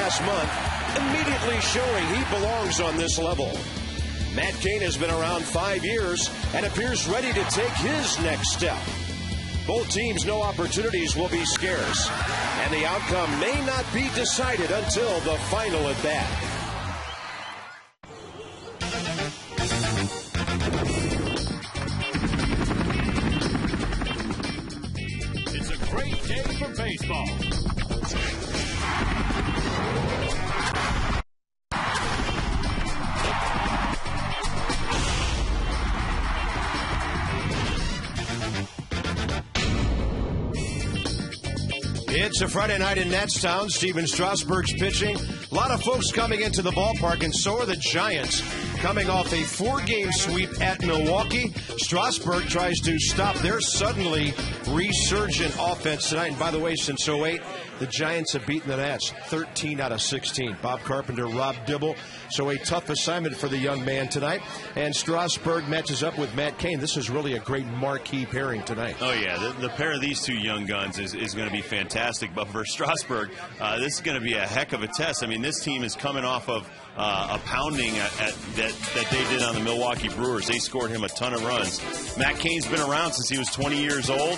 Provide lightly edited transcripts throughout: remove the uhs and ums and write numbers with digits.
last month, immediately showing he belongs on this level. Matt Cain has been around 5 years and appears ready to take his next step. Both teams know opportunities will be scarce, and the outcome may not be decided until the final at bat. It's a great day for baseball. It's a Friday night in Netstown. Steven Strasburg's pitching. A lot of folks coming into the ballpark, and so are the Giants. Coming off a 4-game sweep at Milwaukee, Strasburg tries to stop their suddenly resurgent offense tonight. And by the way, since 08, the Giants have beaten the Nats 13 out of 16. Bob Carpenter, Rob Dibble. So a tough assignment for the young man tonight. And Strasburg matches up with Matt Cain. This is really a great marquee pairing tonight. Oh, yeah. The pair of these two young guns is going to be fantastic. But for Strasburg, this is going to be a heck of a test. I mean, this team is coming off of a pounding that they did on the Milwaukee Brewers. They scored him a ton of runs. Matt Cain's been around since he was 20 years old.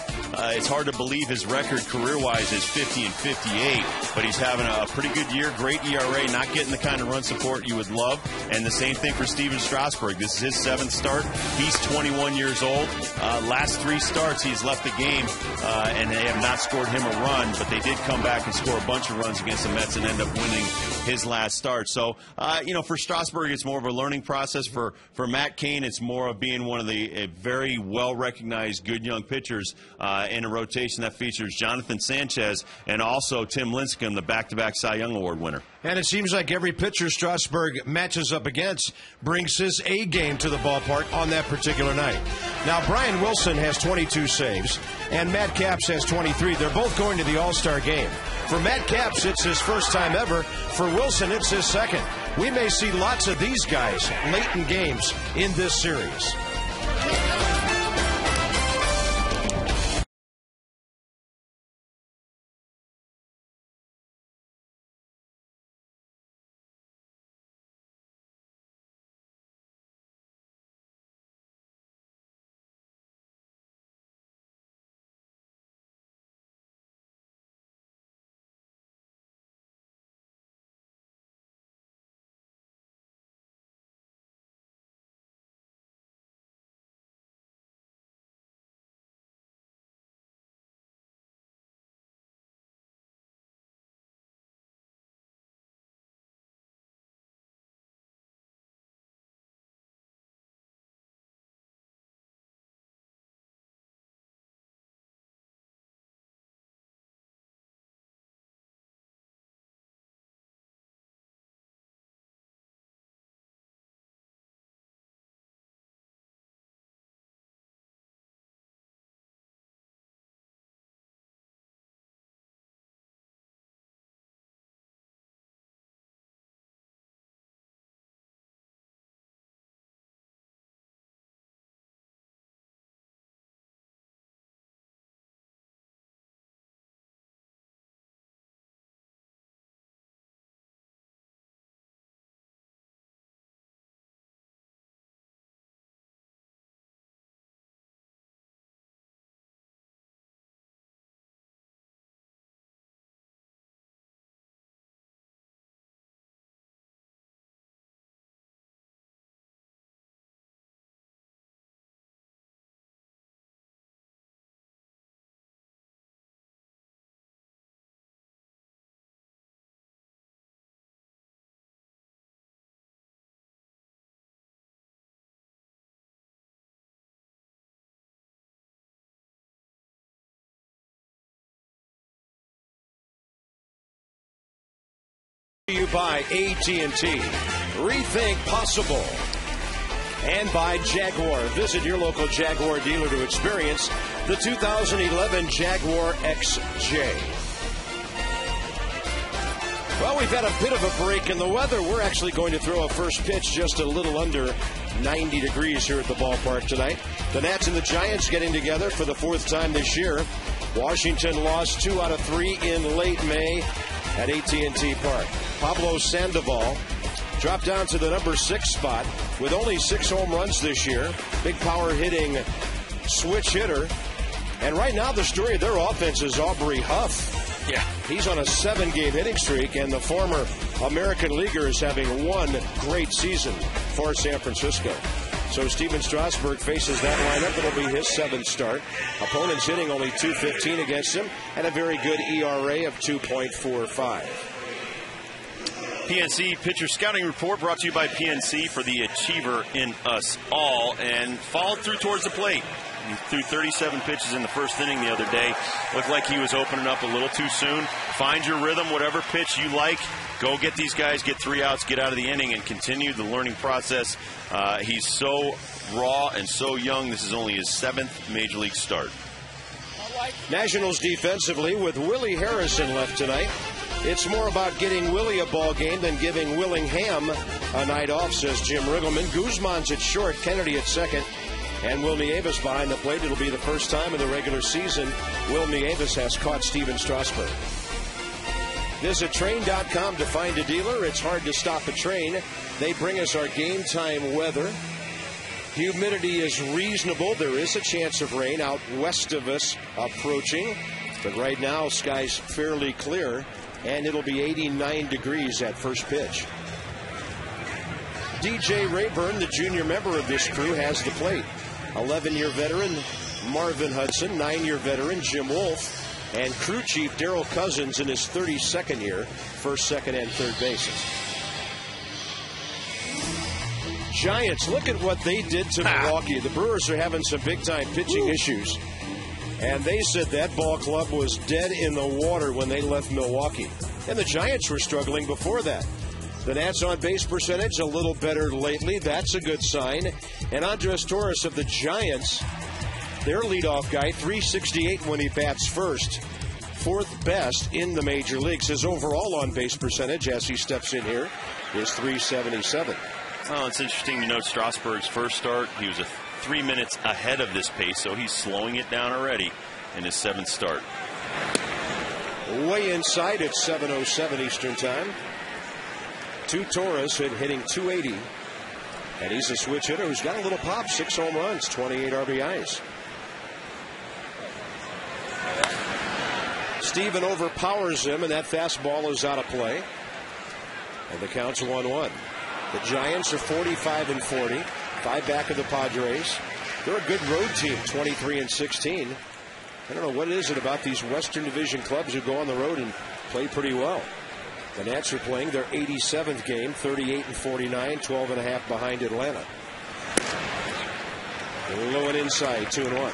It's hard to believe his record career-wise is 50 and 58, but he's having a pretty good year, great ERA, not getting the kind of run support you would love. And the same thing for Steven Strasburg. This is his 7th start. He's 21 years old. Last 3 starts, he's left the game, and they have not scored him a run, but they did come back and score a bunch of runs against the Mets and end up winning his last start. So, for Strasburg, it's more of a learning process. For Matt Cain, it's more of being one of the very well-recognized good young pitchers in a rotation that features Jonathan Sanchez and also Tim Lincecum, the back-to-back Cy Young Award winner. And it seems like every pitcher Strasburg matches up against brings his A game to the ballpark on that particular night. Now, Brian Wilson has 22 saves, and Matt Capps has 23. They're both going to the All-Star game. For Matt Capps, it's his first time ever. For Wilson, it's his second. We may see lots of these guys late in games in this series. You by AT&T. Rethink possible. And by Jaguar. Visit your local Jaguar dealer to experience the 2011 Jaguar XJ. Well, we've had a bit of a break in the weather. We're actually going to throw a first pitch just a little under 90 degrees here at the ballpark tonight. The Nats and the Giants getting together for the 4th time this year. Washington lost 2 out of 3 in late May at AT&T Park. Pablo Sandoval dropped down to the number 6 spot with only 6 home runs this year. Big power hitting switch hitter. And right now the story of their offense is Aubrey Huff. Yeah. He's on a 7-game hitting streak, and the former American leaguer is having one great season for San Francisco. So Steven Strasburg faces that lineup. It'll be his 7th start. Opponents hitting only .215 against him and a very good ERA of 2.45. PNC Pitcher Scouting Report brought to you by PNC for the achiever in us all, and followed through towards the plate. He threw 37 pitches in the first inning the other day. Looked like he was opening up a little too soon. Find your rhythm, whatever pitch you like. Go get these guys, get 3 outs, get out of the inning, and continue the learning process. He's so raw and so young. This is only his 7th Major League start. Nationals defensively with Willie Harrison left tonight. It's more about getting Willie a ball game than giving Willingham a night off, says Jim Riggleman. Guzman's at short, Kennedy at second, and Will Nieves behind the plate. It'll be the first time in the regular season Will Nieves has caught Steven Strasburg. Visit train.com to find a dealer. It's hard to stop a train. They bring us our game time weather. Humidity is reasonable. There is a chance of rain out west of us approaching. But right now, skies fairly clear, and it'll be 89 degrees at first pitch. DJ Rayburn, the junior member of this crew, has the plate. 11-year veteran Marvin Hudson, 9-year veteran Jim Wolf, and crew chief Darryl Cousins in his 32nd year, first, second, and third bases. Giants, look at what they did to Milwaukee. The Brewers are having some big-time pitching issues. And they said that ball club was dead in the water when they left Milwaukee. And the Giants were struggling before that. The Nats on base percentage a little better lately. That's a good sign. And Andres Torres of the Giants, their leadoff guy, .368 when he bats first. 4th best in the major leagues. His overall on base percentage as he steps in here is .377. Well, it's interesting to note Strasburg's first start. He was 3 minutes ahead of this pace, so he's slowing it down already in his 7th start. Way inside at 7:07 Eastern Time. To Torres hitting .280. And he's a switch hitter who's got a little pop. 6 home runs, 28 RBIs. Steven overpowers him, and that fastball is out of play. And the count's 1-1. The Giants are 45-40, 5 back of the Padres. They're a good road team, 23-16. I don't know what is it about these Western Division clubs who go on the road and play pretty well. The Nats are playing their 87th game, 38-49, 12.5 behind Atlanta. Low and inside, 2-1.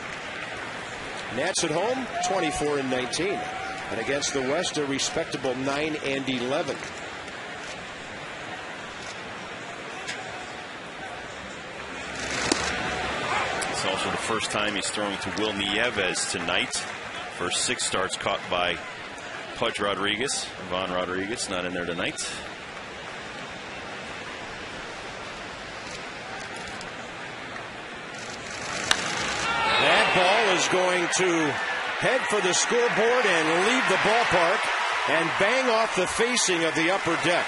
Nats at home, 24-19. And against the West, a respectable 9-11. It's also the first time he's throwing to Will Nieves tonight. First 6 starts caught by Pudge Rodriguez. Von Rodriguez not in there tonight. That ball is going to head for the scoreboard and leave the ballpark and bang off the facing of the upper deck.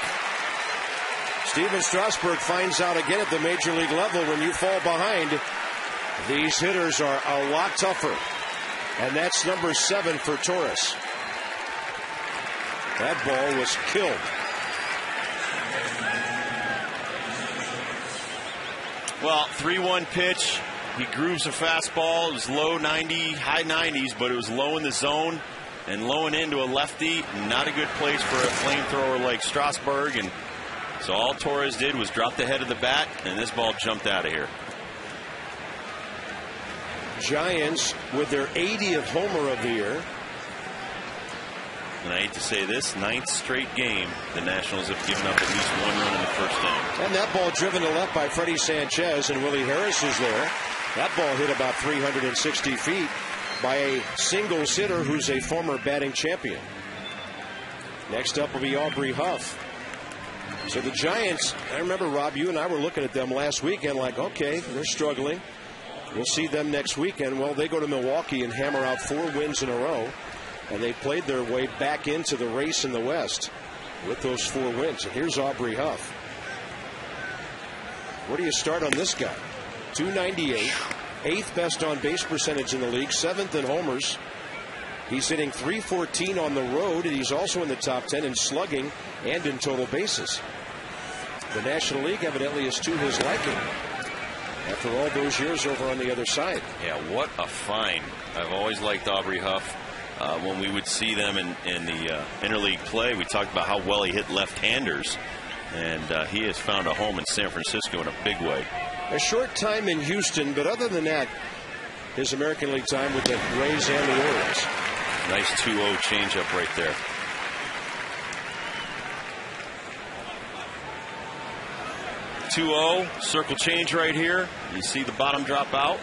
Steven Strasburg finds out again at the major league level, when you fall behind, these hitters are a lot tougher. And that's number 7 for Torres. That ball was killed. Well, 3-1 pitch. He grooves a fastball. It was low 90, high 90s, but it was low in the zone and low and into a lefty. Not a good place for a flamethrower like Strasburg. And so all Torres did was drop the head of the bat, and this ball jumped out of here. Giants with their 80th homer of the year. And I hate to say this, 9th straight game, the Nationals have given up at least 1 run in the first inning. And that ball driven to left by Freddie Sanchez, and Willie Harris is there. That ball hit about 360 feet by a singles hitter who's a former batting champion. Next up will be Aubrey Huff. So the Giants, I remember, Rob, you and I were looking at them last weekend like, okay, they're struggling. We'll see them next weekend. Well, they go to Milwaukee and hammer out 4 wins in a row. And they played their way back into the race in the West. with those 4 wins. And here's Aubrey Huff. Where do you start on this guy? 298, 8th best on base percentage in the league, 7th in homers. He's hitting .314 on the road, and he's also in the top 10 in slugging and in total bases. The National League evidently is to his liking after all those years over on the other side. Yeah, what a find. I've always liked Aubrey Huff. When we would see them in the interleague play, we talked about how well he hit left-handers, and he has found a home in San Francisco in a big way. A short time in Houston, but other than that, his American League time with the Rays and the Orioles. Nice 2-0 changeup right there. 2-0, circle change right here. You see the bottom drop out.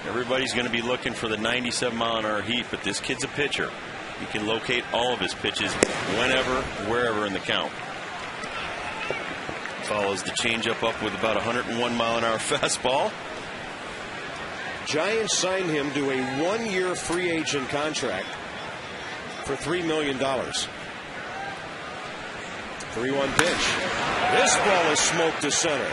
Everybody's going to be looking for the 97-mile-an-hour heat, but this kid's a pitcher. He can locate all of his pitches whenever, wherever in the count. Follows the changeup up with about 101-mile-an-hour fastball. Giants signed him to a 1-year free agent contract for $3 million. 3-1 pitch. This ball is smoked to center.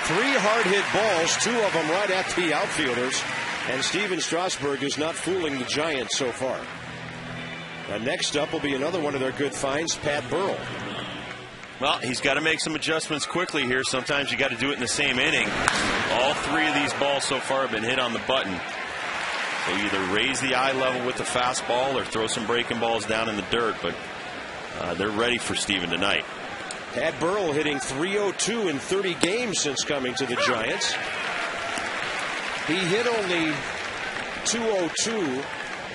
3 hard hit balls, 2 of them right at the outfielders. And Steven Strasburg is not fooling the Giants so far. Next up will be another one of their good finds, Pat Burrell. Well, he's got to make some adjustments quickly here. Sometimes you got to do it in the same inning. All 3 of these balls so far have been hit on the button. So either raise the eye level with the fastball or throw some breaking balls down in the dirt. But they're ready for Steven tonight. Pat Burrell hitting .302 in 30 games since coming to the Giants. He hit only .202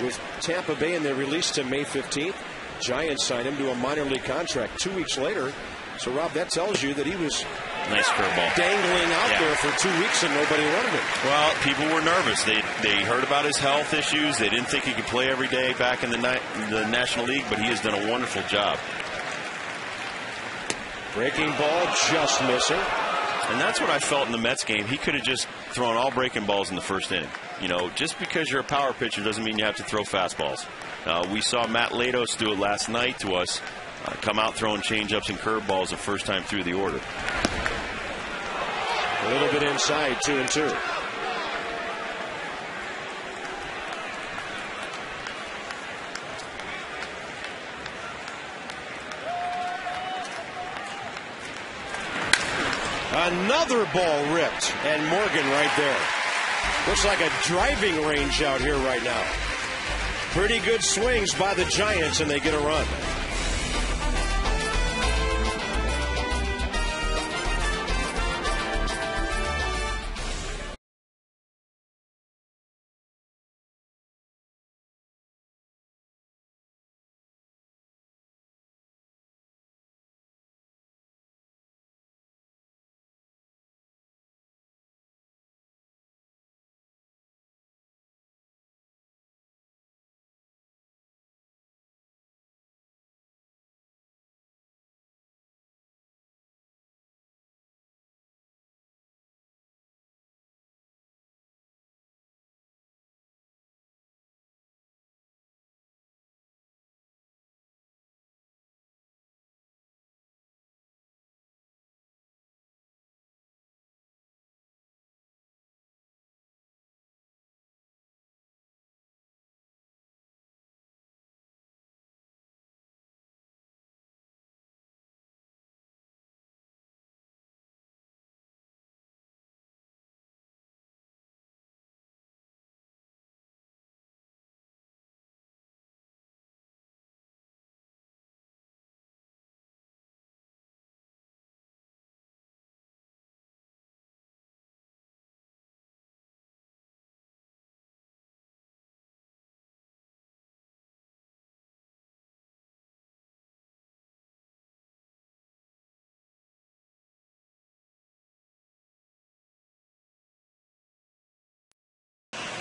with Tampa Bay, and they released him May 15th. Giants signed him to a minor league contract 2 weeks later. So, Rob, that tells you that he was nice curveball dangling out there for 2 weeks and nobody wanted him. Well, people were nervous. They heard about his health issues. They didn't think he could play every day back in the National League, but he has done a wonderful job. Breaking ball just missing. And that's what I felt in the Mets game. He could have just thrown all breaking balls in the first inning. You know, just because you're a power pitcher doesn't mean you have to throw fastballs. We saw Matt Latos do it last night to us. Come out throwing changeups and curveballs the first time through the order. A little bit inside, 2-2. Another ball ripped, and Morgan right there. Looks like a driving range out here right now. Pretty good swings by the Giants, and they get a run.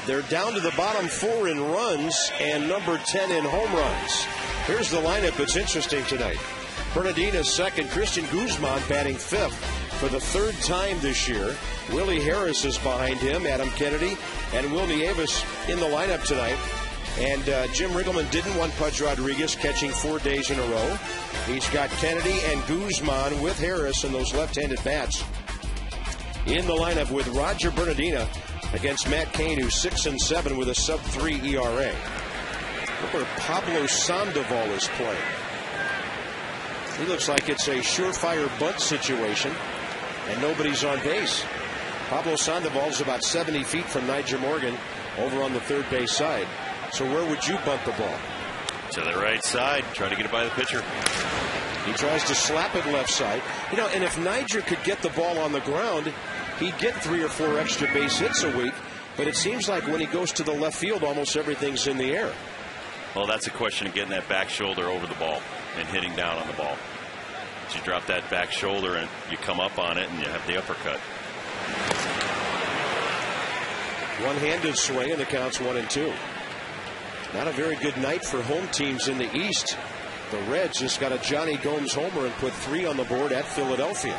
They're down to the bottom 4 in runs and number 10 in home runs. Here's the lineup. It's interesting tonight. Bernardina's second. Christian Guzman batting 5th for the 3rd time this year. Willie Harris is behind him. Adam Kennedy and Will Nieves in the lineup tonight. And Jim Riggleman didn't want Pudge Rodriguez catching 4 days in a row. He's got Kennedy and Guzman with Harris and those left-handed bats in the lineup with Roger Bernardina against Matt Cain, who's 6-7 with a sub-3 ERA. Look where Pablo Sandoval is playing. He looks like it's a surefire bunt situation, and nobody's on base. Pablo Sandoval's about 70 feet from Nyjer Morgan over on the third base side. So where would you bunt the ball? To the right side. Try to get it by the pitcher. He tries to slap it left side. You know, and if Nyjer could get the ball on the ground, he'd get 3 or 4 extra base hits a week. But it seems like when he goes to the left field, almost everything's in the air. Well, that's a question of getting that back shoulder over the ball and hitting down on the ball. You drop that back shoulder and you come up on it and you have the uppercut. One-handed swing and the count's 1-2. Not a very good night for home teams in the East. The Reds just got a Johnny Gomes homer and put 3 on the board at Philadelphia.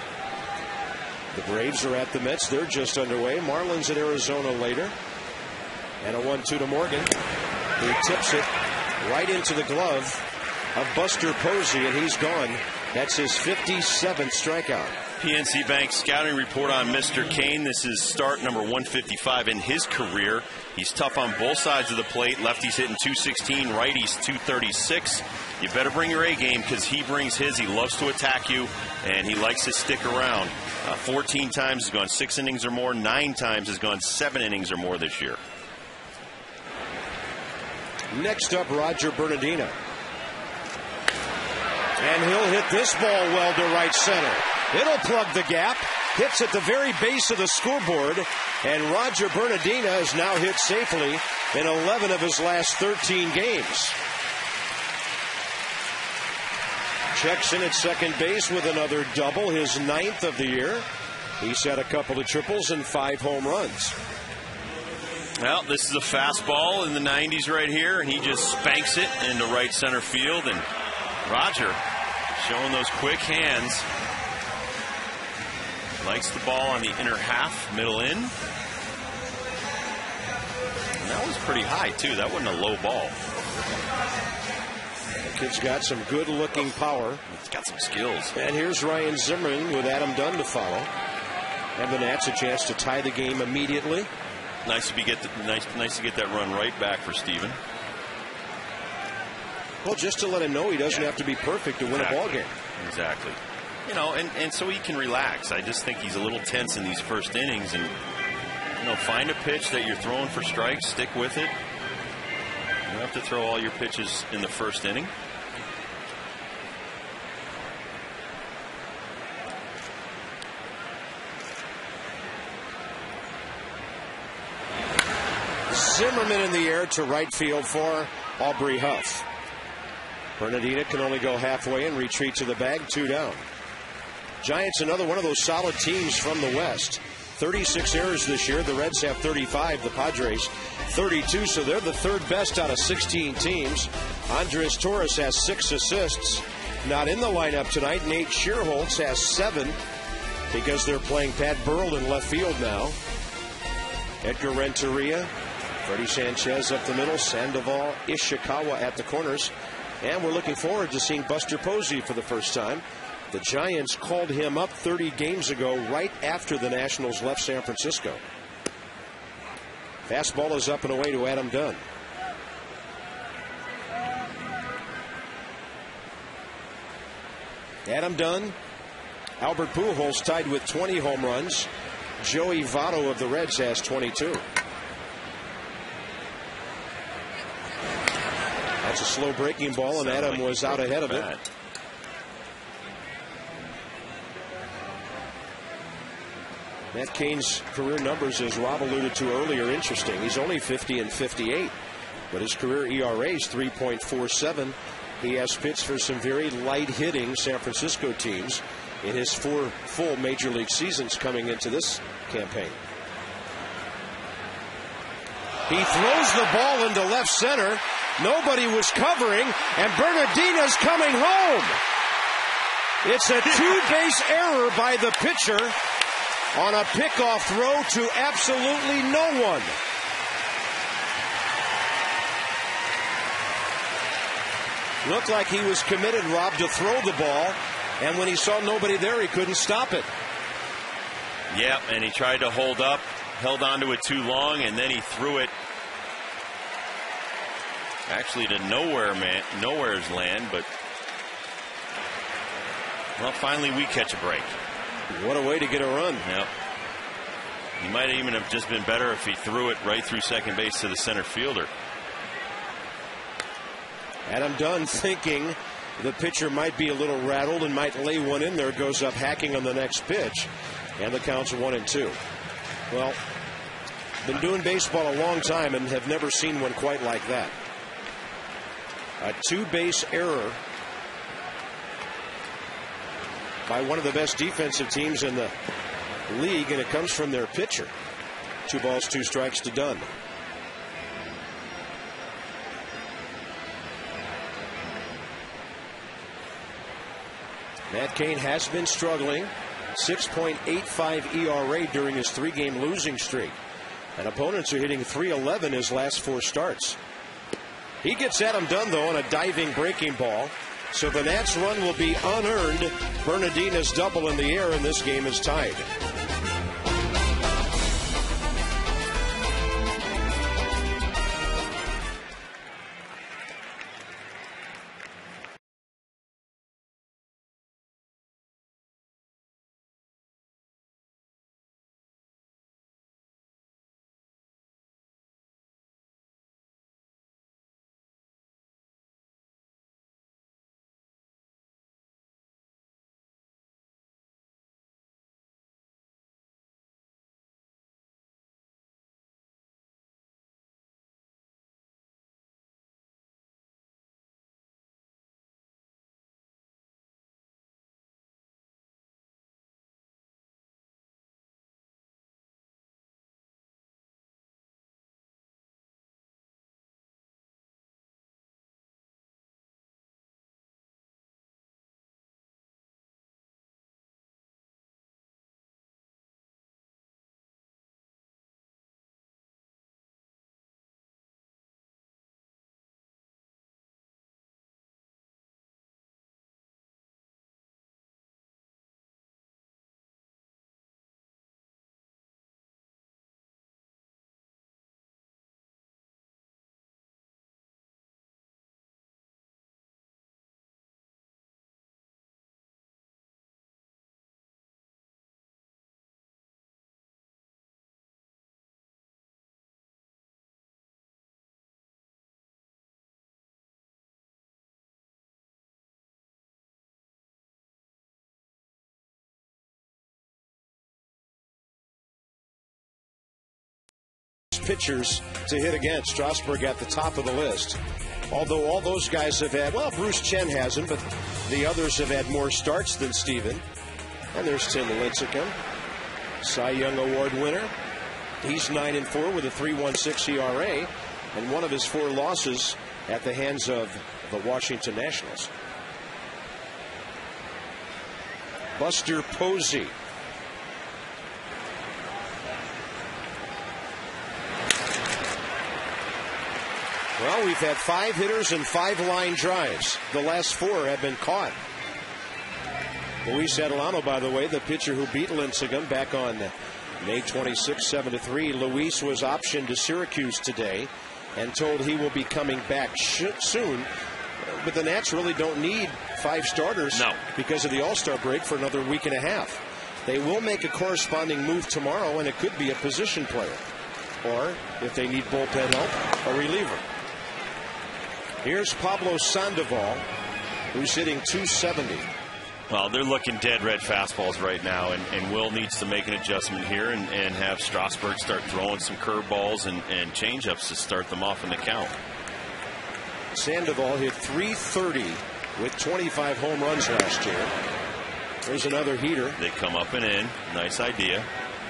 The Braves are at the Mets. They're just underway. Marlins at Arizona later. And a 1-2 to Morgan, who tips it right into the glove of Buster Posey, and he's gone. That's his 57th strikeout. PNC Bank scouting report on Mr. Cain. This is start number 155 in his career. He's tough on both sides of the plate. Lefty's hitting 216, righty's 236. You better bring your A game because he brings his. He loves to attack you, and he likes to stick around. 14 times has gone 6 innings or more. 9 times has gone 7 innings or more this year. Next up, Roger Bernardina. And he'll hit this ball well to right center. It'll plug the gap. Hits at the very base of the scoreboard. And Roger Bernardina has now hit safely in 11 of his last 13 games. Checks in at second base with another double, his 9th of the year. He's had a couple of triples and 5 home runs. Well, this is a fastball in the 90s right here, and he just spanks it into right center field. And Roger showing those quick hands. Likes the ball on the inner half, middle in. And that was pretty high, too. That wasn't a low ball. The kid's got some good-looking power. He's got some skills. And here's Ryan Zimmerman with Adam Dunn to follow. And the Nats a chance to tie the game immediately. Nice to get that run right back for Steven. Well, just to let him know he doesn't have to be perfect to win a ball game. Exactly. You know, and so he can relax. I just think he's a little tense in these first innings, and find a pitch that you're throwing for strikes, stick with it. You don't have to throw all your pitches in the first inning. Zimmerman in the air to right field for Aubrey Huff. Bernardina can only go halfway and retreat to the bag, 2 down. Giants, another one of those solid teams from the West. 36 errors this year. The Reds have 35. The Padres 32. So they're the 3rd best out of 16 teams. Andres Torres has 6 assists. Not in the lineup tonight. Nate Shearholtz has 7 because they're playing Pat Burrell in left field now. Edgar Renteria, Freddie Sanchez up the middle, Sandoval, Ishikawa at the corners. And we're looking forward to seeing Buster Posey for the first time. The Giants called him up 30 games ago, right after the Nationals left San Francisco. Fastball is up and away to Adam Dunn. Adam Dunn, Albert Pujols tied with 20 home runs. Joey Votto of the Reds has 22. That's a slow breaking ball, and Adam was out ahead of it. Matt Cain's career numbers, as Rob alluded to earlier, interesting. He's only 50 and 58, but his career ERA is 3.47. He has pitched for some very light-hitting San Francisco teams in his 4 full major league seasons coming into this campaign. He throws the ball into left center. Nobody was covering, and Bernardina's coming home. It's a 2-base error by the pitcher on a pickoff throw to absolutely no one. Looked like he was committed, Rob, to throw the ball. And when he saw nobody there, he couldn't stop it. Yeah, and he tried to hold up, held onto it too long, and then he threw it actually to nowhere's land. But, well, finally we catch a break. What a way to get a run. Yep. He might even have just been better if he threw it right through second base to the center fielder. Adam Dunn, thinking the pitcher might be a little rattled and might lay one in there, goes up hacking on the next pitch, and the count's 1-2. Well, been doing baseball a long time and have never seen one quite like that. A two-base error by one of the best defensive teams in the league, and it comes from their pitcher. 2 balls, 2 strikes to Dunn. Matt Cain has been struggling. 6.85 ERA during his 3-game losing streak. And opponents are hitting .311 his last 4 starts. He gets Adam Dunn, though, on a diving breaking ball. So the Nats' run will be unearned. Bernardina's double in the air, and this game is tied. Pitchers to hit against. Strasburg at the top of the list. Although all those guys have had, well, Bruce Chen hasn't, but the others have had more starts than Steven. And there's Tim Lincecum, Cy Young Award winner. He's 9-4 with a 3.16 ERA, and one of his 4 losses at the hands of the Washington Nationals. Buster Posey. Well, we've had 5 hitters and 5 line drives. The last 4 have been caught. Luis Adelano, by the way, the pitcher who beat Lincecum back on May 26, 7-3. Luis was optioned to Syracuse today and told he will be coming back soon. But the Nats really don't need 5 starters because of the All-Star break for another week and a half. They will make a corresponding move tomorrow, and it could be a position player. Or, if they need bullpen help, a reliever. Here's Pablo Sandoval, who's hitting .270. Well, they're looking dead red fastballs right now, and Will needs to make an adjustment here and have Strasburg start throwing some curveballs and changeups to start them off in the count. Sandoval hit .330 with 25 home runs last year. There's another heater. They come up and in. Nice idea.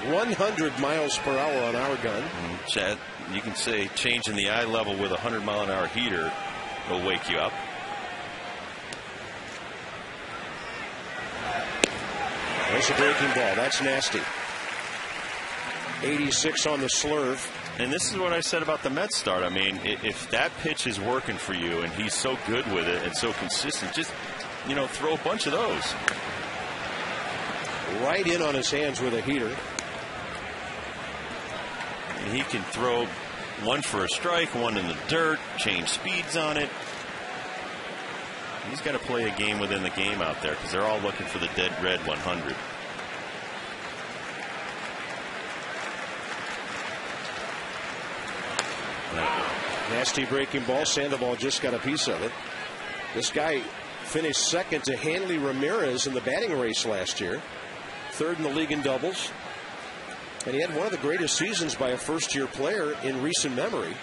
100 miles per hour on our gun. Chad, you can say changing the eye level with a 100-mile-an-hour heater will wake you up. There's a breaking ball. That's nasty. 86 on the slurve. And this is what I said about the Mets start. I mean, if that pitch is working for you and he's so good with it and so consistent, just, throw a bunch of those. Right in on his hands with a heater. And he can throw one for a strike, one in the dirt, change speeds on it. He's got to play a game within the game out there because they're all looking for the dead red 100. Nasty breaking ball. Sandoval just got a piece of it. This guy finished second to Hanley Ramirez in the batting race last year. Third in the league in doubles. And he had one of the greatest seasons by a first-year player in recent memory.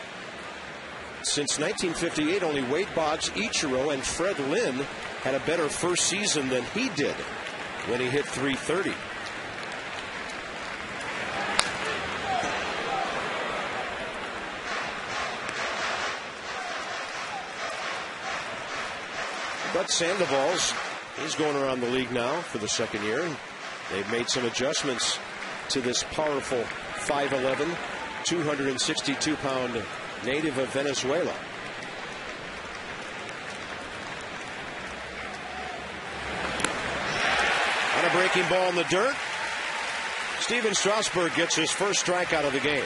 Since 1958, only Wade Boggs, Ichiro, and Fred Lynn had a better first season than he did when he hit .330. But Sandoval's, he's going around the league now for the second year. They've made some adjustments to this powerful 5'11", 262-pound native of Venezuela. On a breaking ball in the dirt, Steven Strasburg gets his first strikeout of the game.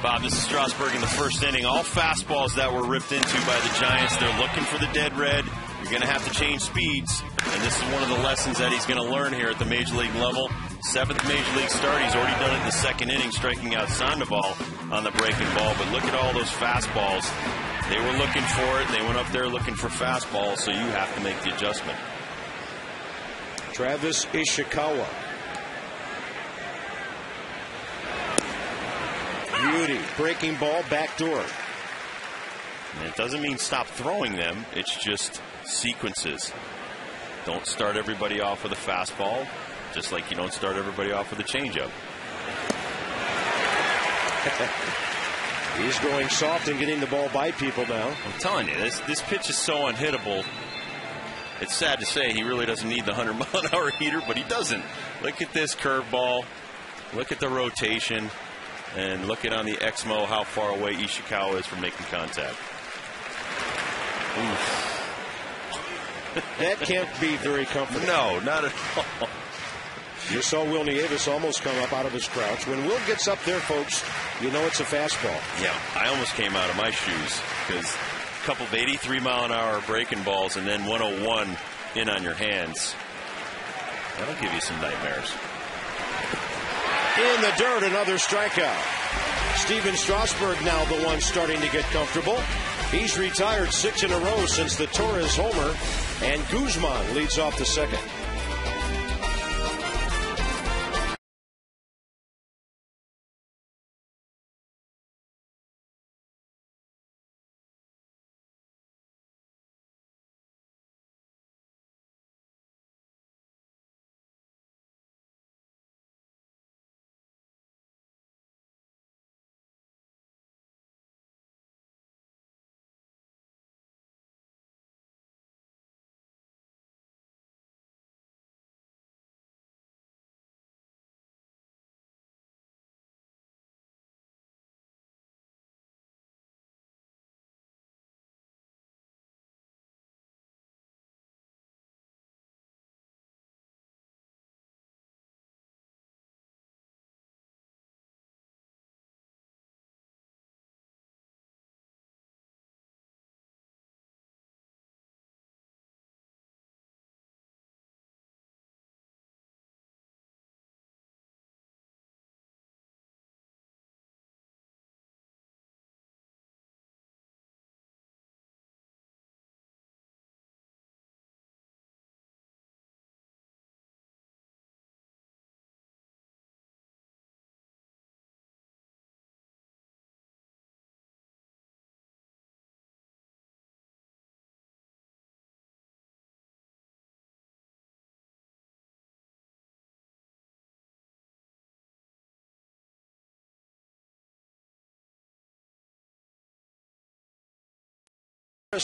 Bob, this is Strasburg in the first inning. All fastballs that were ripped into by the Giants. They're looking for the dead red. You're going to have to change speeds. And this is one of the lessons that he's going to learn here at the Major League level. 7th Major League start. He's already done it in the second inning, striking out Sandoval on the breaking ball. But look at all those fastballs. They were looking for it. They went up there looking for fastballs, so you have to make the adjustment. Travis Ishikawa. Beauty. Breaking ball, backdoor. And it doesn't mean stop throwing them. It's just sequences. Don't start everybody off with a fastball, just like you don't start everybody off with a changeup. He's going soft and getting the ball by people now. I'm telling you, this pitch is so unhittable. It's sad to say he really doesn't need the 100-mile-an-hour heater, but he doesn't. Look at this curveball. Look at the rotation. And look at on the XMO how far away Ishikawa is from making contact. That can't be very comfortable. No, not at all. You saw Will Nieves almost come up out of his crouch. When Will gets up there, folks, you know it's a fastball. Yeah, I almost came out of my shoes because a couple of 83-mile-an-hour breaking balls and then 101 in on your hands. That'll give you some nightmares. In the dirt, another strikeout. Steven Strasburg now the one starting to get comfortable. He's retired 6 in a row since the Torres homer, and Guzman leads off the second.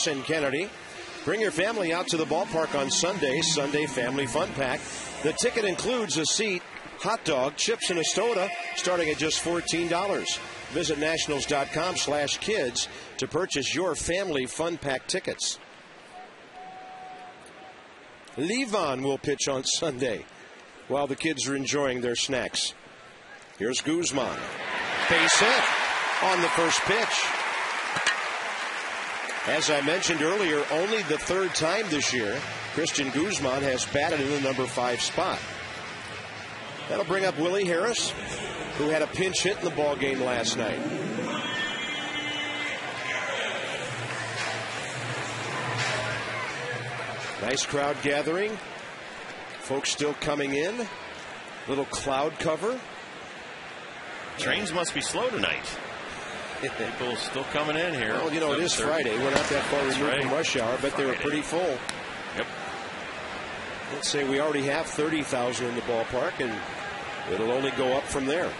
And Kennedy Bring your family out to the ballpark on Sunday, Sunday Family Fun Pack. The ticket includes a seat, hot dog, chips, and a soda, starting at just $14. Visit nationals.com/kids to purchase your Family Fun Pack tickets. Levon will pitch on Sunday while the kids are enjoying their snacks. Here's Guzman. Base hit on the first pitch. As I mentioned earlier, only the third time this year Christian Guzman has batted in the number 5 spot. That'll bring up Willie Harris, who had a pinch hit in the ball game last night. Nice crowd gathering. Folks still coming in. Little cloud cover. Trains must be slow tonight. People still coming in here. Well, you know, it is Friday. We're not that far removed from rush hour, but they were pretty full. Yep. Let's say we already have 30,000 in the ballpark, and it'll only go up from there.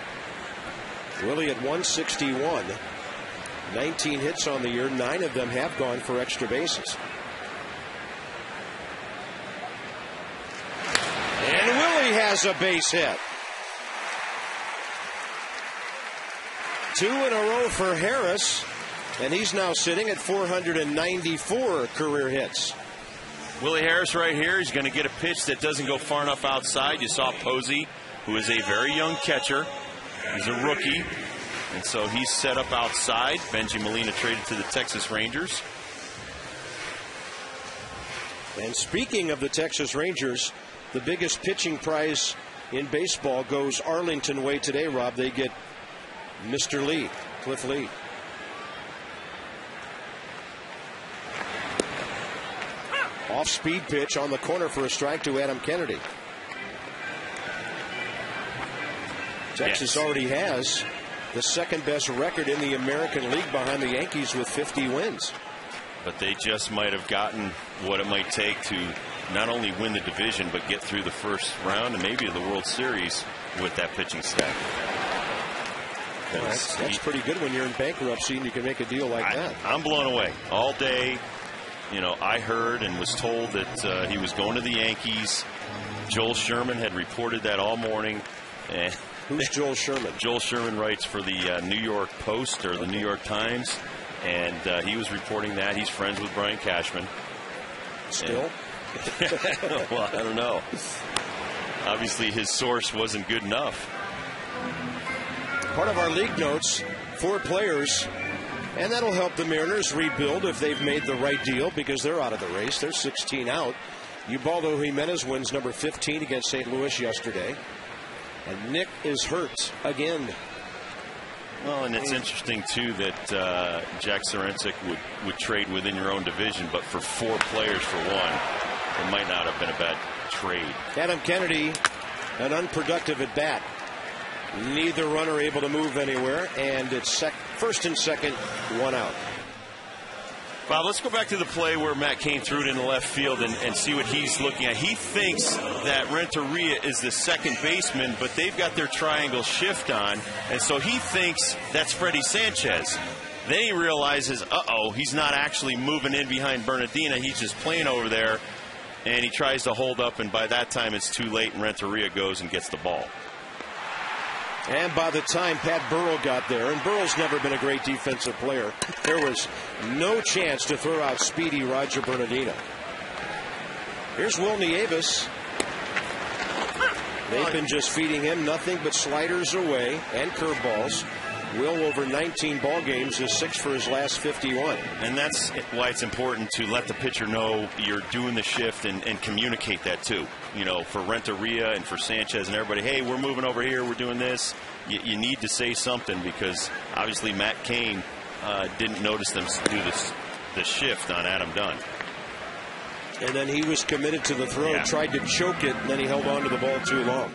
Willie at 161. 19 hits on the year. 9 of them have gone for extra bases. And Willie has a base hit. 2 in a row for Harris, and he's now sitting at 494 career hits. Willie Harris right here. He's going to get a pitch that doesn't go far enough outside. You saw Posey, who is a very young catcher. He's a rookie, and so he's set up outside. Benji Molina traded to the Texas Rangers. And speaking of the Texas Rangers, the biggest pitching prize in baseball goes Arlington way today, Rob. They get Mr. Lee, Cliff Lee. Off-speed pitch on the corner for a strike to Adam Kennedy. Texas already has the second best record in the American League behind the Yankees with 50 wins. But they just might have gotten what it might take to not only win the division, but get through the first round and maybe the World Series with that pitching staff. That's pretty good when you're in bankruptcy and you can make a deal like that. I'm blown away. All day, you know, I heard and was told that he was going to the Yankees. Joel Sherman had reported that all morning. And who's Joel Sherman? Joel Sherman writes for the New York Post or the New York Times, and he was reporting that. He's friends with Brian Cashman. Still? Well, I don't know. Obviously, his source wasn't good enough. Part of our league notes, 4 players, and that'll help the Mariners rebuild if they've made the right deal because they're out of the race. They're 16 out. Ubaldo Jimenez wins number 15 against St. Louis yesterday. And Nick is hurt again. Well, and it's interesting, too, that Jack Sarancic would trade within your own division, but for 4 players for one, it might not have been a bad trade. Adam Kennedy, an unproductive at bat. Neither runner able to move anywhere, and it's first and second, 1 out. Bob, let's go back to the play where Matt Cain threw it in the left field and see what he's looking at. He thinks that Renteria is the second baseman, but they've got their triangle shift on, and so he thinks that's Freddie Sanchez. Then he realizes, he's not actually moving in behind Bernardina. He's just playing over there, and he tries to hold up, and by that time it's too late, and Renteria goes and gets the ball. And by the time Pat Burrell got there, and Burrell's never been a great defensive player, there was no chance to throw out speedy Roger Bernardino. Here's Will Nieves. They've been just feeding him nothing but sliders away and curveballs. Will, over 19 ball games, is 6 for his last 51. And that's why it's important to let the pitcher know you're doing the shift and communicate that too. You know, for Renteria and for Sanchez and everybody, hey, we're moving over here, we're doing this. You need to say something because obviously Matt Cain didn't notice them do the shift on Adam Dunn. And then he was committed to the throw, tried to choke it, and then he held on to the ball too long.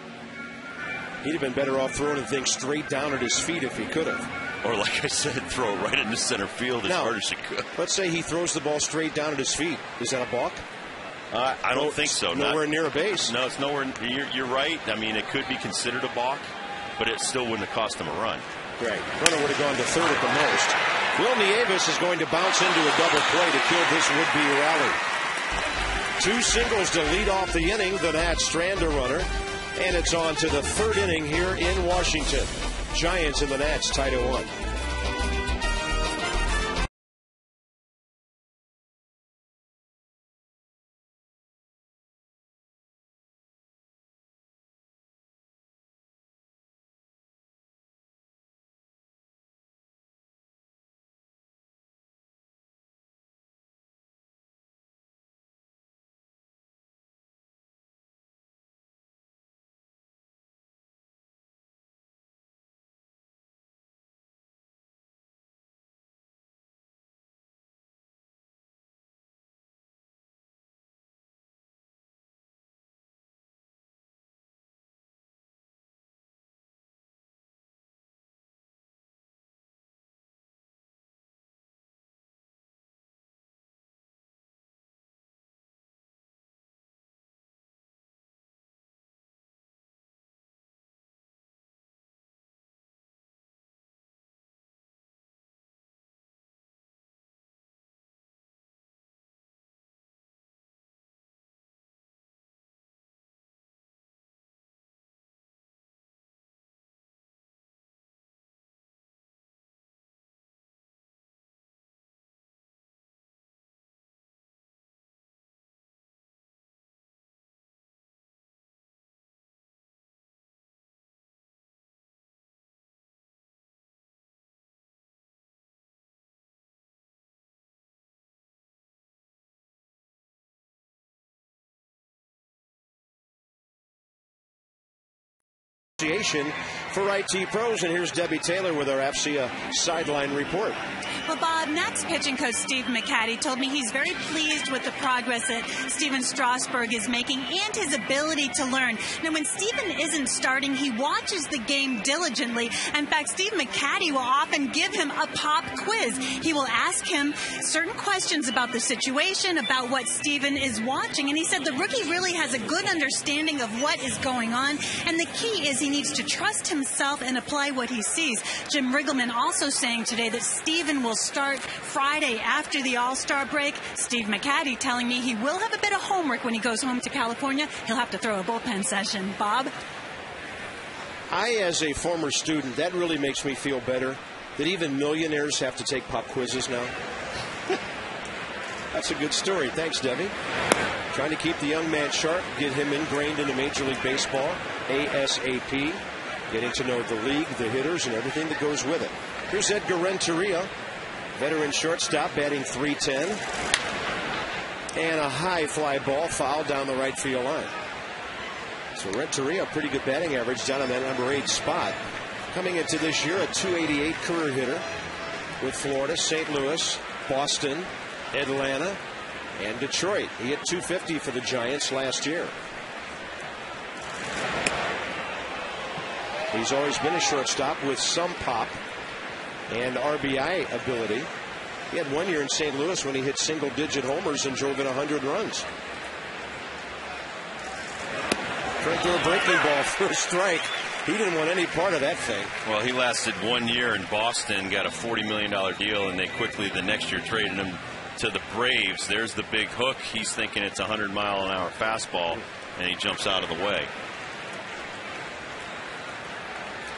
He'd have been better off throwing the thing straight down at his feet if he could have. Or, like I said, throw it right into center field as hard as you could. Let's say he throws the ball straight down at his feet. Is that a balk? I don't think so. Nowhere near a base. No, it's nowhere. You're right. I mean, it could be considered a balk, but it still wouldn't have cost him a run. Right. Runner would have gone to third at the most. Will Nieves is going to bounce into a double play to kill this would-be rally. 2 singles to lead off the inning. The Nats strand a runner. And it's on to the 3rd inning here in Washington. Giants and the Nats tied at 1. For IT Pros, and here's Debbie Taylor with our FCA sideline report. Well, Bob, Nats pitching coach Steve McCatty told me he's very pleased with the progress that Stephen Strasburg is making and his ability to learn. Now, when Stephen isn't starting, he watches the game diligently. In fact, Steve McCatty will often give him a pop quiz. He will ask him certain questions about the situation, about what Stephen is watching, and he said the rookie really has a good understanding of what is going on, and the key is he needs to trust himself and apply what he sees. Jim Riggleman also saying today that Stephen will start Friday after the All-Star break. Steve McCatty telling me he will have a bit of homework when he goes home to California. He'll have to throw a bullpen session. Bob? As a former student, that really makes me feel better that even millionaires have to take pop quizzes now. That's a good story. Thanks, Debbie. Trying to keep the young man sharp, get him ingrained into Major League Baseball, ASAP, getting to know the league, the hitters, and everything that goes with it. Here's Edgar Renteria, veteran shortstop, batting .310. And a high fly ball foul down the right field line. So Renteria, pretty good batting average down in that number 8 spot. Coming into this year, a .288 career hitter with Florida, St. Louis, Boston, Atlanta, and Detroit. He hit .250 for the Giants last year. He's always been a shortstop with some pop and RBI ability. He had 1 year in St. Louis when he hit single-digit homers and drove in 100 runs. Trying to throw a breaking ball for a strike. He didn't want any part of that thing. Well, he lasted 1 year in Boston, got a $40 million deal, and they quickly the next year traded him to the Braves. There's the big hook. He's thinking it's a 100-mile-an-hour fastball, and he jumps out of the way.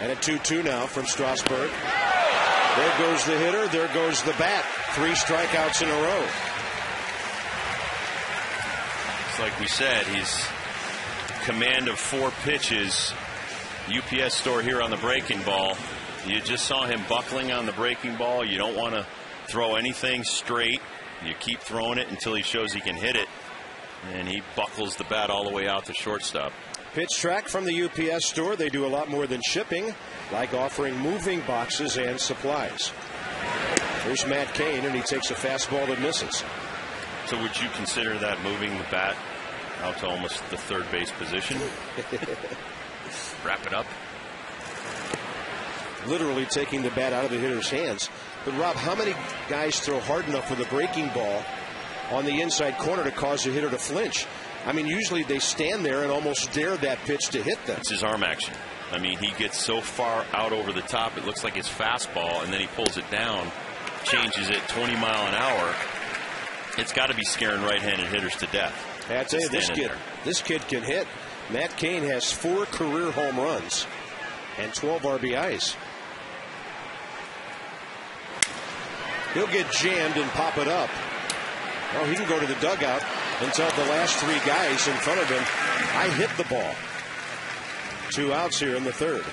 And a 2-2 now from Strasburg. There goes the hitter. There goes the bat. 3 strikeouts in a row. It's like we said, he's command of 4 pitches. UPS store here on the breaking ball. You just saw him buckling on the breaking ball. You don't want to throw anything straight. You keep throwing it until he shows he can hit it. And he buckles the bat all the way out to shortstop. Pitch track from the UPS store. They do a lot more than shipping, like offering moving boxes and supplies. There's Matt Cain, and he takes a fastball that misses. So would you consider that moving the bat out to almost the third base position? Wrap it up. Literally taking the bat out of the hitter's hands. But Rob, how many guys throw hard enough with a breaking ball on the inside corner to cause the hitter to flinch? I mean, usually they stand there and almost dare that pitch to hit them. It's his arm action. I mean, he gets so far out over the top, it looks like his fastball, and then he pulls it down, changes it 20 mile an hour, It's got to be scaring right-handed hitters to death. I tell you, this kid can hit. Matt Cain has 4 career home runs and 12 RBIs. He'll get jammed and pop it up. Oh, he can go to the dugout and tell the last 3 guys in front of him, I hit the ball. 2 outs here in the 3rd.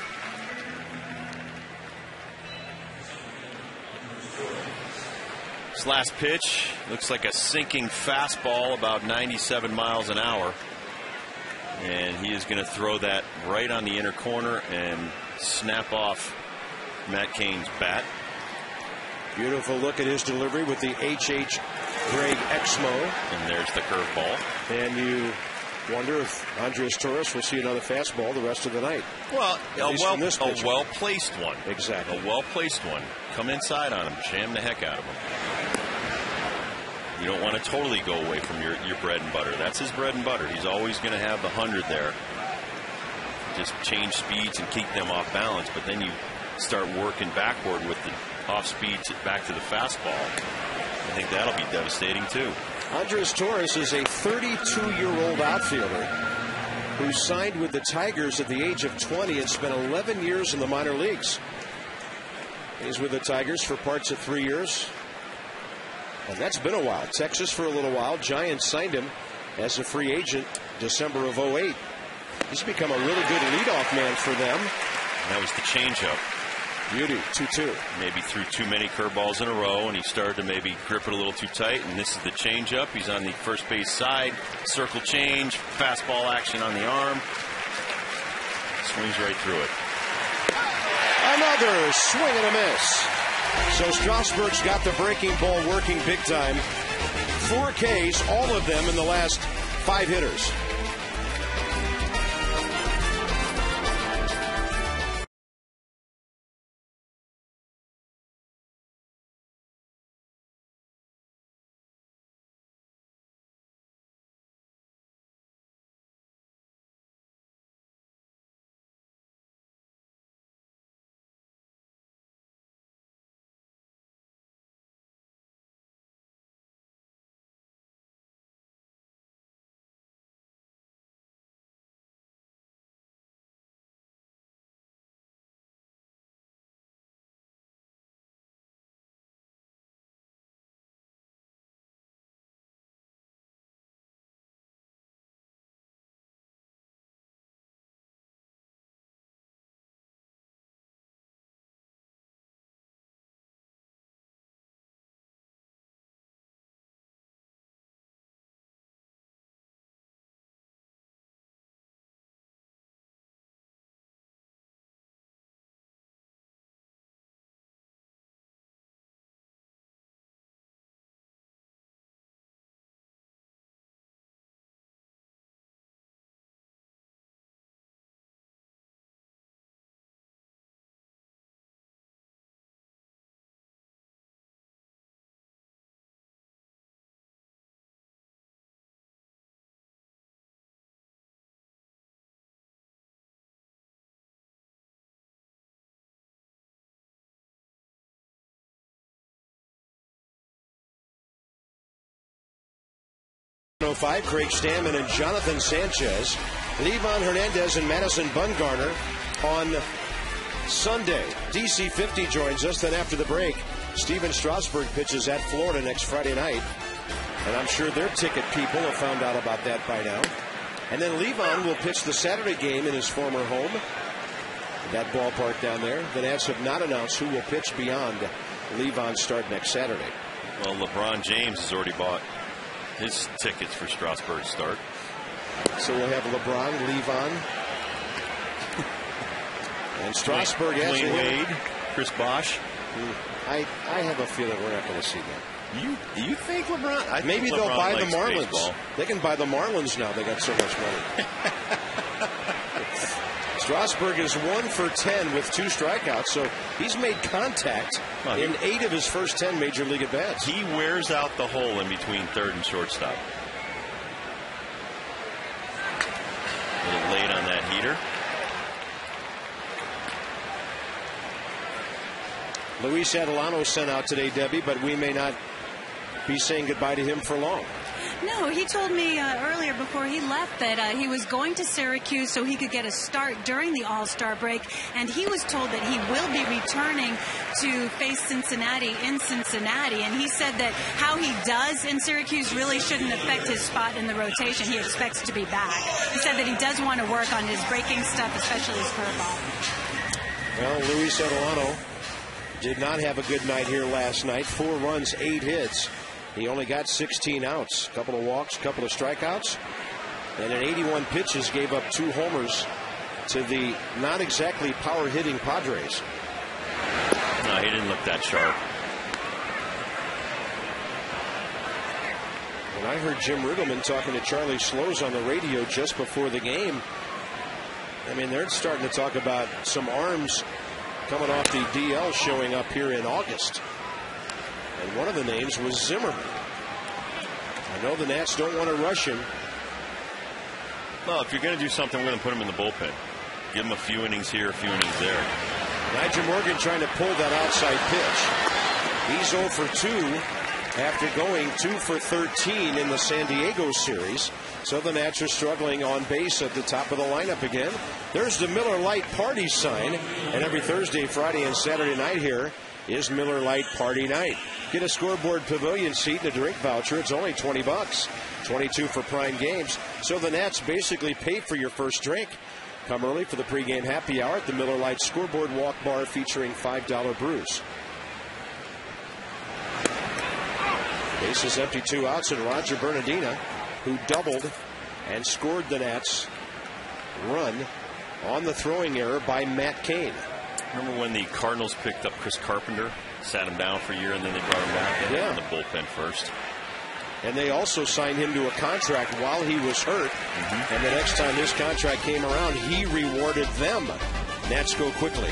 This last pitch looks like a sinking fastball, about 97 miles an hour. And he is going to throw that right on the inner corner and snap off Matt Cain's bat. Beautiful look at his delivery with the H.H. Greg Exmo. And there's the curveball. And you wonder if Andres Torres will see another fastball the rest of the night. Well, a well-placed one. Exactly. A well-placed one. Come inside on him. Jam the heck out of him. You don't want to totally go away from your bread and butter. That's his bread and butter. He's always going to have the 100 there. Just change speeds and keep them off balance. But then you start working backward with the off speed back to the fastball. I think that'll be devastating too. Andres Torres is a 32-year-old outfielder who signed with the Tigers at the age of 20 and spent 11 years in the minor leagues. He's with the Tigers for parts of 3 years. And that's been a while. Texas for a little while. Giants signed him as a free agent December of 08. He's become a really good leadoff man for them. And that was the changeup. Beauty, 2-2. Maybe threw too many curveballs in a row, and he started to maybe grip it a little too tight. And this is the changeup. He's on the first base side. Circle change. Fastball action on the arm. Swings right through it. Another swing and a miss. So Strasburg's got the breaking ball working big time. 4 Ks, all of them in the last 5 hitters. Craig Stammen and Jonathan Sanchez, Levon Hernandez and Madison Bumgarner on Sunday. DC 50 joins us. Then after the break, Steven Strasburg pitches at Florida next Friday night. And I'm sure their ticket people have found out about that by now. And then Levon will pitch the Saturday game in his former home, that ballpark down there. The Nats have not announced who will pitch beyond Levon's start next Saturday. Well, LeBron James has already bought his tickets for Strasburg's start. So we'll have LeBron, Levon, and Strasburg. Dwayne Wade, Chris Bosh. I have a feeling we're not going to see that. You think LeBron? Maybe think they'll LeBron buy the likes Marlins. baseball. They can buy the Marlins now. They got so much money. Strasburg is 1 for 10 with 2 strikeouts, so he's made contact in 8 of his first 10 major league at-bats. He wears out the hole in between third and shortstop. A little late on that heater. Luis Adelano sent out today, Debbie, but we may not be saying goodbye to him for long. No, he told me earlier before he left that he was going to Syracuse so he could get a start during the All-Star break, and he was told that he will be returning to face Cincinnati in Cincinnati, and he said that how he does in Syracuse really shouldn't affect his spot in the rotation. He expects to be back. He said that he does want to work on his breaking stuff, especially his curveball. Well, Luis Adelano did not have a good night here last night. 4 runs, 8 hits. He only got 16 outs, a couple of walks, a couple of strikeouts, and in 81 pitches gave up 2 homers to the not exactly power-hitting Padres. No, he didn't look that sharp. When I heard Jim Riggleman talking to Charlie Slows on the radio just before the game, I mean, they're starting to talk about some arms coming off the DL showing up here in August. And one of the names was Zimmerman. I know the Nats don't want to rush him. No, if you're going to do something, we're going to put him in the bullpen. Give him a few innings here, a few innings there. Nigel Morgan trying to pull that outside pitch. He's 0 for 2 after going 2 for 13 in the San Diego series. So the Nats are struggling on base at the top of the lineup again. There's the Miller Lite party sign. And every Thursday, Friday, and Saturday night here is Miller Lite Party Night. Get a scoreboard pavilion seat and a drink voucher. It's only $20. $22 for Prime Games. So the Nats basically paid for your first drink. Come early for the pregame happy hour at the Miller Lite Scoreboard Walk Bar featuring $5 brews. Bases empty, 2 outs, and Roger Bernardina, who doubled and scored the Nats run on the throwing error by Matt Cain. Remember when the Cardinals picked up Chris Carpenter, sat him down for a year, and then they brought him back in the bullpen first. And they also signed him to a contract while he was hurt. And the next time his contract came around, he rewarded them. Nats go quickly.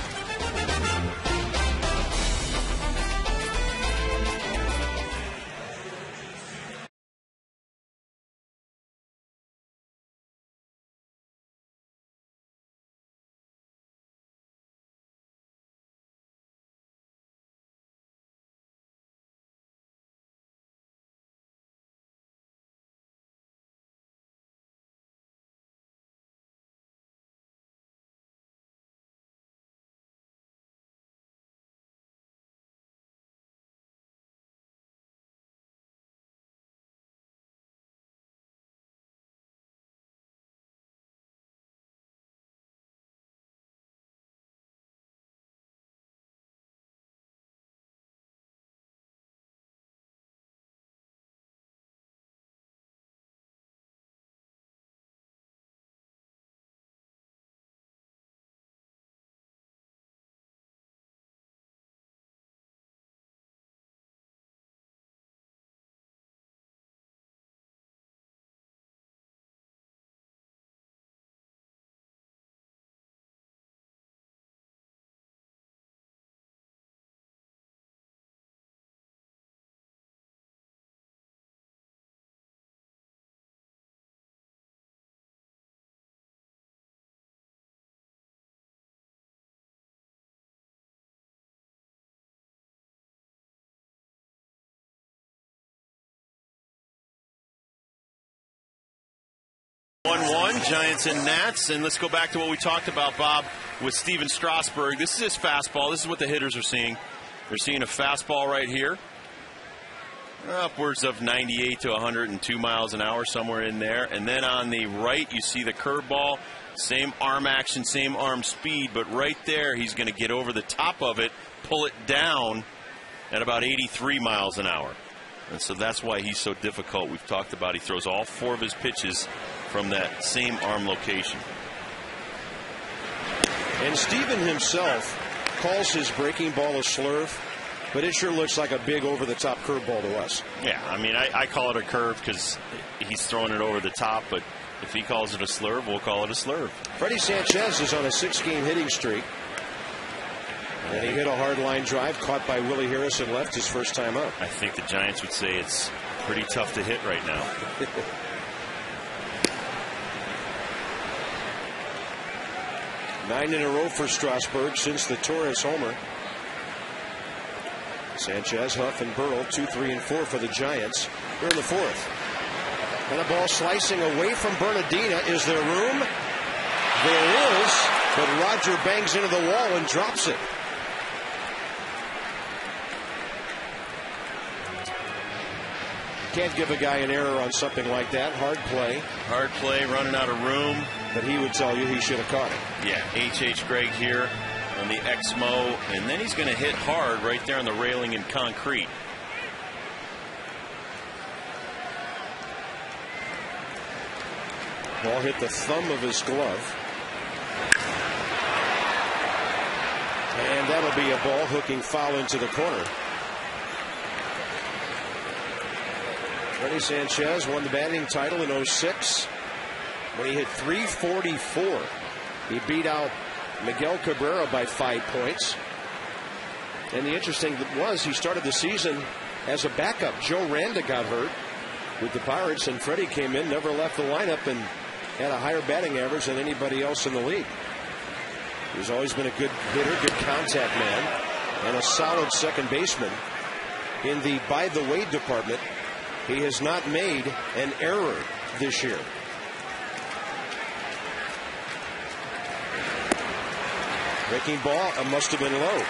Giants and Nats, and let's go back to what we talked about, Bob, with Steven Strasburg. This is his fastball. This is what the hitters are seeing. They're seeing a fastball right here, upwards of 98 to 102 miles an hour, somewhere in there. And then on the right, you see the curveball, same arm action, same arm speed, but right there, he's going to get over the top of it, pull it down at about 83 miles an hour. And so that's why he's so difficult. We've talked about he throws all 4 of his pitches from that same arm location. And Steven himself calls his breaking ball a slurve, but it sure looks like a big over-the-top curveball to us. Yeah, I mean, I call it a curve because he's throwing it over the top, but if he calls it a slurve, we'll call it a slurve. Freddie Sanchez is on a 6-game hitting streak. And he hit a hard line drive caught by Willie Harris and left his first time up. I think the Giants would say it's pretty tough to hit right now. 9 in a row for Strasburg since the Torres homer. Sanchez, Huff, and Burrell, 2, 3, and 4 for the Giants. Here in the fourth. And a ball slicing away from Bernardina. Is there room? There is, but Roger bangs into the wall and drops it. Can't give a guy an error on something like that. Hard play. Hard play, running out of room. But he would tell you he should have caught it. Yeah, H.H. Gregg here on the Exmo, and then he's going to hit hard right there on the railing in concrete. Ball hit the thumb of his glove. And that'll be a ball hooking foul into the corner. Freddie Sanchez won the batting title in 06 when he hit .344. He beat out Miguel Cabrera by 5 points. And the interesting was he started the season as a backup. Joe Randa got hurt with the Pirates, and Freddie came in, never left the lineup, and had a higher batting average than anybody else in the league. He's always been a good hitter, good contact man, and a solid second baseman. In the by-the-way department, he has not made an error this year. Breaking ball, must have been low.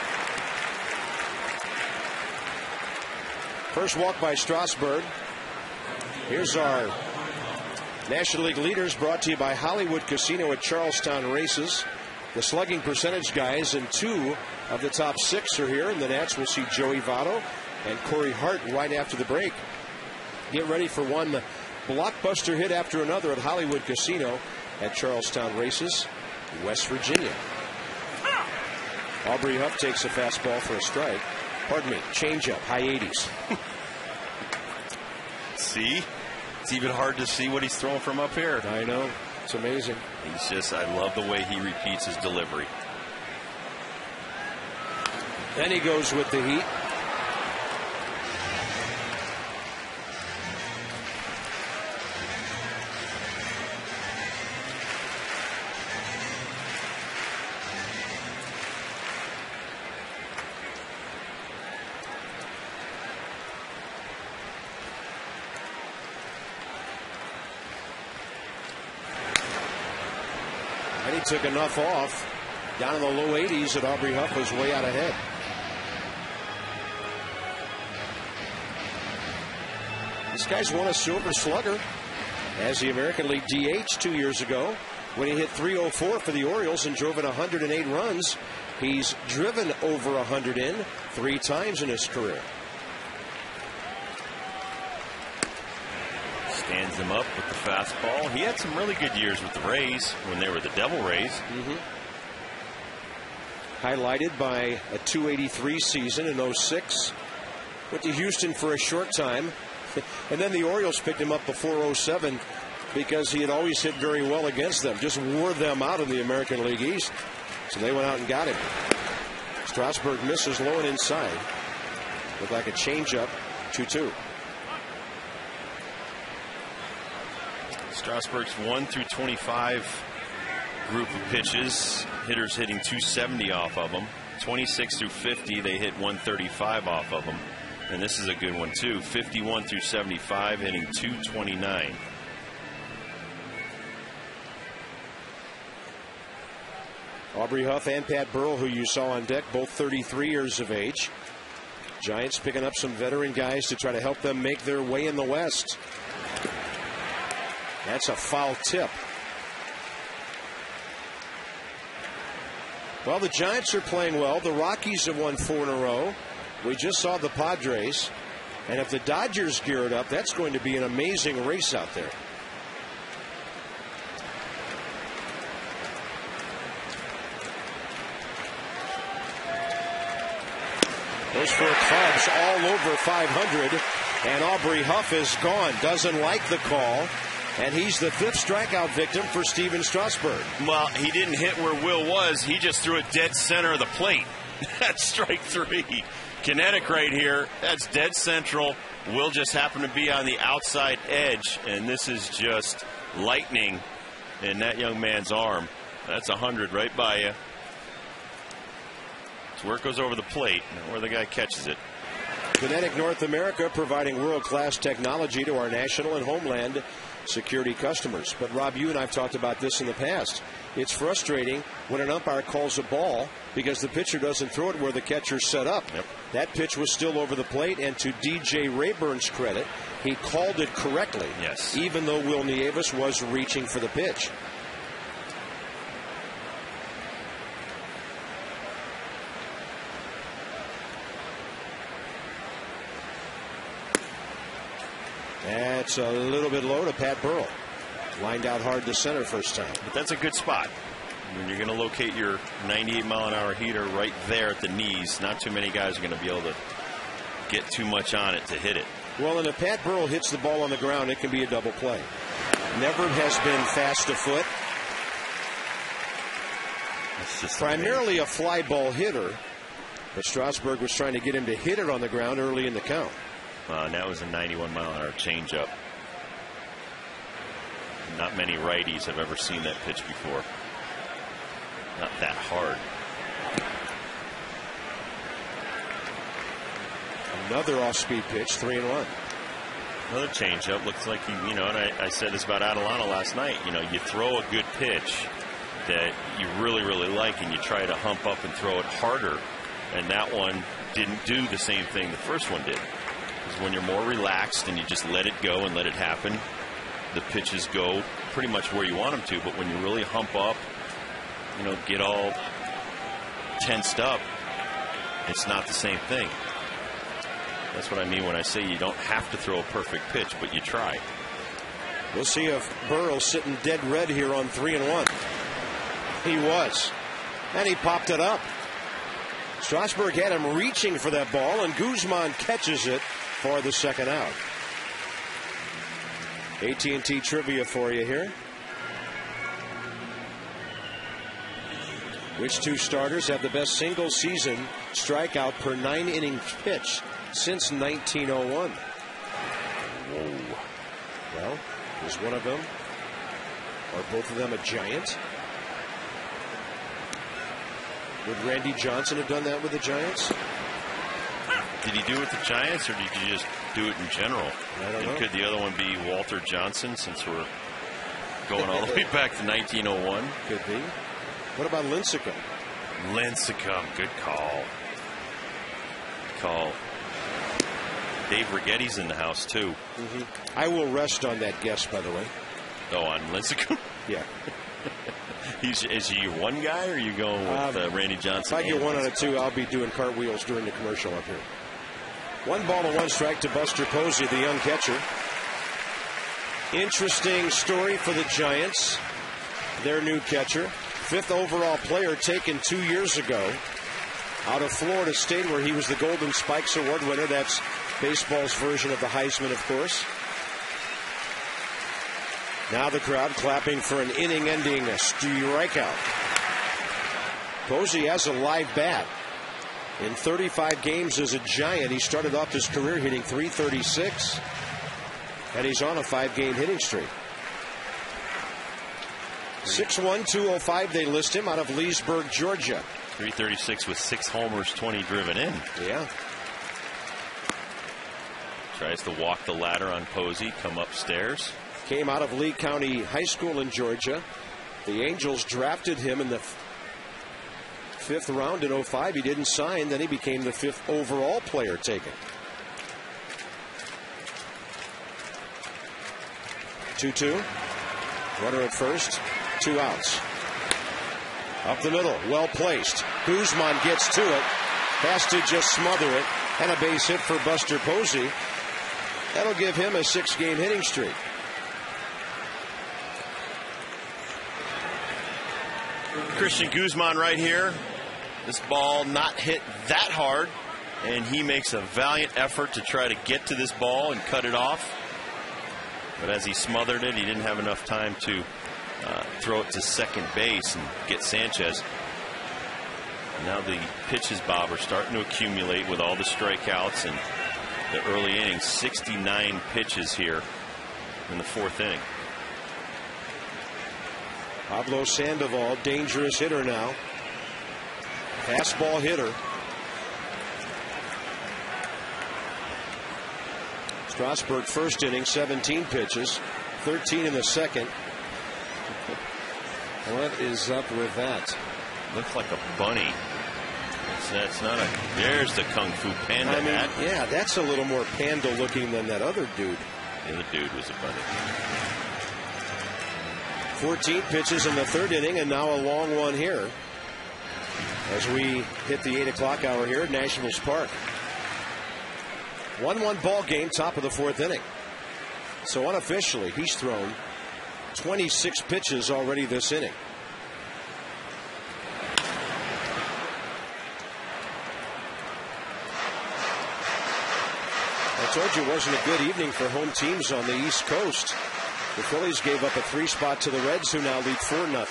First walk by Strasburg. Here's our National League leaders, brought to you by Hollywood Casino at Charlestown Races. The slugging percentage guys, and 2 of the top 6 are here. And the Nats will see Joey Votto and Corey Hart right after the break. Get ready for one blockbuster hit after another at Hollywood Casino at Charlestown Races, West Virginia. Aubrey Huff takes a fastball for a strike. Pardon me, changeup, high 80s. See? It's even hard to see what he's throwing from up here. I know. It's amazing. He's just, I love the way he repeats his delivery. Then he goes with the heat. And he took enough off down in the low 80s that Aubrey Huff was way out ahead. This guy's won a Silver Slugger as the American League DH 2 years ago when he hit .304 for the Orioles and drove in 108 runs. He's driven over 100 in 3 times in his career. Stands him up with the fastball. He had some really good years with the Rays when they were the Devil Rays. Highlighted by a .283 season in 06. Went to Houston for a short time. And then the Orioles picked him up before 07 because he had always hit very well against them. Just wore them out in the American League East. So they went out and got him. Strasburg misses low and inside. Looked like a changeup, 2-2. Strasburg's 1 through 25 group of pitches. Hitters hitting .270 off of them. 26 through 50, they hit .135 off of them. And this is a good one, too. 51 through 75, hitting .229. Aubrey Huff and Pat Burrell, who you saw on deck, both 33 years of age. Giants picking up some veteran guys to try to help them make their way in the West. That's a foul tip. Well, the Giants are playing well. The Rockies have won 4 in a row. We just saw the Padres. And if the Dodgers gear it up, that's going to be an amazing race out there. Those 4 clubs all over 500. And Aubrey Huff is gone. Doesn't like the call. And he's the 5th strikeout victim for Steven Strasburg. Well, he didn't hit where Will was. He just threw it dead center of the plate. That's strike 3. Kinetic right here. That's dead central. Will just happened to be on the outside edge. And this is just lightning in that young man's arm. That's 100 right by you. It's where it goes over the plate, not where the guy catches it. Kinetic North America, providing world-class technology to our national and homeland security customers. But Rob, you and I have talked about this in the past. It's frustrating when an umpire calls a ball because the pitcher doesn't throw it where the catcher's set up. Yep. That pitch was still over the plate, and to DJ Rayburn's credit, he called it correctly. Yes. Even though Will Nieves was reaching for the pitch. That's a little bit low to Pat Burrell. Lined out hard to center first time. But that's a good spot. When you're going to locate your 98-mile-an-hour heater right there at the knees, not too many guys are going to be able to get too much on it to hit it. Well, and if Pat Burrell hits the ball on the ground, it can be a double play. Never has been fast to foot. Primarily a fly ball hitter, but Strasburg was trying to get him to hit it on the ground early in the count. And that was a 91-mile-an-hour changeup. Not many righties have ever seen that pitch before. Not that hard. Another off-speed pitch, 3-1. Another changeup. Looks like and I said this about Adelano last night. You throw a good pitch that you really, really like, and you try to hump up and throw it harder. And that one didn't do the same thing the first one did. Because when you're more relaxed and you just let it go and let it happen, the pitches go pretty much where you want them to. But when you really hump up, get all tensed up, it's not the same thing. That's what I mean when I say you don't have to throw a perfect pitch, but you try. We'll see if Burrell's sitting dead red here on 3-1. He was. And he popped it up. Strasburg had him reaching for that ball, and Guzman catches it for the second out. AT&T trivia for you here. Which two starters have the best single season strikeout per 9-inning pitch since 1901? Whoa. Well, is one of them, or both of them, a Giant? Would Randy Johnson have done that with the Giants? Did he do it with the Giants, or did you just do it in general? I don't know. Could the other one be Walter Johnson, since we're going all the way back to 1901? Could be. What about Lincecum? Lincecum, good call. Good call. Dave Righetti's in the house, too. I will rest on that guess, by the way. Oh, on Lincecum? Yeah. Is he your one guy, or are you going with Randy Johnson? If I get 1 out of 2, I'll be doing cartwheels during the commercial up here. 1 ball and 1 strike to Buster Posey, the young catcher. Interesting story for the Giants. Their new catcher, 5th overall player taken 2 years ago out of Florida State, where he was the Golden Spikes Award winner. That's baseball's version of the Heisman, of course. Now the crowd clapping for an inning-ending strikeout. Posey has a live bat. In 35 games as a Giant, he started off his career hitting .336, and he's on a 5-game hitting streak. 6'1", 205, they list him, out of Leesburg, Georgia. .336 with 6 homers, 20 driven in. Yeah. Tries to walk the ladder on Posey, come upstairs. Came out of Lee County High School in Georgia. The Angels drafted him in the 5th round in 05. He didn't sign. Then he became the 5th overall player taken. 2-2. Runner at first. 2 outs. Up the middle. Well placed. Guzman gets to it. Has to just smother it. And a base hit for Buster Posey. That'll give him a 6-game hitting streak. Christian Guzman right here. This ball not hit that hard, and he makes a valiant effort to try to get to this ball and cut it off. But as he smothered it, he didn't have enough time to throw it to second base and get Sanchez. Now the pitches, Bob, are starting to accumulate with all the strikeouts and the early innings. 69 pitches here in the 4th inning. Pablo Sandoval, dangerous hitter now. Fastball hitter. Strasburg first inning, 17 pitches, 13 in the second. What is up with that? Looks like a bunny. That's not a. There's the Kung Fu Panda hat. Yeah, that's a little more panda looking than that other dude. The other dude was a bunny. 14 pitches in the third inning, and now a long one here as we hit the 8 o'clock hour here at Nationals Park. 1-1 ball game, top of the fourth inning. So unofficially, he's thrown 26 pitches already this inning. I told you it wasn't a good evening for home teams on the East Coast. The Phillies gave up a 3-spot to the Reds, who now lead 4-0.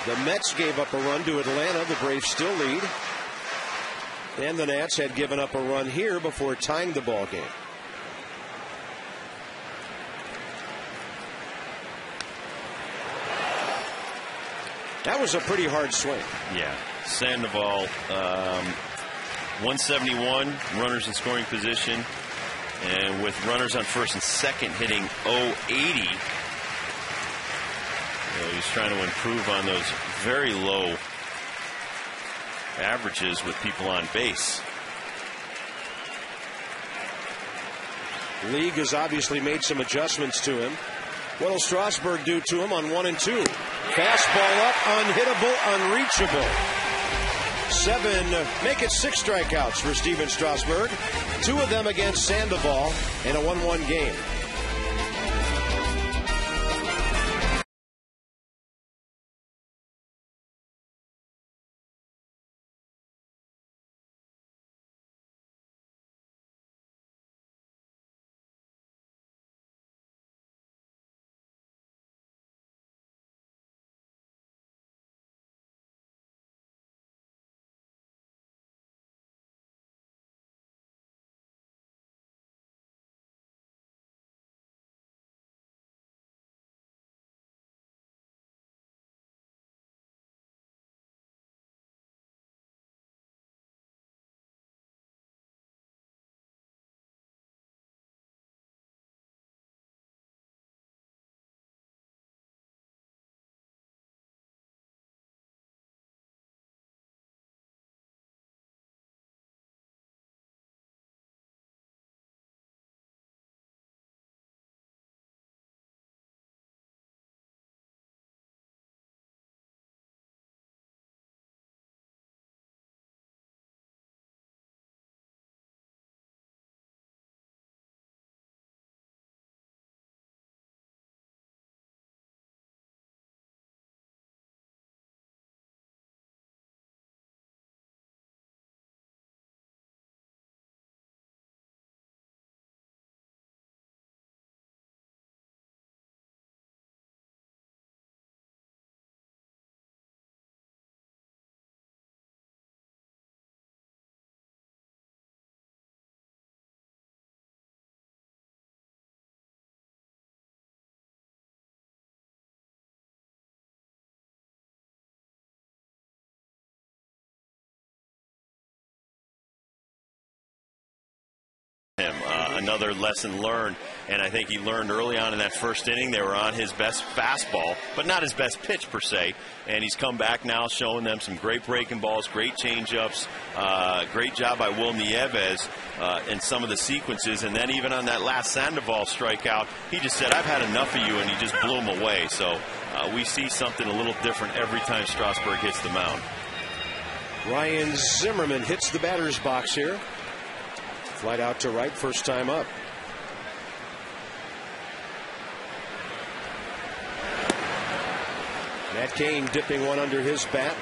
The Mets gave up a run to Atlanta. The Braves still lead. And the Nats had given up a run here before tying the ball game. That was a pretty hard swing. Yeah. Sandoval, 171, runners in scoring position. And with runners on first and second hitting 080. He's trying to improve on those very low averages with people on base. League has obviously made some adjustments to him. What will Strasburg do to him on 1 and 2? Fastball up, unhittable, unreachable. 7, make it 6 strikeouts for Steven Strasburg. 2 of them against Sandoval in a 1-1 game. Another lesson learned, and I think he learned early on in that first inning they were on his best fastball, but not his best pitch per se, and he's come back now showing them some great breaking balls, great changeups, great job by Will Nieves in some of the sequences, and then even on that last Sandoval strikeout, he just said, I've had enough of you, and he just blew him away. So we see something a little different every time Strasburg hits the mound. Ryan Zimmerman hits the batter's box here. Flight out to right, first time up. Matt Cain dipping one under his bat.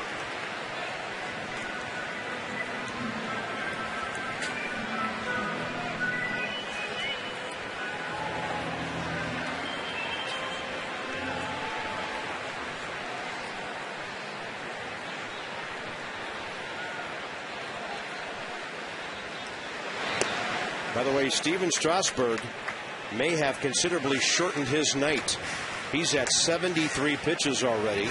By the way, Steven Strasburg may have considerably shortened his night. He's at 73 pitches already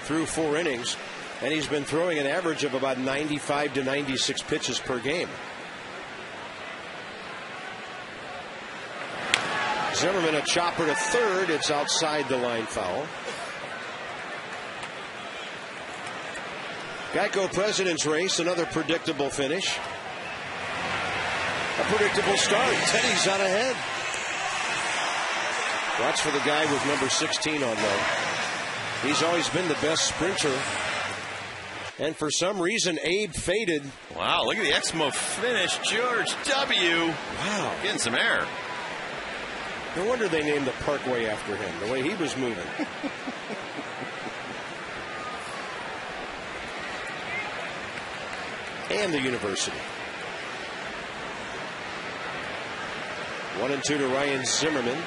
through 4 innings, and he's been throwing an average of about 95 to 96 pitches per game. Zimmerman a chopper to third. It's outside the line foul. Geico President's Race, another predictable finish. A predictable start. Teddy's out ahead. Watch for the guy with number 16 on though. He's always been the best sprinter. And for some reason, Abe faded. Wow, look at the Exmo finish. George W. Wow. Getting some air. No wonder they named the Parkway after him, the way he was moving. And the university. 1-2 to Ryan Zimmerman.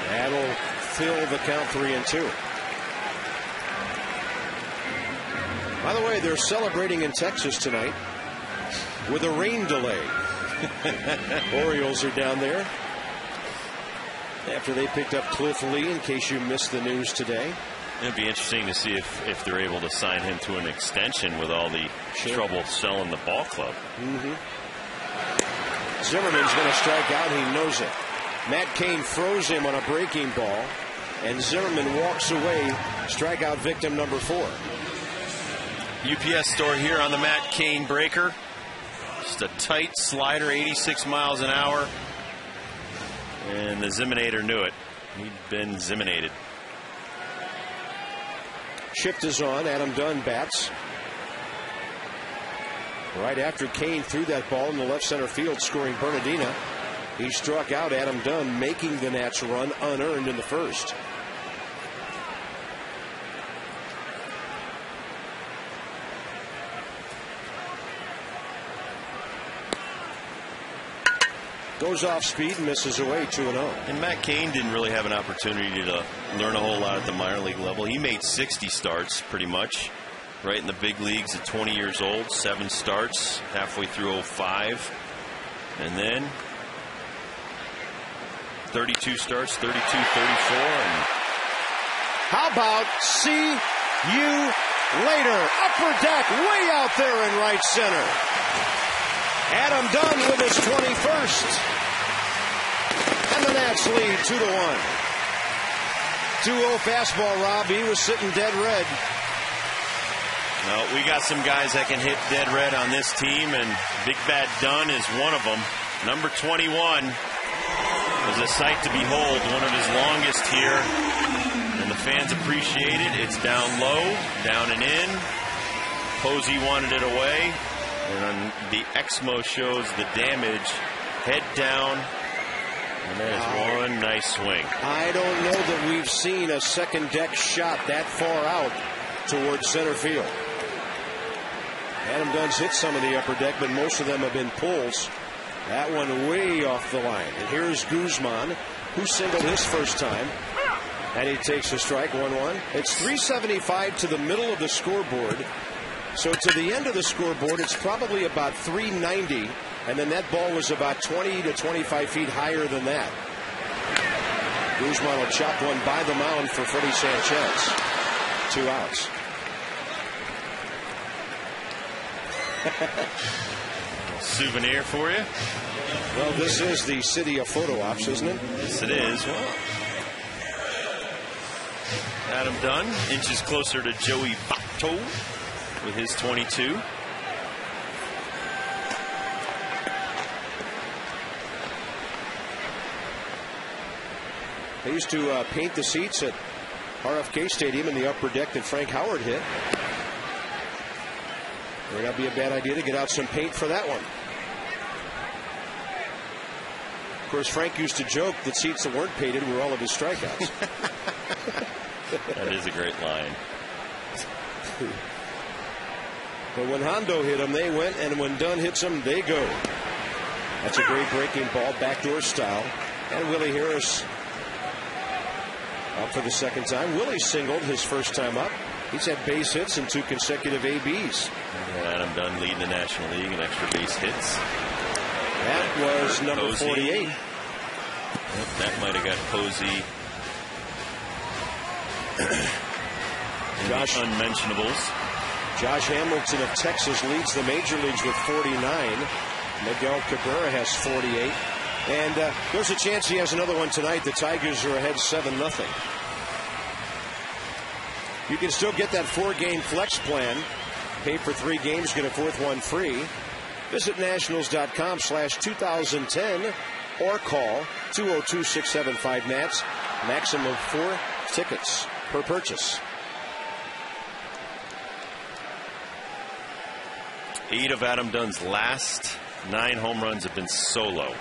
That'll fill the count 3-2. By the way, they're celebrating in Texas tonight with a rain delay. Orioles are down there after they picked up Cliff Lee, in case you missed the news today. It'd be interesting to see if they're able to sign him to an extension with all the trouble selling the ball club. Zimmerman's going to strike out. He knows it. Matt Cain throws him on a breaking ball, and Zimmerman walks away. Strikeout victim number 4. UPS store here on the Matt Cain breaker. Just a tight slider, 86 miles an hour. And the Ziminator knew it. He'd been Ziminated. Shift is on. Adam Dunn bats. Right after Cain threw that ball in the left center field, scoring Bernardina. He struck out Adam Dunn, making the Nats run unearned in the first. Goes off speed and misses away 2-0. And Matt Cain didn't really have an opportunity to learn a whole lot at the minor league level. He made 60 starts pretty much right in the big leagues at 20 years old. 7 starts halfway through 05. And then 32 starts, 32, 34. And how about see you later? Upper deck way out there in right center. Adam Dunn with his 21st. And the Nats lead 2-1. 2-0 fastball, Rob. He was sitting dead red. No, we got some guys that can hit dead red on this team, and Big Bad Dunn is one of them. Number 21 was a sight to behold, one of his longest here. And the fans appreciate it. It's down low, down and in. Posey wanted it away. And the Exmo shows the damage. Head down. And there's one nice swing. I don't know that we've seen a second deck shot that far out towards center field. Adam Dunn's hit some of the upper deck, but most of them have been pulls. That one way off the line. And here's Guzman, who singled his first time. And he takes a strike, 1-1. It's 375 to the middle of the scoreboard. So to the end of the scoreboard, it's probably about 390. And then that ball was about 20 to 25 feet higher than that. Guzman will chop one by the mound for Freddie Sanchez. 2 outs. Souvenir for you. Well, this is the city of photo ops, isn't it? Yes, it is. Well, Adam Dunn inches closer to Joey Votto with his 22. They used to paint the seats at RFK Stadium in the upper deck that Frank Howard hit. May not be a bad idea to get out some paint for that one. Of course, Frank used to joke that seats that weren't painted were all of his strikeouts. That is a great line. But when Hondo hit them, they went, and when Dunn hits them, they go. That's a great breaking ball, backdoor style. And Willie Harris Up for the second time. Willie singled his first time up. He's had base hits in 2 consecutive ABs. Adam Dunn leading the National League in extra base hits. That was number Posey. 48. Yep, that might have got Posey. Josh unmentionables. Josh Hamilton of Texas leads the major leagues with 49. Miguel Cabrera has 48. And there's a chance he has another one tonight. The Tigers are ahead 7-0. You can still get that 4-game flex plan. Pay for 3 games, get a 4th one free. Visit nationals.com/2010 or call 202-675-NATS. Maximum of 4 tickets per purchase. 8 of Adam Dunn's last 9 home runs have been solo.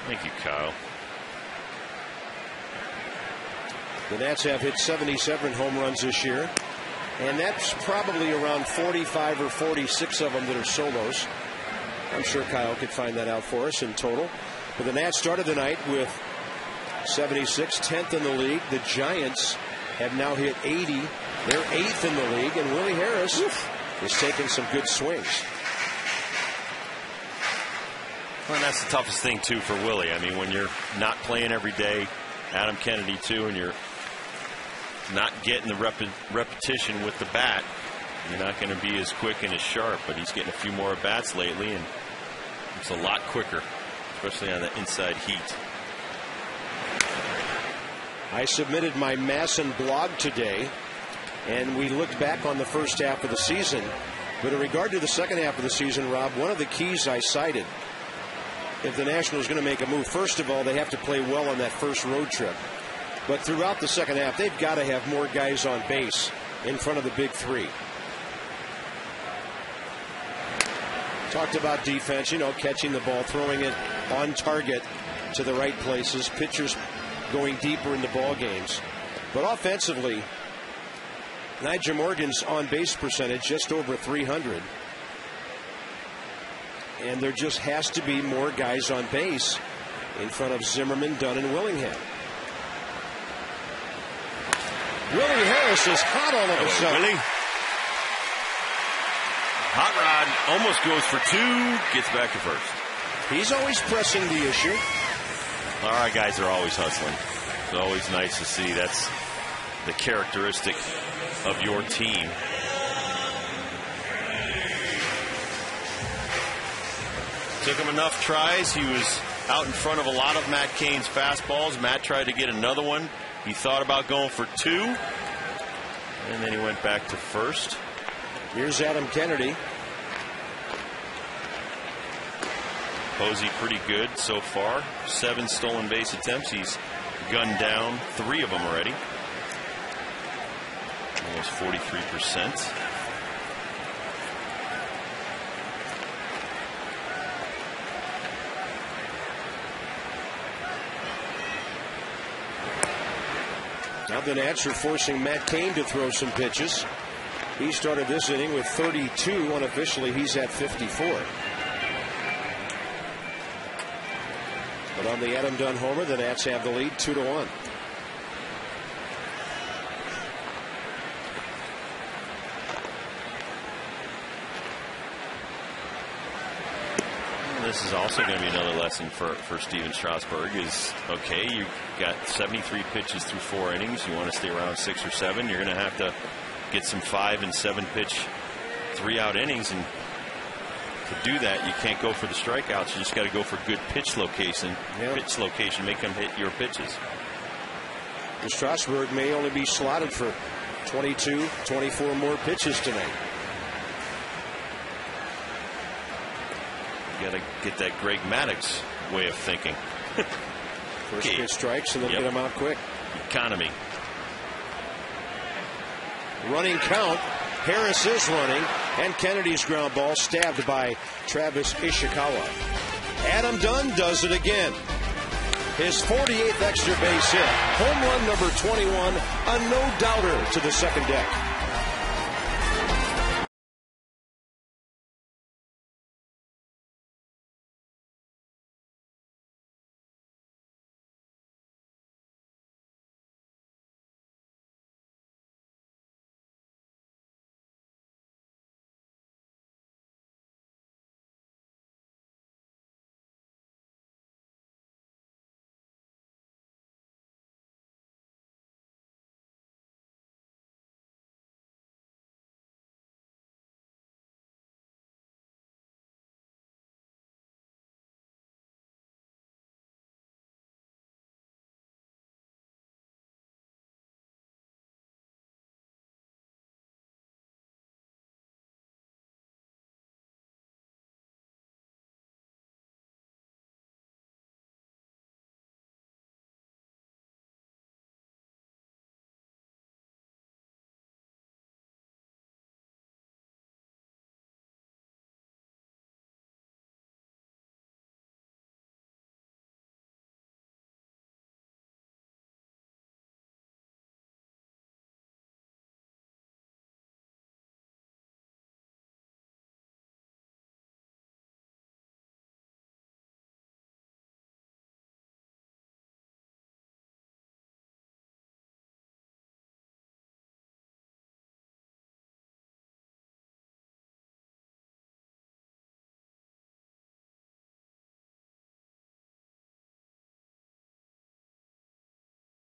Thank you, Kyle. The Nats have hit 77 home runs this year, and that's probably around 45 or 46 of them that are solos. I'm sure Kyle could find that out for us in total. But the Nats started the night with 76, 10th in the league. The Giants have now hit 80. They're 8th in the league, and Willie Harris is taking some good swings. Well, and that's the toughest thing, too, for Willie. I mean, when you're not playing every day, Adam Kennedy, too, and you're not getting the repetition with the bat, you're not going to be as quick and as sharp. But he's getting a few more at-bats lately, and it's a lot quicker, especially on the inside heat. I submitted my Masson blog today, and we looked back on the first half of the season. But in regard to the second half of the season, Rob, one of the keys I cited, if the Nationals are going to make a move, first of all, they have to play well on that first road trip. But throughout the second half, they've got to have more guys on base in front of the big 3. Talked about defense, catching the ball, throwing it on target to the right places, pitchers going deeper into ball games. But offensively, Nyjer Morgan's on-base percentage just over 300. And there just has to be more guys on base in front of Zimmerman, Dunn, and Willingham. Willie Harris is hot all of a sudden. Willie. Hot rod almost goes for 2, gets back to first. He's always pressing the issue. Our guys are always hustling. It's always nice to see. That's the characteristic of your team. Took him enough tries. He was out in front of a lot of Matt Cain's fastballs. Matt tried to get another one. He thought about going for 2. And then he went back to first. Here's Adam Kennedy. Posey pretty good so far. 7 stolen base attempts. He's gunned down 3 of them already. Almost 43%. Now the Nats are forcing Matt Cain to throw some pitches. He started this inning with 32. Unofficially, he's at 54. But on the Adam Dunn homer, the Nats have the lead 2-1. This is also going to be another lesson for Steven Strasburg. Is okay, you got 73 pitches through 4 innings. You want to stay around 6 or 7. You're going to have to get some 5 and 7 pitch 3-out innings, and to do that, you can't go for the strikeouts. You just got to go for good pitch location. Yep. Pitch location, make them hit your pitches. And Strasburg may only be slotted for 22, 24 more pitches tonight. You got to get that Greg Maddux way of thinking. First pitch strikes, and then get them out quick. Economy. Running count. Harris is running, and Kennedy's ground ball stabbed by Travis Ishikawa. Adam Dunn does it again. His 48th extra base hit. Home run number 21, a no-doubter to the second deck.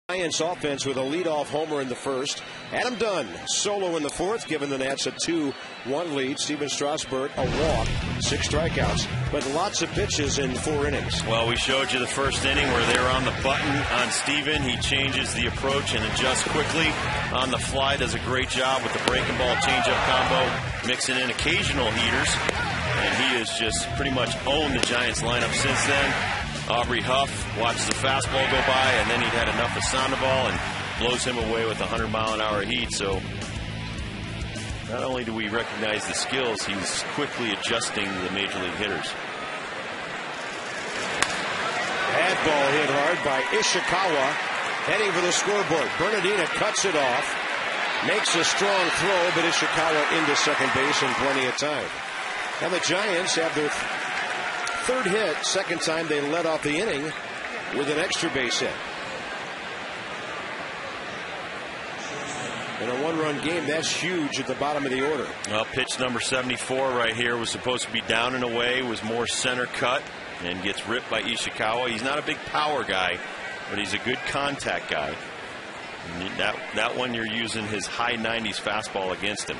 Giants offense with a leadoff homer in the first. Adam Dunn solo in the fourth, giving the Nats a 2-1 lead. Steven Strasburg a walk, 6 strikeouts, but lots of pitches in 4 innings. Well, we showed you the first inning where they were on the button on Steven. He changes the approach and adjusts quickly on the fly. Does a great job with the breaking ball changeup combo, mixing in occasional heaters, and he has just pretty much owned the Giants lineup since then. Aubrey Huff watched the fastball go by, and then he'd had enough of Sandoval and blows him away with 100-mile-an-hour heat. So not only do we recognize the skills, he's quickly adjusting the major league hitters. Bad ball hit hard by Ishikawa, heading for the scoreboard. Bernardina cuts it off, makes a strong throw, but Ishikawa into second base in plenty of time. And the Giants have their third hit, second time they led off the inning with an extra base hit. In a 1-run game, that's huge at the bottom of the order. Well, pitch number 74 right here was supposed to be down and away, was more center cut, and gets ripped by Ishikawa. He's not a big power guy, but he's a good contact guy. And that one, you're using his high 90s fastball against him.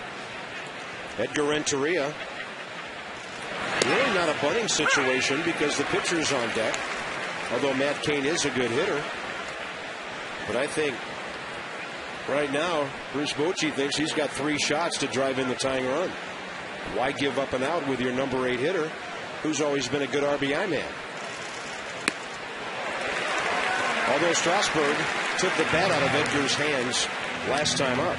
Edgar Renteria. Really not a bunting situation because the pitcher's on deck, although Matt Cain is a good hitter. But I think right now Bruce Bochy thinks he's got 3 shots to drive in the tying run. Why give up and out with your number 8 hitter, who's always been a good RBI man? Although Strasburg took the bat out of Edgar's hands last time up.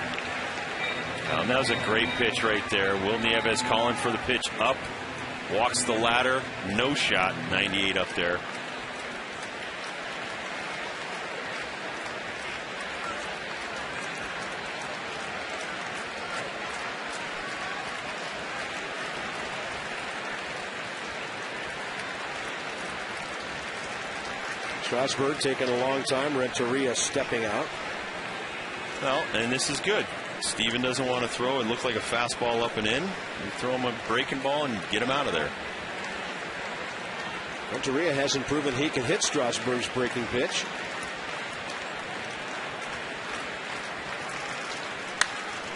That was a great pitch right there. Will Nieves calling for the pitch up. Walks the ladder, no shot, 98 up there. Strasburg taking a long time. Renteria stepping out. Well, and this is good. Steven doesn't want to throw and look like a fastball up and in. You throw him a breaking ball and get him out of there. Renteria hasn't proven he can hit Strasburg's breaking pitch.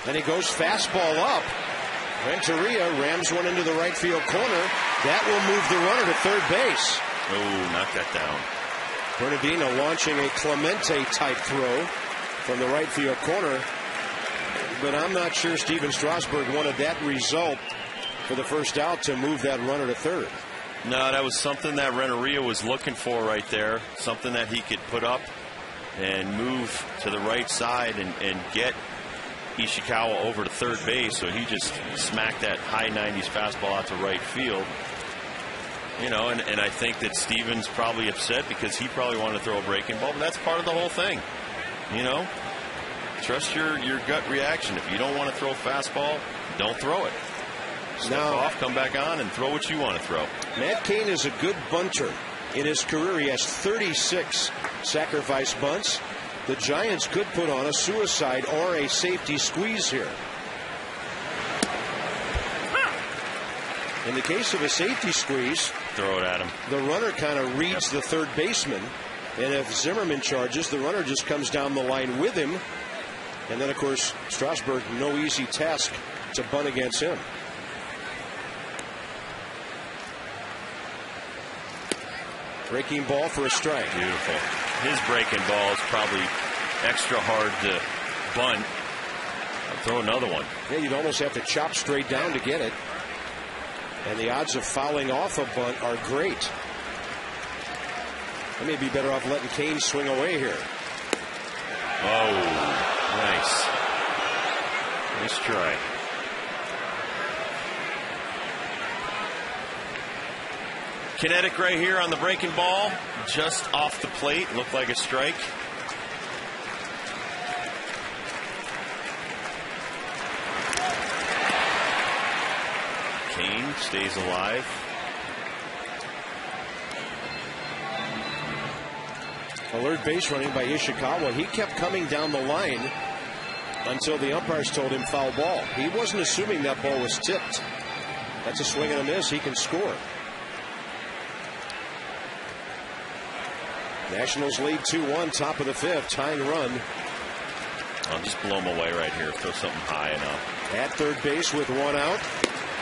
And he goes fastball up. Renteria rams one into the right field corner. That will move the runner to third base. Oh, knock that down. Bernardino launching a Clemente type throw from the right field corner. But I'm not sure Steven Strasburg wanted that result for the first out to move that runner to third. No, that was something that Renteria was looking for right there. Something that he could put up and move to the right side and get Ishikawa over to third base. So he just smacked that high 90s fastball out to right field. You know, and I think that Steven's probably upset because he probably wanted to throw a breaking ball, but that's part of the whole thing. You know, trust your gut reaction. If you don't want to throw a fastball, don't throw it. Step off, come back on, and throw what you want to throw. Matt Cain is a good bunter. In his career, he has 36 sacrifice bunts. The Giants could put on a suicide or a safety squeeze here. In the case of a safety squeeze, throw it at him. The runner kind of reads the third baseman, and if Zimmerman charges, the runner just comes down the line with him. And then, of course, Strasburg, no easy task to bunt against him. Breaking ball for a strike. Beautiful. His breaking ball is probably extra hard to bunt. I'll throw another one. Yeah, you'd almost have to chop straight down to get it. And the odds of fouling off a bunt are great. They may be better off letting Cain swing away here. Oh, nice. Nice try. Kinetic right here on the breaking ball. Just off the plate. Looked like a strike. Cain stays alive. Alert base running by Ishikawa. He kept coming down the line until the umpires told him foul ball. He wasn't assuming that ball was tipped. That's a swing and a miss. He can score. Nationals lead 2-1, top of the fifth, tying run. I'll just blow him away right here. Throw something high enough. At third base with one out.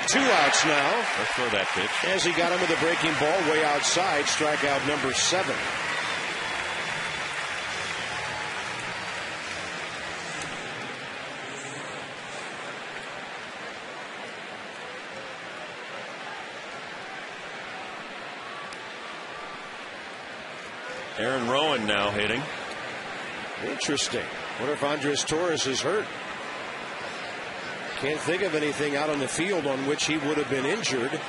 2 outs now. Let's throw that pitch. As he got him with a breaking ball way outside, strikeout number 7. Aaron Rowan now hitting. Interesting. Wonder if Andres Torres is hurt. Can't think of anything out on the field on which he would have been injured.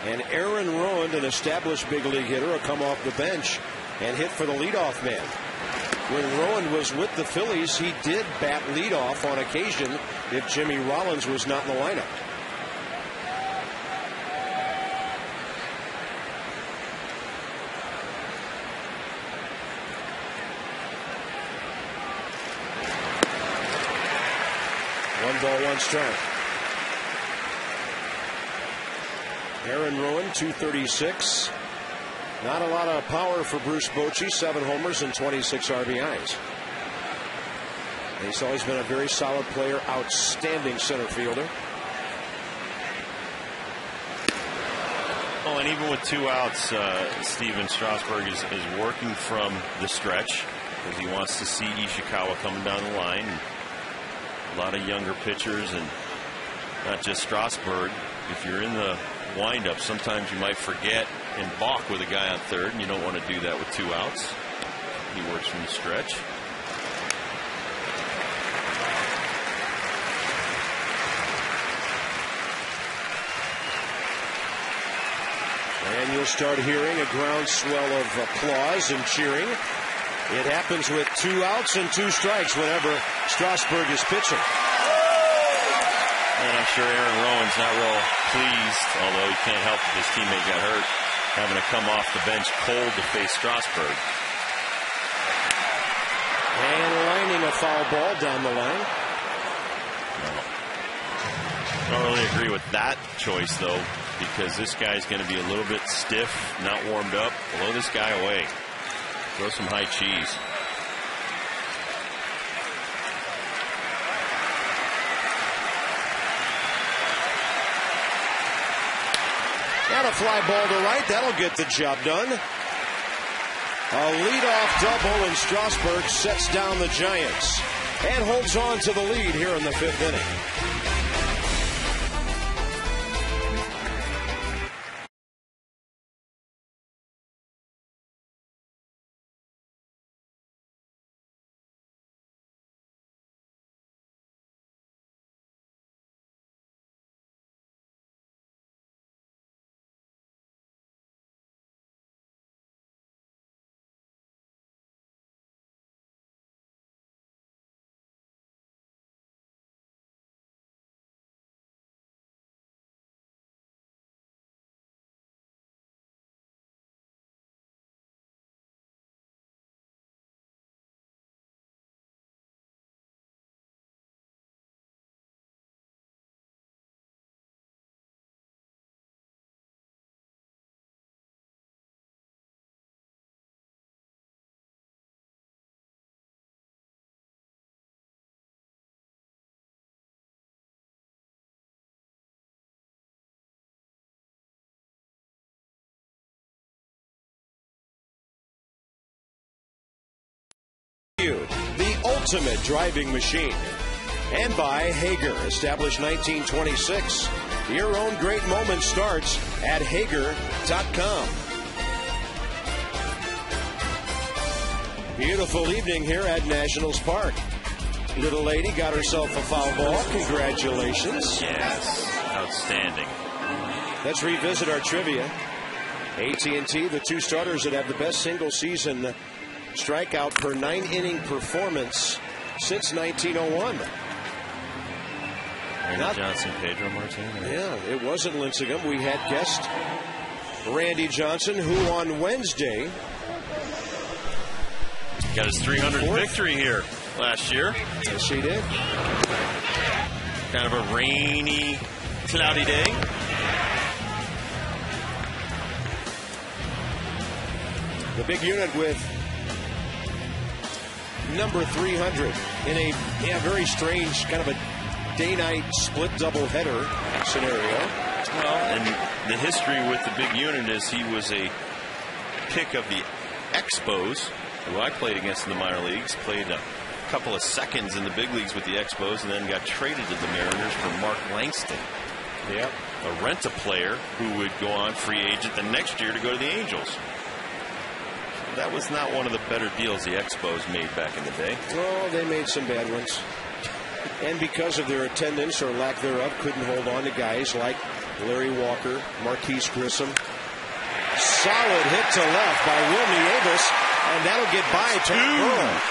And Aaron Rowan, an established big league hitter, will come off the bench and hit for the leadoff man. When Rowan was with the Phillies, he did bat leadoff on occasion if Jimmy Rollins was not in the lineup. One ball, one strike. Aaron Rowan, 236. Not a lot of power for Bruce Bochy. 7 homers and 26 RBIs. He's always been a very solid player, outstanding center fielder. Oh, and even with 2 outs, Steven Strasburg is working from the stretch because he wants to see Ishikawa coming down the line. A lot of younger pitchers, and not just Strasburg. If you're in the windup, sometimes you might forget and balk with a guy on third, and you don't want to do that with 2 outs. He works from the stretch. And you'll start hearing a groundswell of applause and cheering. It happens with 2 outs and 2 strikes whenever Strasburg is pitching. And I'm sure Aaron Rowan's not real pleased, although he can't help that his teammate got hurt, having to come off the bench cold to face Strasburg. And lining a foul ball down the line. I don't really agree with that choice, though, because this guy's going to be a little bit stiff, not warmed up. Blow this guy away. Throw some high cheese. And a fly ball to right. That'll get the job done. A leadoff double, and Strasburg sets down the Giants and holds on to the lead here in the 5th inning. The ultimate driving machine. And by Hager, established 1926. Your own great moment starts at Hager.com. Beautiful evening here at Nationals Park. Little lady got herself a foul ball. Congratulations. Yes, outstanding. Let's revisit our trivia. AT&T, the 2 starters that have the best single season strikeout per 9-inning performance since 1901. Randy Johnson, Pedro Martinez. Yeah, it wasn't Lincecum. We had guest Randy Johnson, who on Wednesday got his 300th victory here last year. Yes, he did. Kind of a rainy, cloudy day. The big unit with number 300 in a very strange kind of a day-night split doubleheader scenario. Well, and the history with the big unit is he was a pick of the Expos, who I played against in the minor leagues, played a couple of seconds in the big leagues with the Expos, and then got traded to the Mariners for Mark Langston. Yep. A rent-a-player who would go on free agent the next year to go to the Angels. So that was not one of the better deals the Expos made back in the day. Well, they made some bad ones. And because of their attendance or lack thereof, couldn't hold on to guys like Larry Walker, Marquise Grissom. Solid hit to left by Wilmy Avis, and that'll get by Pat Burrell.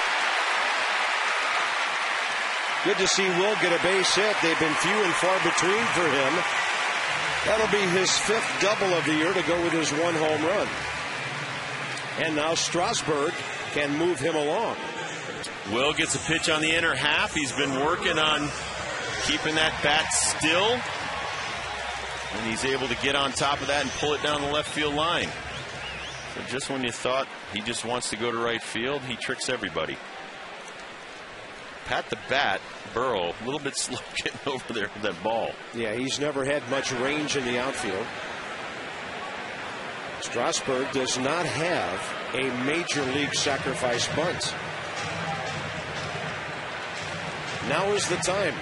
Good to see Will get a base hit. They've been few and far between for him. That'll be his 5th double of the year to go with his 1 home run. And now Strasburg can move him along. Will gets a pitch on the inner half. He's been working on keeping that bat still. And he's able to get on top of that and pull it down the left field line. So just when you thought he just wants to go to right field, he tricks everybody. Pat the bat, Burrow, a little bit slow getting over there with that ball. Yeah, he's never had much range in the outfield. Strasburg does not have a major league sacrifice bunt. Now is the time.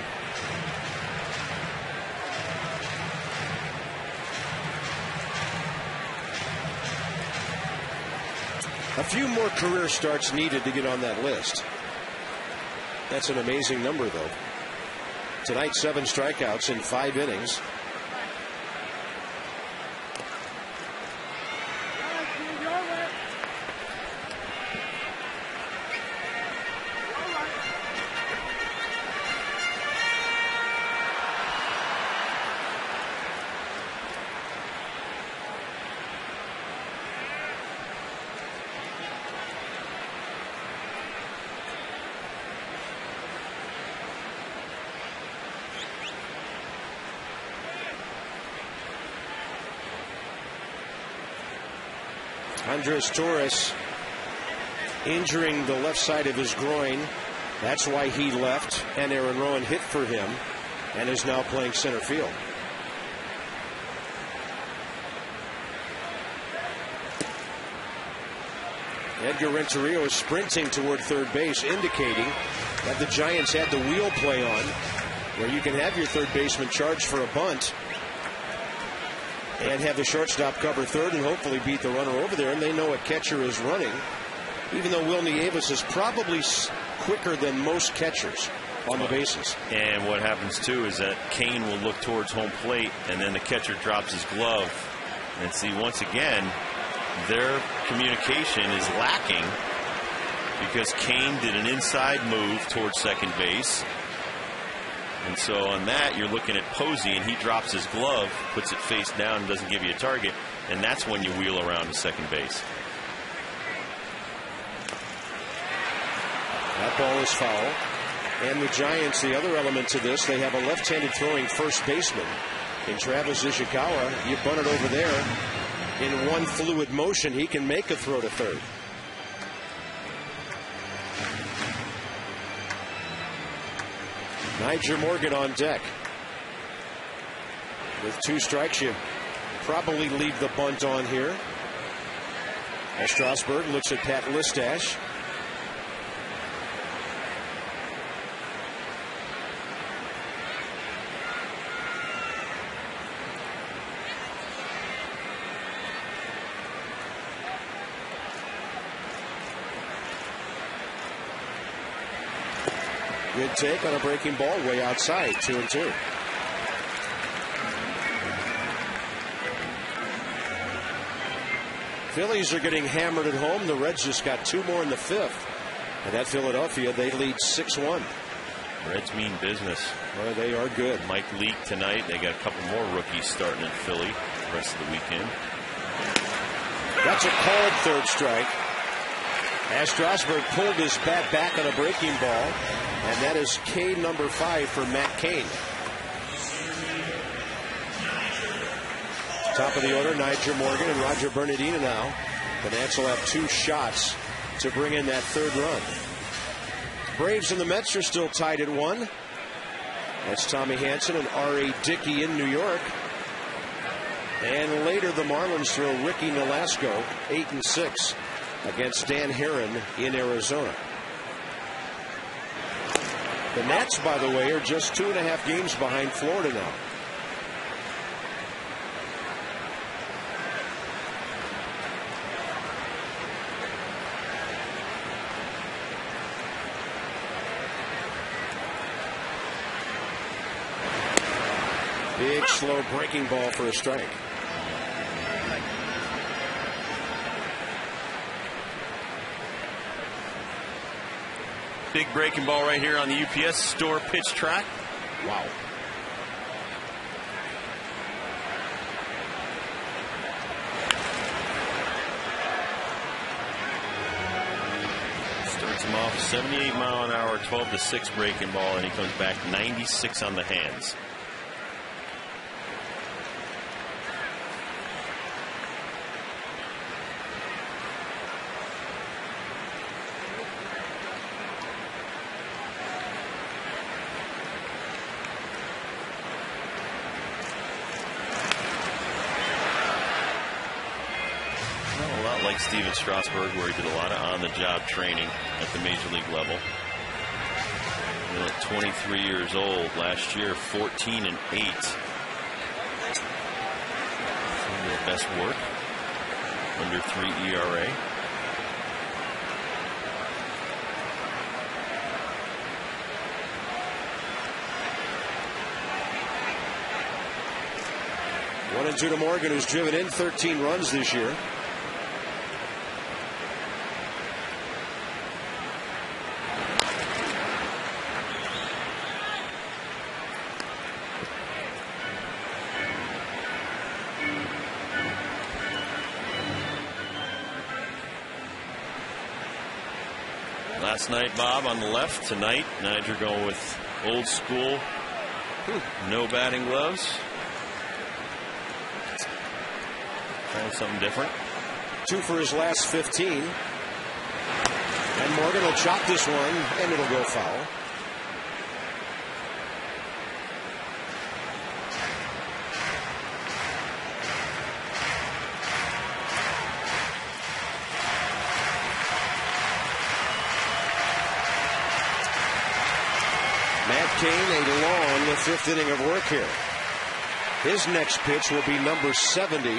A few more career starts needed to get on that list. That's an amazing number, though. Tonight, 7 strikeouts in 5 innings. Andres Torres injuring the left side of his groin. That's why he left, and Aaron Rowan hit for him and is now playing center field. Edgar Renteria is sprinting toward third base, indicating that the Giants had the wheel play on, where you can have your third baseman charged for a bunt and have the shortstop cover third and hopefully beat the runner over there. And they know a catcher is running, even though Wilmy Avis is probably quicker than most catchers on the bases. And what happens too is that Kane will look towards home plate, and then the catcher drops his glove. And see, once again, their communication is lacking because Kane did an inside move towards second base. And so on that, you're looking at Posey, and he drops his glove, puts it face down, and doesn't give you a target. And that's when you wheel around to second base. That ball is foul. And the Giants, the other element to this, they have a left-handed throwing first baseman in Travis Ishikawa. You bunt it over there. In one fluid motion, he can make a throw to third. Nyjer Morgan on deck. With 2 strikes, you probably leave the bunt on here. As Strasburg looks at Pat Listash. Good take on a breaking ball way outside, 2-2. Phillies are getting hammered at home. The Reds just got 2 more in the 5th. And at Philadelphia, they lead 6-1. Reds mean business. Well, they are good. Mike Leake tonight. They got a couple more rookies starting in Philly the rest of the weekend. That's a called third strike. As Strasburg pulled his bat back on a breaking ball. And that is K number 5 for Matt Cain. Top of the order, Nyjer Morgan and Roger Bernardino now. The Nats will have 2 shots to bring in that 3rd run. Braves and the Mets are still tied at 1. That's Tommy Hanson and R.A. Dickey in New York. And later the Marlins throw Ricky Nolasco 8-6 against Dan Herron in Arizona. The Nats, by the way, are just 2.5 games behind Florida now. Big, slow breaking ball for a strike. Big breaking ball right here on the UPS Store pitch track. Wow. Starts him off 78 mile an hour, 12-6 breaking ball, and he comes back 96 on the hands. Like Steven Strasburg, where he did a lot of on-the-job training at the major league level. And at 23 years old, last year, 14-8. Some of the best work. Under 3 ERA. One and 2 to Morgan, who's driven in 13 runs this year. Last night, Bob, on the left. Tonight, Niger going with old school. No batting gloves. Trying something different. 2 for his last 15. And Morgan will chop this one, and it'll go foul. Kane, a long 5th inning of work here. His next pitch will be number 70.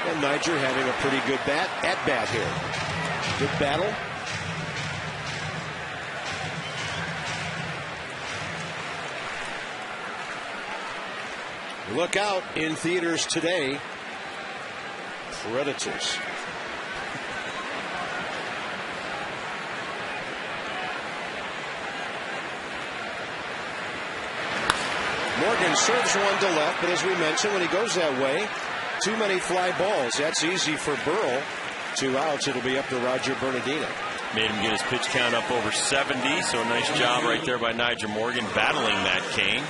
And Niger having a pretty good at-bat here. Good battle. Look out in theaters today. Predators. Morgan serves one to left, but as we mentioned, when he goes that way, too many fly balls. That's easy for Burrell. 2 outs. It'll be up to Roger Bernardino. Made him get his pitch count up over 70, so a nice job right there by Niger Morgan battling Matt Cain.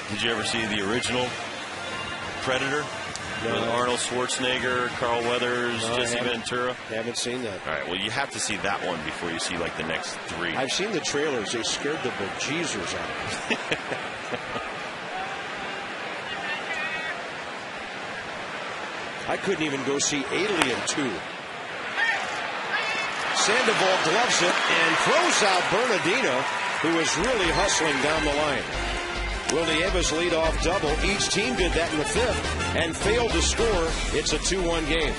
Did you ever see the original Predator? No. With Arnold Schwarzenegger, Carl Weathers, No, Jesse Ventura? Haven't seen that. All right, well, you have to see that one before you see, like, the next 3. I've seen the trailers. They scared the bejesus out of me. I couldn't even go see Alien 2. Sandoval gloves it and throws out Bernardino, who is really hustling down the line. Will Nieves lead off double. Each team did that in the 5th and failed to score. It's a 2-1 game.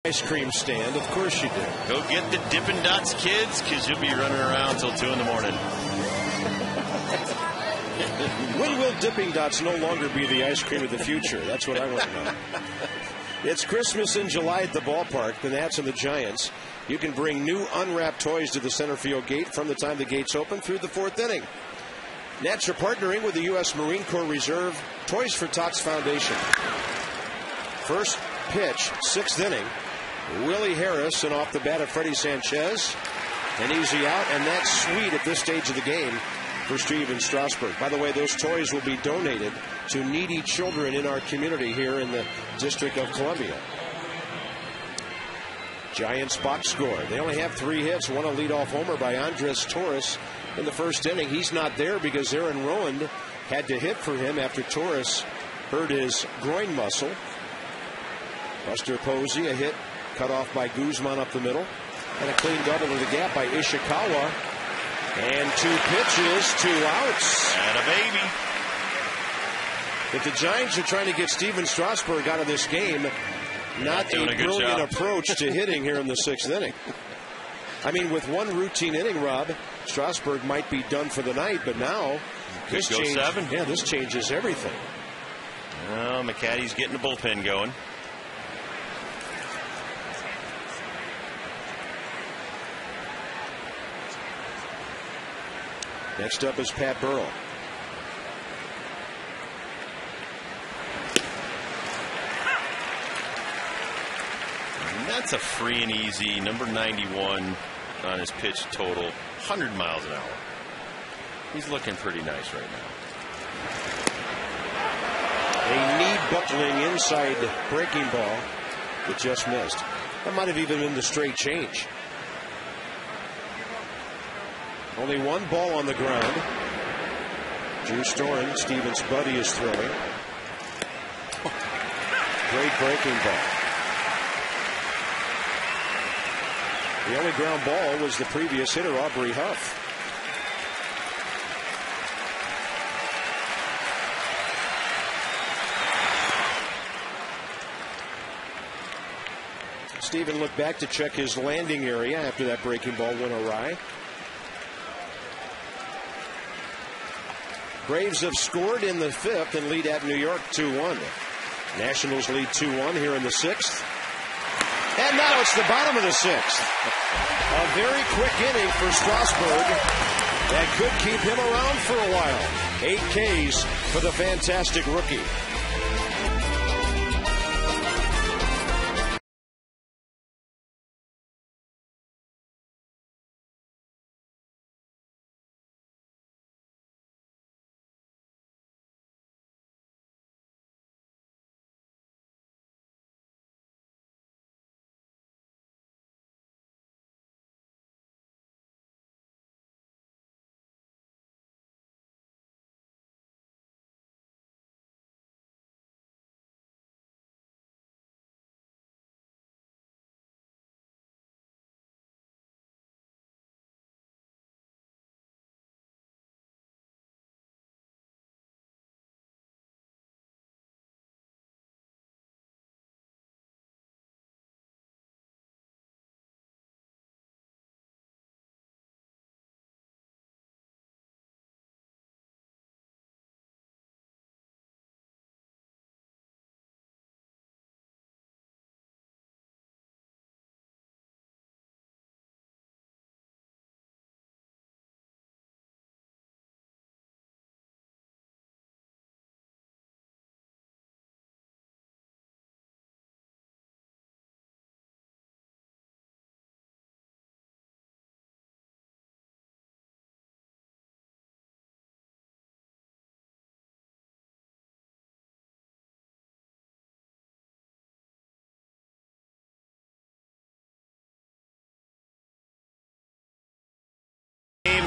Ice cream stand, of course you do. Go get the Dippin' Dots, kids, because you'll be running around till 2 in the morning. When will Dipping Dots no longer be the ice cream of the future? That's what I want to know. It's Christmas in July at the ballpark, the Nats and the Giants. You can bring new unwrapped toys to the center field gate from the time the gates open through the 4th inning. Nats are partnering with the U.S. Marine Corps Reserve Toys for Tots Foundation. First pitch, 6th inning. Willie Harris, and off the bat of Freddie Sanchez. An easy out, and that's sweet at this stage of the game for Steven Strasburg. By the way, those toys will be donated to needy children in our community here in the District of Columbia. Giants box score. They only have 3 hits, one a leadoff homer by Andres Torres in the 1st inning. He's not there because Aaron Rowand had to hit for him after Torres hurt his groin muscle. Buster Posey, a hit cut off by Guzman up the middle. And a clean double to the gap by Ishikawa. And 2 pitches, 2 outs. And a baby. If the Giants are trying to get Steven Strasburg out of this game, not a brilliant approach to hitting here in the 6th inning. I mean, with one routine inning, Rob, Strasburg might be done for the night, but now this changes. 7. Yeah, this changes everything. Well, McCaddy's getting the bullpen going. Next up is Pat Burrell. And that's a free and easy number 91 on his pitch total, 100 miles an hour. He's looking pretty nice right now. A knee buckling inside breaking ball that just missed. That might have even been the straight change. Only 1 ball on the ground. Drew Storen, Stevens' buddy, is throwing. Great breaking ball. The only ground ball was the previous hitter, Aubrey Huff. Steven looked back to check his landing area after that breaking ball went awry. Braves have scored in the 5th and lead at New York 2-1. Nationals lead 2-1 here in the 6th. And now it's the bottom of the 6th. A very quick inning for Strasburg that could keep him around for a while. 8 Ks for the fantastic rookie.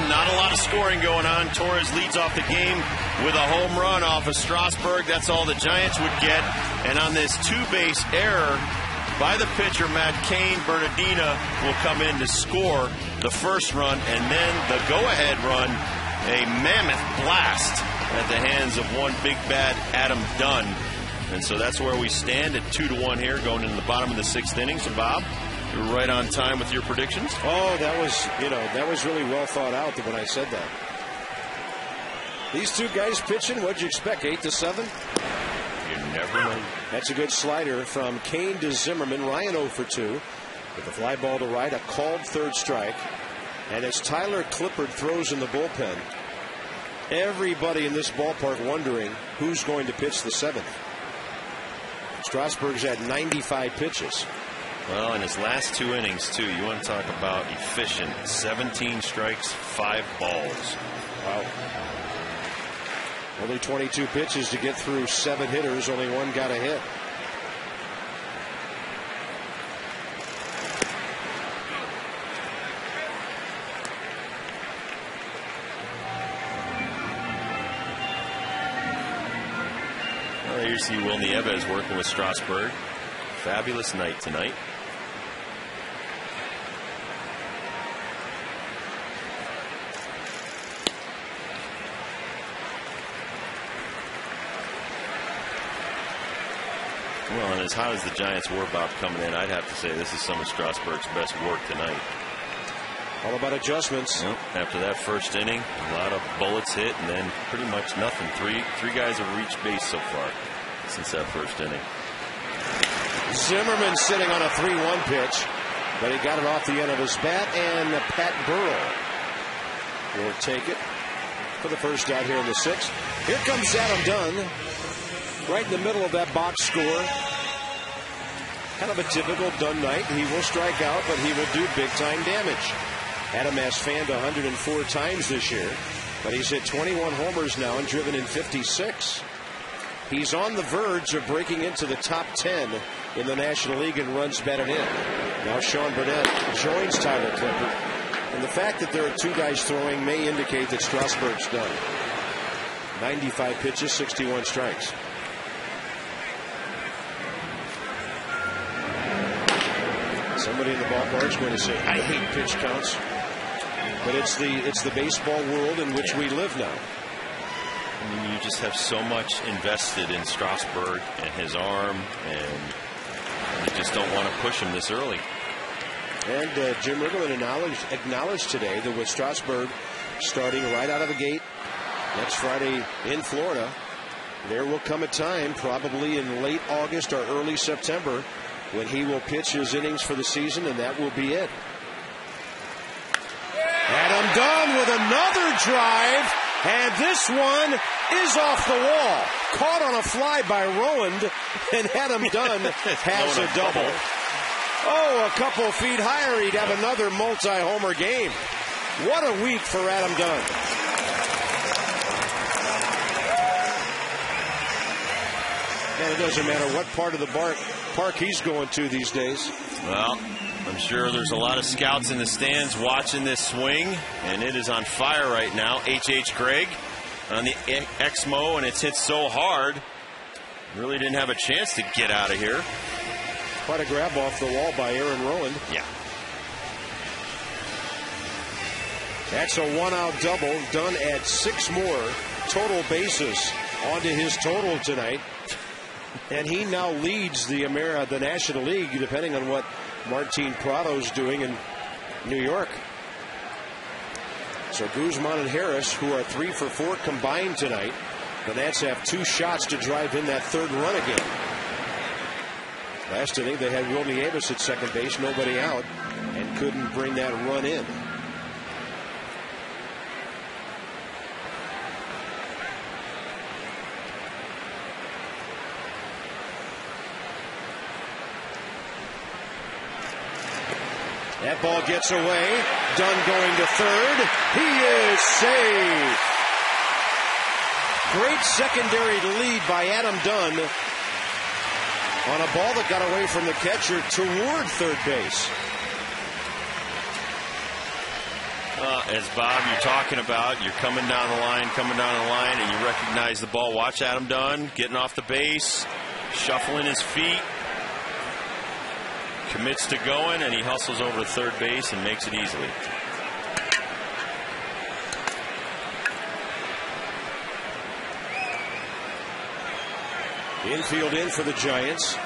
Not a lot of scoring going on. Torres leads off the game with a home run off of Strasburg. That's all the Giants would get. And on this 2-base error by the pitcher, Matt Cain, Bernardina will come in to score the first run, and then the go-ahead run, a mammoth blast at the hands of one big bad Adam Dunn. And so that's where we stand at 2-1 here, going into the bottom of the 6th inning. So, Bob, you're right on time with your predictions. Oh, that was really well thought out when I said that. These two guys pitching, what'd you expect, 8-7? You never know. That's a good slider from Kane to Zimmerman. Ryan 0 for 2 with a fly ball to right, a called 3rd strike. And as Tyler Clippard throws in the bullpen, everybody in this ballpark wondering who's going to pitch the 7th. Strasburg's at 95 pitches. Well, in his last 2 innings, too, you want to talk about efficient. 17 strikes, 5 balls. Wow. Only 22 pitches to get through 7 hitters. Only 1 got a hit. Well, here you see Will Nieves working with Strasburg. Fabulous night tonight. Well, and as hot as the Giants were, Bob, coming in, I'd have to say this is some of Strasburg's best work tonight. All about adjustments. Yep. After that first inning, a lot of bullets hit, and then pretty much nothing. Three guys have reached base so far since that first inning. Zimmerman sitting on a 3-1 pitch, but he got it off the end of his bat, and Pat Burrell will take it for the first out here in the 6th. Here comes Adam Dunn, right in the middle of that box score. Kind of a typical Dunn night. He will strike out, but he will do big-time damage. Adam has fanned 104 times this year, but he's hit 21 homers now and driven in 56. He's on the verge of breaking into the top 10 in the National League in runs batted in. Now Sean Burnett joins Tyler Clippard, and the fact that there are 2 guys throwing may indicate that Strasburg's done. 95 pitches, 61 strikes. Somebody in the ballpark is going to say, I hate pitch counts. But it's the baseball world in which we live now. I mean, you just have so much invested in Strasburg and his arm, and you just don't want to push him this early. And Jim Riggleman acknowledged today that with Strasburg starting right out of the gate next Friday in Florida, there will come a time, probably in late August or early September, when he will pitch his innings for the season, and that will be it. Adam Dunn with another drive, and this one is off the wall. Caught on a fly by Rowand, and Adam Dunn has a double. Oh, a couple feet higher, he'd have another multi-homer game. What a week for Adam Dunn. And it doesn't matter what part of the park he's going to these days. Well, I'm sure there's a lot of scouts in the stands watching this swing, and it is on fire right now. H.H. Gregg on the Exmo, and it's hit so hard, really didn't have a chance to get out of here. Quite a grab off the wall by Aaron Rowand. Yeah. That's a 1-out double. Dunn adds 6 more total bases onto his total tonight. And he now leads the National League, depending on what Martin Prado's doing in New York. So Guzman and Harris, who are 3 for 4 combined tonight, the Nats have 2 shots to drive in that 3rd run again. Last inning, they had Will Nieves at second base, nobody out, and couldn't bring that run in. That ball gets away. Dunn going to third. He is safe. Great secondary lead by Adam Dunn on a ball that got away from the catcher toward third base. As Bob, you're talking about, you're coming down the line, and you recognize the ball. Watch Adam Dunn getting off the base, shuffling his feet. Commits to going, and he hustles over to third base and makes it easily. Infield in for the Giants.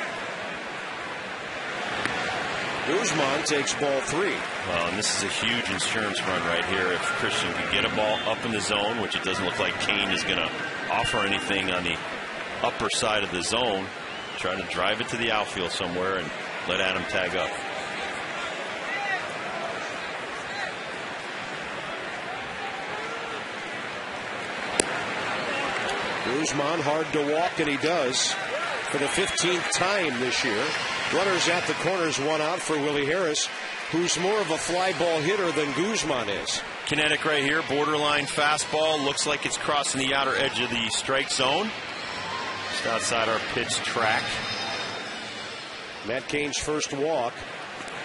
Guzman takes ball 3. Well, and this is a huge insurance run right here. If Christian can get a ball up in the zone, which it doesn't look like Kane is going to offer anything on the upper side of the zone, trying to drive it to the outfield somewhere and let Adam tag up. Guzman hard to walk, and he does for the 15th time this year. Runners at the corners, 1 out for Willie Harris, who's more of a fly ball hitter than Guzman is. Kinetic right here, borderline fastball. Looks like it's crossing the outer edge of the strike zone. Just outside our pitch track. Matt Cain's first walk,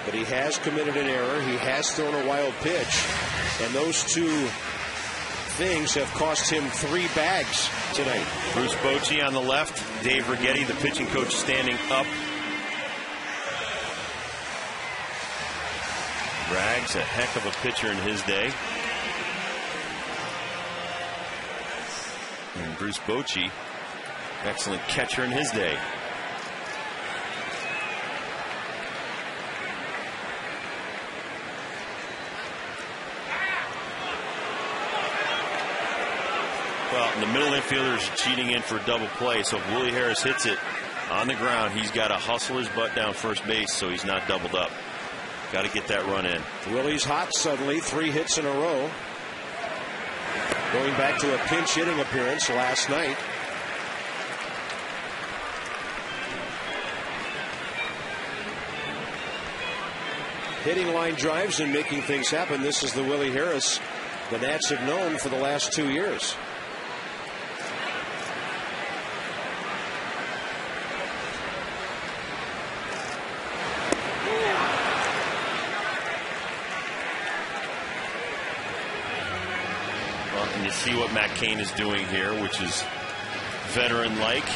but he has committed an error. He has thrown a wild pitch, and those two things have cost him 3 bags tonight. Bruce Bochy on the left, Dave Righetti, the pitching coach, standing up. Braggs, a heck of a pitcher in his day. And Bruce Bochy, excellent catcher in his day. Well, the middle infielder's cheating in for a double play, so if Willie Harris hits it on the ground, he's got to hustle his butt down first base so he's not doubled up. Got to get that run in. Willie's hot suddenly, 3 hits in a row. Going back to a pinch hitting appearance last night. Hitting line drives and making things happen. This is the Willie Harris the Nats have known for the last 2 years. And you see what Matt Cain is doing here, which is veteran-like.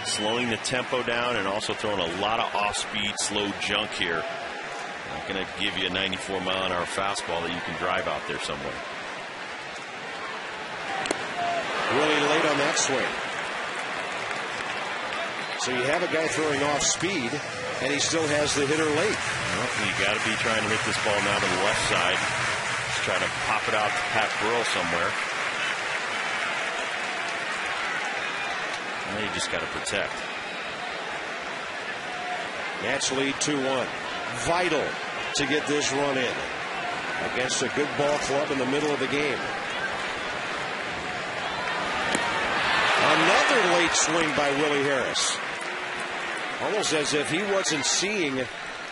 Slowing the tempo down and also throwing a lot of off-speed, slow junk here. Not going to give you a 94-mile-an-hour fastball that you can drive out there somewhere. Really late on that swing. So you have a guy throwing off speed, and he still has the hitter late. Well, you got to be trying to hit this ball now to the left side. Try to pop it out to Pat Burrell somewhere. And then you just got to protect. Nats lead 2-1. Vital to get this run in against a good ball club in the middle of the game. Another late swing by Willie Harris. Almost as if he wasn't seeing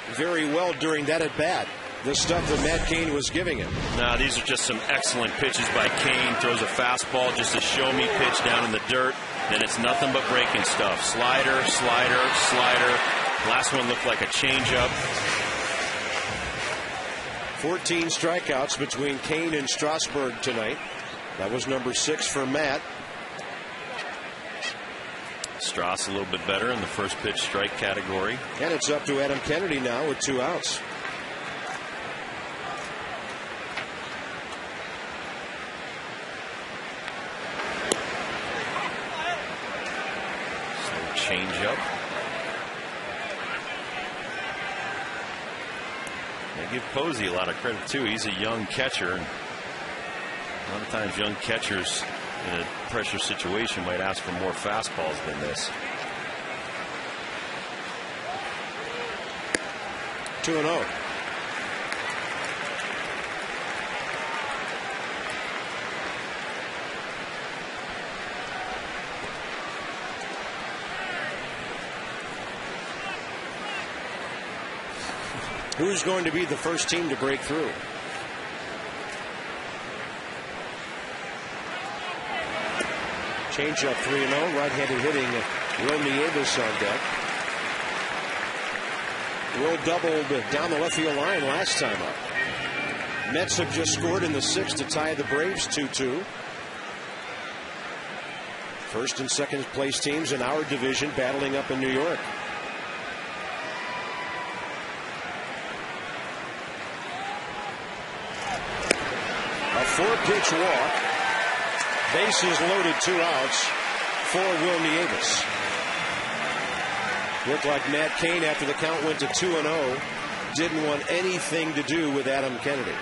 very well during that at bat. The stuff that Matt Cain was giving him. Now, these are just some excellent pitches by Cain. Throws a fastball, just a show-me pitch down in the dirt. Then it's nothing but breaking stuff. Slider, slider, slider. Last one looked like a changeup. 14 strikeouts between Cain and Strasburg tonight. That was number 6 for Matt. Strauss a little bit better in the first pitch strike category. And it's up to Adam Kennedy now with 2 outs. Change up. I give Posey a lot of credit too. He's a young catcher, and a lot of times young catchers in a pressure situation might ask for more fastballs than this. 2-0. Who's going to be the first team to break through? Changeup 3-0. Right-handed hitting. Will Nieves on deck. Will doubled down the left field line last time up. Mets have just scored in the 6th to tie the Braves 2-2. First and second place teams in our division battling up in New York. A 4-pitch walk. Bases loaded, 2 outs for Will Nieves. Looked like Matt Cain, after the count went to 2-0, didn't want anything to do with Adam Kennedy.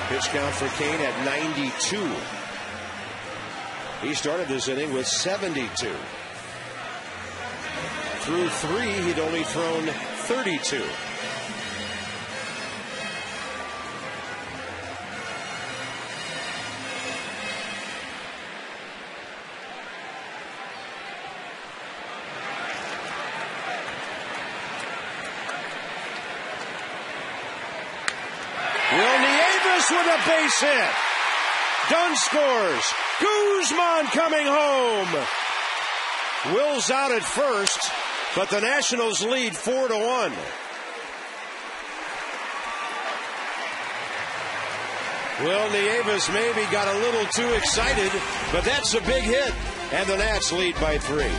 Pitch count for Cain at 92. He started this inning with 72. Through 3, he'd only thrown 32. Will Nieves with a base hit. Dunn scores. Guzman coming home. Will's out at first, but the Nationals lead 4-1. Will Nieves maybe got a little too excited, but that's a big hit, and the Nats lead by 3.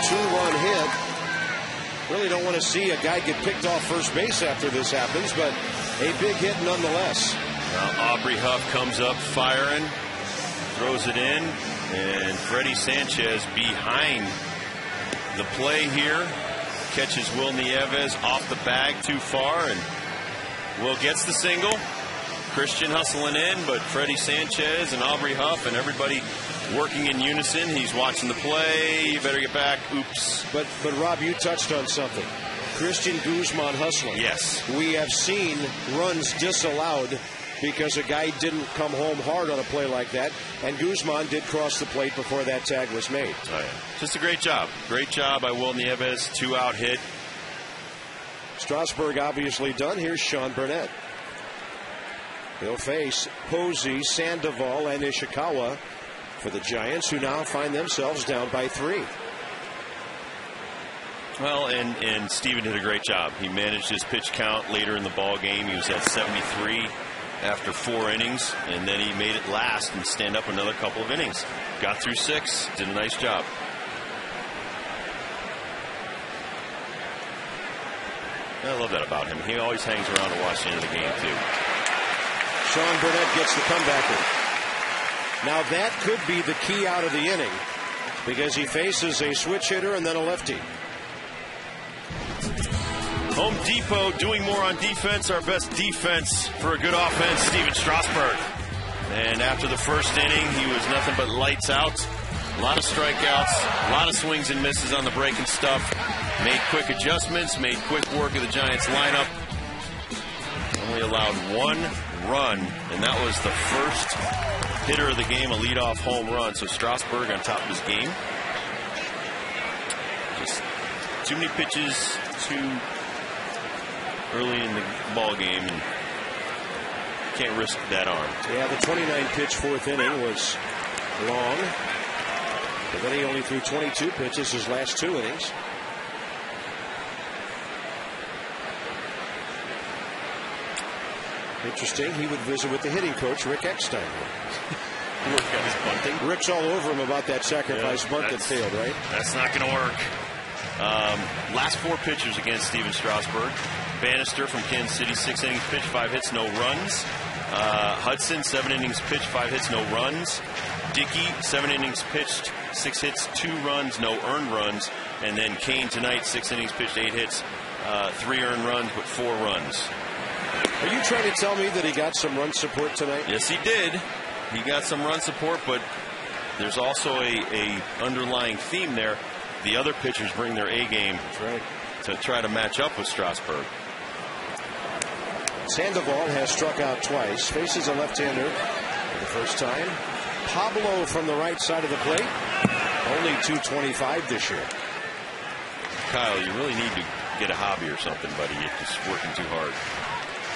Two-run hit. Really don't want to see a guy get picked off first base after this happens, but a big hit nonetheless. Now Aubrey Huff comes up firing, throws it in, and Freddie Sanchez behind the play here catches Will Nieves off the bag too far, and Will gets the single. Christian hustling in, but Freddie Sanchez and Aubrey Huff and everybody working in unison. He's watching the play. You better get back. Oops. But Rob, you touched on something. Christian Guzman hustling. Yes. We have seen runs disallowed because a guy didn't come home hard on a play like that, and Guzman did cross the plate before that tag was made. Oh, yeah. Just a great job. Great job by Will Nieves. 2-out hit. Strasburg obviously done. Here's Sean Burnett. He'll face Posey, Sandoval, and Ishikawa for the Giants, who now find themselves down by 3. Well, and Steven did a great job. He managed his pitch count later in the ball game. He was at 73 after 4 innings, and then he made it last and stand up another couple of innings. Got through 6, did a nice job. I love that about him. He always hangs around to watch the end of the game, too. Sean Burnett gets the comebacker. Now that could be the key out of the inning, because he faces a switch hitter and then a lefty. Home Depot doing more on defense. Our best defense for a good offense, Steven Strasburg. And after the first inning, he was nothing but lights out. A lot of strikeouts, a lot of swings and misses on the breaking stuff. Made quick adjustments, made quick work of the Giants lineup. Only allowed 1 run, and that was the first hitter of the game, a leadoff home run. So Strasburg on top of his game. Just too many pitches too early in the ball game, and can't risk that arm. Yeah, the 29-pitch fourth inning was long. But then he only threw 22 pitches his last 2 innings. Interesting, he would visit with the hitting coach, Rick Eckstein. Rick's all over him about that sacrifice bunt that failed, right? That's not going to work. Last 4 pitchers against Steven Strasburg. Bannister from Kansas City, 6 innings pitched, 5 hits, no runs. Hudson, 7 innings pitched, 5 hits, no runs. Dickey, 7 innings pitched, 6 hits, 2 runs, no earned runs. And then Kane tonight, 6 innings pitched, 8 hits, 3 earned runs, but 4 runs. Are you trying to tell me that he got some run support tonight? Yes, he did. He got some run support, but there's also a underlying theme there. The other pitchers bring their A game. That's right. To try to match up with Strasburg. Sandoval has struck out twice. Faces a left-hander for the first time. Pablo from the right side of the plate. Only 225 this year. Kyle, you really need to get a hobby or something, buddy. You're just working too hard.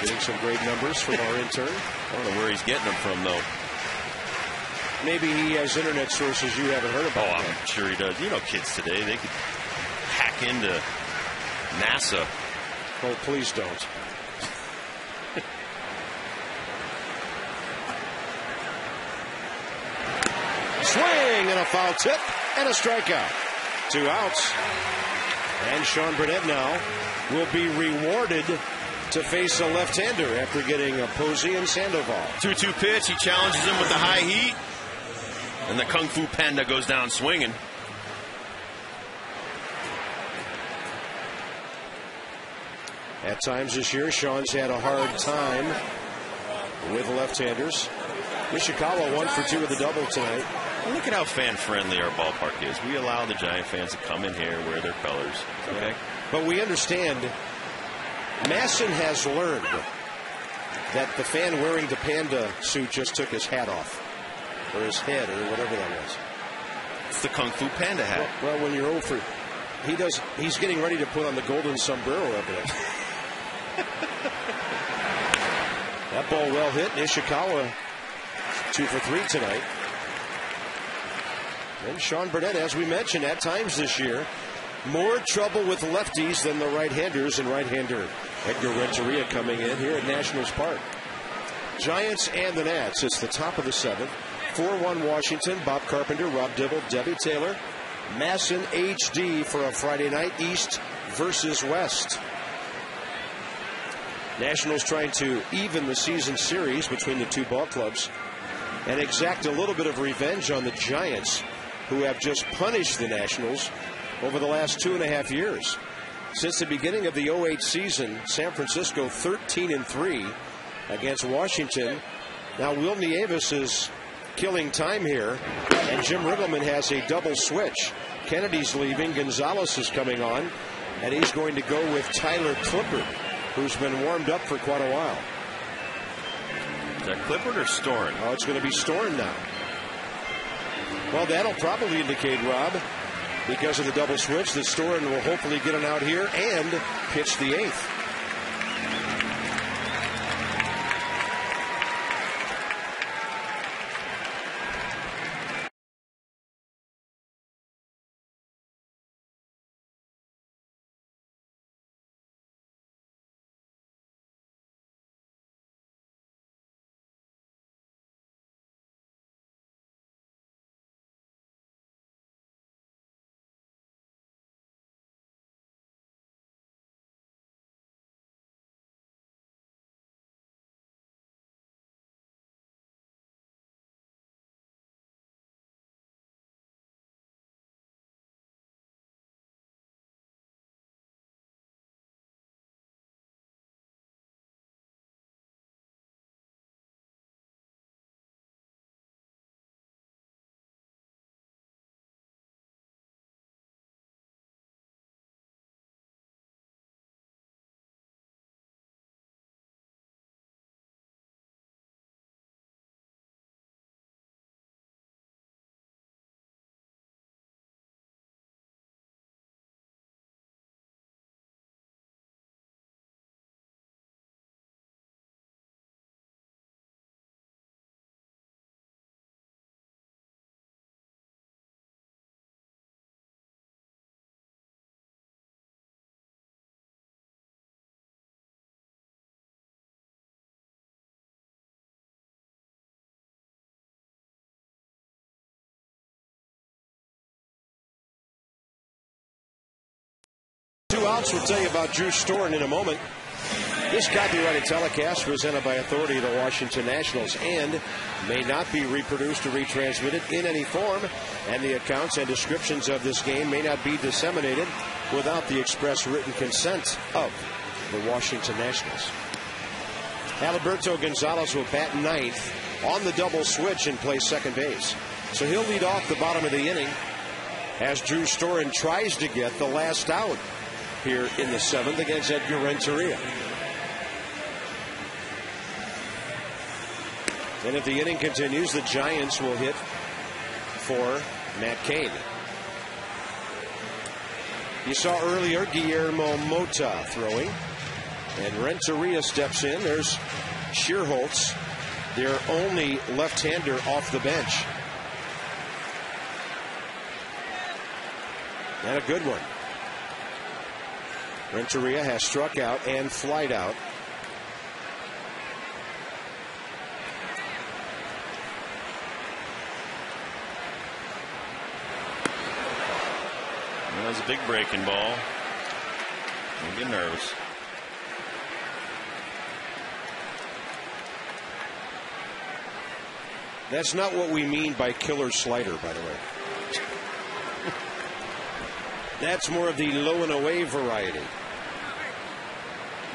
Getting some great numbers from our intern. I don't know where he's getting them from, though. Maybe he has internet sources you haven't heard about. Oh, I'm sure he does. You know, kids today, they could hack into NASA. Oh, please don't. Swing and a foul tip and a strikeout. 2 outs. And Sean Burnett now will be rewarded to face a left-hander after getting a Posey and Sandoval. 2-2 pitch. He challenges him with the high heat. And the Kung Fu Panda goes down swinging. At times this year, Sean's had a hard time with left-handers. Ishikawa 1 for 2 with a double tonight. Look at how fan-friendly our ballpark is. We allow the Giant fans to come in here, wear their colors. Okay. Yeah. But we understand Masson has learned that the fan wearing the panda suit just took his hat off. Or his head, or whatever that was. It's the Kung Fu Panda hat. Well, when you're over, he's getting ready to put on the golden sombrero evidence. That ball well hit. Ishikawa 2 for 3 tonight. And Sean Burnett, as we mentioned, at times this year, more trouble with lefties than the right-handers, and right-hander Edgar Renteria coming in here at Nationals Park. Giants and the Nats. It's the top of the 7th. 4-1 Washington. Bob Carpenter, Rob Dibble, Debbie Taylor. Masson HD for a Friday night. East versus West. Nationals trying to even the season series between the two ball clubs and exact a little bit of revenge on the Giants, who have just punished the Nationals over the last 2.5 years. Since the beginning of the 08 season, San Francisco 13-3 against Washington. Now Will Nieves is killing time here, and Jim Riggleman has a double switch. Kennedy's leaving, Gonzalez is coming on, and he's going to go with Tyler Clippard, who's been warmed up for quite a while. Is that Clippard or Storen? Oh, it's going to be Storen now. Well, that'll probably indicate, Rob, because of the double switch, that Storen will hopefully get an out here and pitch the 8th. thoughts. We'll tell you about Drew Storen in a moment. This copyrighted telecast presented by authority of the Washington Nationals and may not be reproduced or retransmitted in any form, and the accounts and descriptions of this game may not be disseminated without the express written consent of the Washington Nationals. Alberto Gonzalez will bat ninth on the double switch and play second base. So he'll lead off the bottom of the inning as Drew Storen tries to get the last out here in the seventh against Edgar Renteria. And if the inning continues, the Giants will hit for Matt Cain. You saw earlier Guillermo Mota throwing, and Renteria steps in. There's Shearholtz, their only left-hander off the bench. And a good one. Renteria has struck out and flied out. That was a big breaking ball. Don't get nervous. That's not what we mean by killer slider, by the way. That's more of the low and away variety.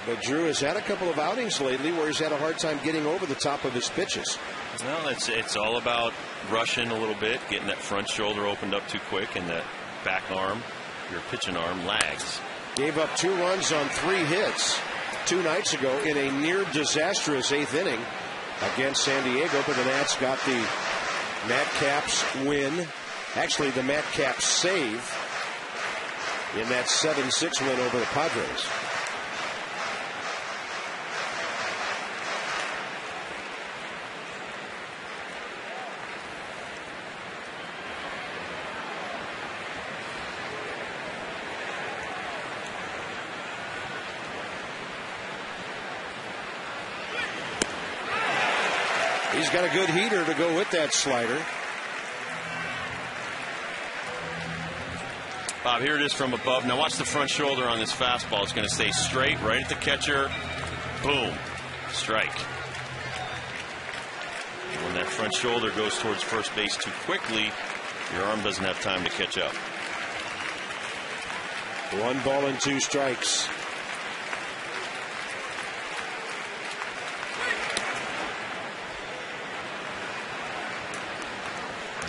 But Drew has had a couple of outings lately where he's had a hard time getting over the top of his pitches. Well, it's all about rushing a little bit, getting that front shoulder opened up too quick, and that back arm, your pitching arm, lags. Gave up 2 runs on 3 hits 2 nights ago in a near disastrous 8th inning against San Diego, but the Nats got the Matt Capps win. Actually, the Matt Capps save in that 7-6 win over the Padres. He's got a good heater to go with that slider. Bob, here it is from above. Now watch the front shoulder on this fastball. It's going to stay straight right at the catcher. Boom. Strike. When that front shoulder goes towards first base too quickly, your arm doesn't have time to catch up. 1 ball and 2 strikes.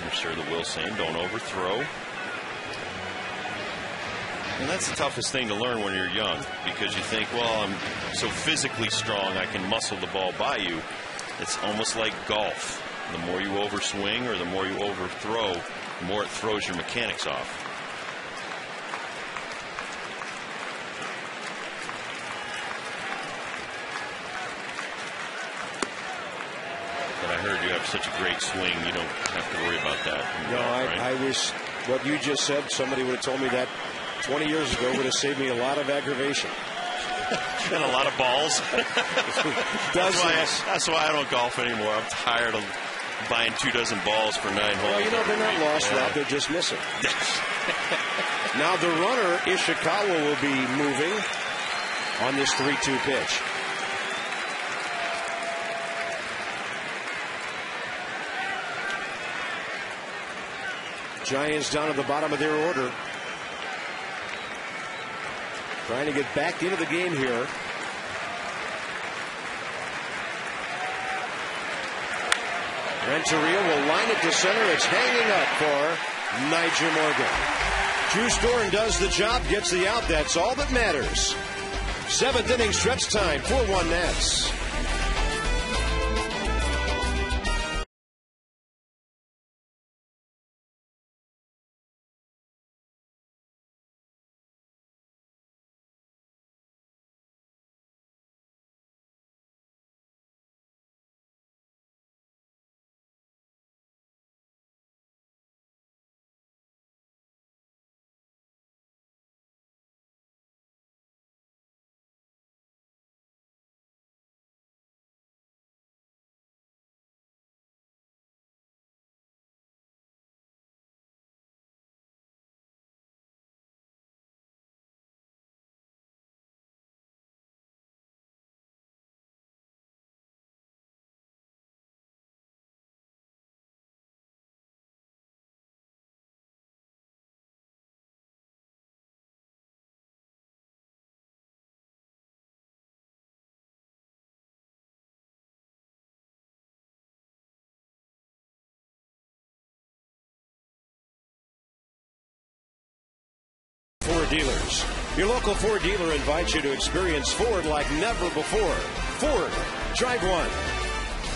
I'm sure that Will's saying don't overthrow. And that's the toughest thing to learn when you're young, because you think, well, I'm so physically strong I can muscle the ball by you. It's almost like golf. The more you overswing or the more you overthrow, the more it throws your mechanics off. But I heard you have such a great swing, you don't have to worry about that. No, right? I wish what you just said, somebody would have told me that 20 years ago, would have saved me a lot of aggravation. And a lot of balls. That's why I don't golf anymore. I'm tired of buying 24 balls for 9 holes. Well, you know, they're not lost, Rob. They're just missing. Now the runner, Ishikawa, will be moving on this 3-2 pitch. Giants down at the bottom of their order. Trying to get back into the game here. Renteria will line it to center. It's hanging up for Nigel Morgan. Drew Storen does the job, gets the out. That's all that matters. 7th inning stretch time, 4-1 Nats. dealers. Your local Ford dealer invites you to experience Ford like never before. Ford, drive one.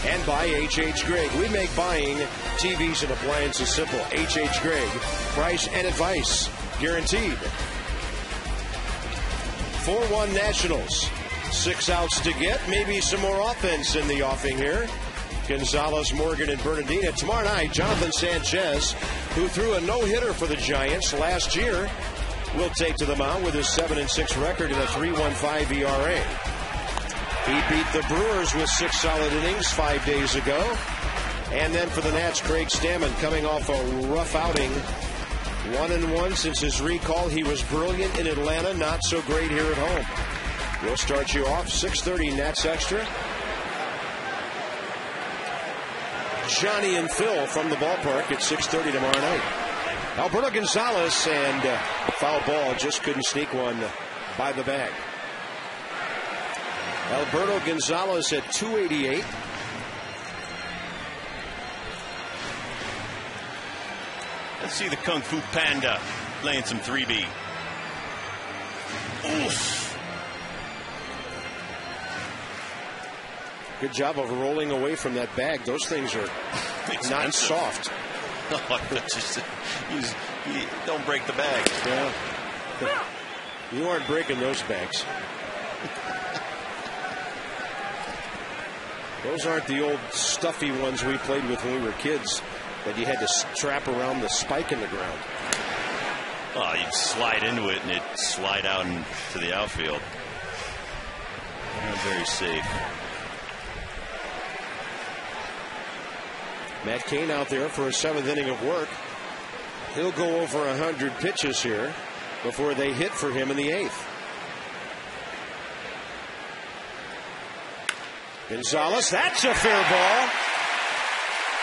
And by H.H. Gregg. We make buying TVs and appliances simple. H.H. Gregg. Price and advice guaranteed. 4-1 Nationals. 6 outs to get. Maybe some more offense in the offing here. Gonzalez, Morgan, and Bernardina. Tomorrow night, Jonathan Sanchez, who threw a no-hitter for the Giants last year, will take to the mound with his 7-6 record and a 3.15 ERA. He beat the Brewers with 6 solid innings 5 days ago. And then for the Nats, Craig Stammen coming off a rough outing. 1-1 since his recall. He was brilliant in Atlanta, not so great here at home. We'll start you off 6:30 Nats Extra. Johnny and Phil from the ballpark at 6:30 tomorrow night. Alberto Gonzalez and foul ball, just couldn't sneak one by the bag. Alberto Gonzalez at 288. Let's see the Kung Fu Panda playing some 3B. Oof. Good job of rolling away from that bag. Those things are not soft. You don't break the bag. Yeah. You aren't breaking those bags. Those aren't the old stuffy ones we played with when we were kids that you had to strap around the spike in the ground. Oh, you'd slide into it and it'd slide out into the outfield. Not very safe. Matt Cain out there for a 7th inning of work. He'll go over 100 pitches here before they hit for him in the 8th. Gonzalez, that's a fair ball.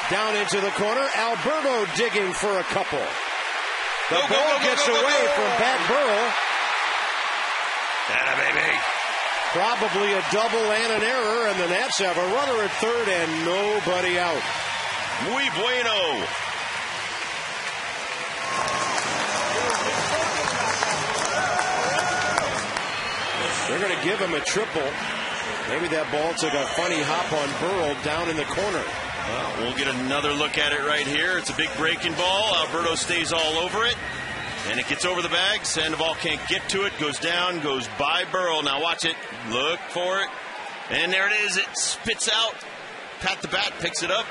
Down into the corner. Alberto digging for a couple. The ball gets away from Pat Burrell. Atta baby. Probably a double and an error, and the Nats have a runner at third and nobody out. Muy bueno. They're going to give him a triple. Maybe that ball took a funny hop on Burrell down in the corner. Well, we'll get another look at it right here. It's a big breaking ball. Alberto stays all over it. And it gets over the bag. Sandoval can't get to it. Goes down, goes by Burrell. Now watch it. Look for it. And there it is. It spits out. Pat the bat picks it up.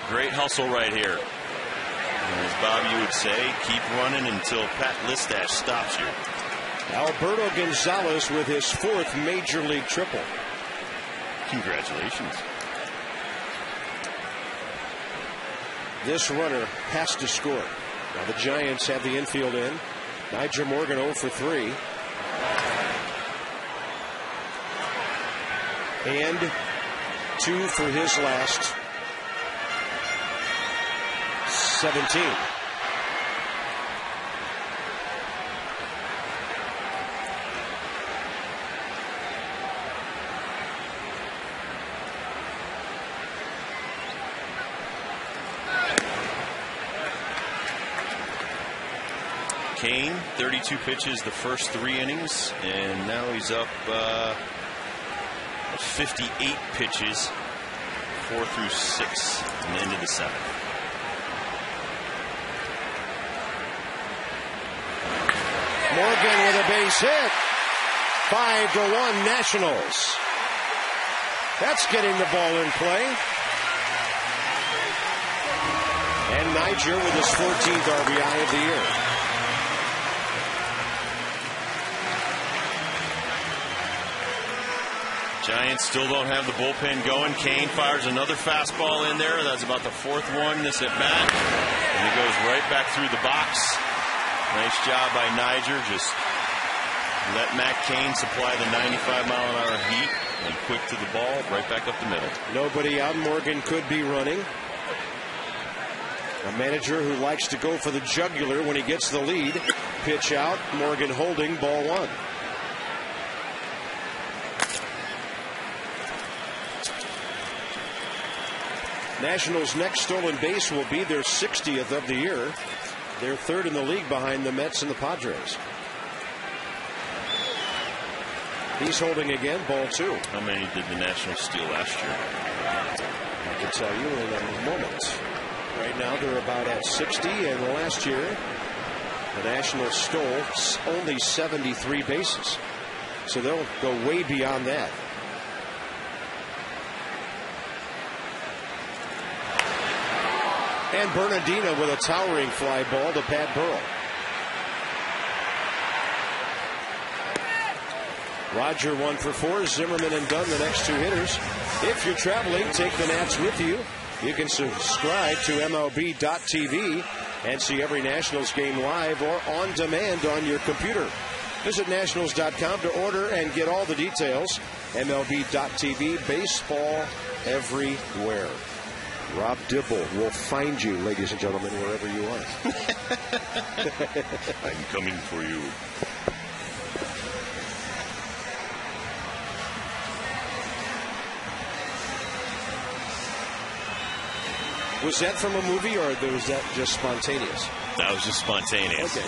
Great hustle right here. And as Bobby would say, keep running until Pat Listash stops you. Alberto Gonzalez with his 4th major league triple. Congratulations. This runner has to score. Now the Giants have the infield in. Nyjer Morgan 0 for 3. And 2 for his last 17. Cain, 32 pitches the first 3 innings, and now he's up 58 pitches, 4 through 6, and into the 7th. Morgan with a base hit. 5-1 Nationals. That's getting the ball in play. And Nyjer with his 14th RBI of the year. Giants still don't have the bullpen going. Cain fires another fastball in there. That's about the 4th one this at bat. And it goes right back through the box. Nice job by Nyjer. Just let Matt Cain supply the 95-mile-an-hour heat and quick to the ball, right back up the middle. Nobody out. Morgan could be running. A manager who likes to go for the jugular when he gets the lead. Pitch out. Morgan holding, ball 1. Nationals' next stolen base will be their 60th of the year. They're 3rd in the league behind the Mets and the Padres. He's holding again, ball 2. How many did the Nationals steal last year? I can tell you in a moment. Right now they're about at 60, and last year the Nationals stole only 73 bases. So they'll go way beyond that. And Bernardino with a towering fly ball to Pat Burrell. Roger 1 for 4. Zimmerman and Dunn the next 2 hitters. If you're traveling, take the Nats with you. You can subscribe to MLB.tv and see every Nationals game live or on demand on your computer. Visit Nationals.com to order and get all the details. MLB.tv, baseball everywhere. Rob Dibble will find you, ladies and gentlemen, wherever you are. I'm coming for you. Was that from a movie, or was that just spontaneous? That was just spontaneous. Okay.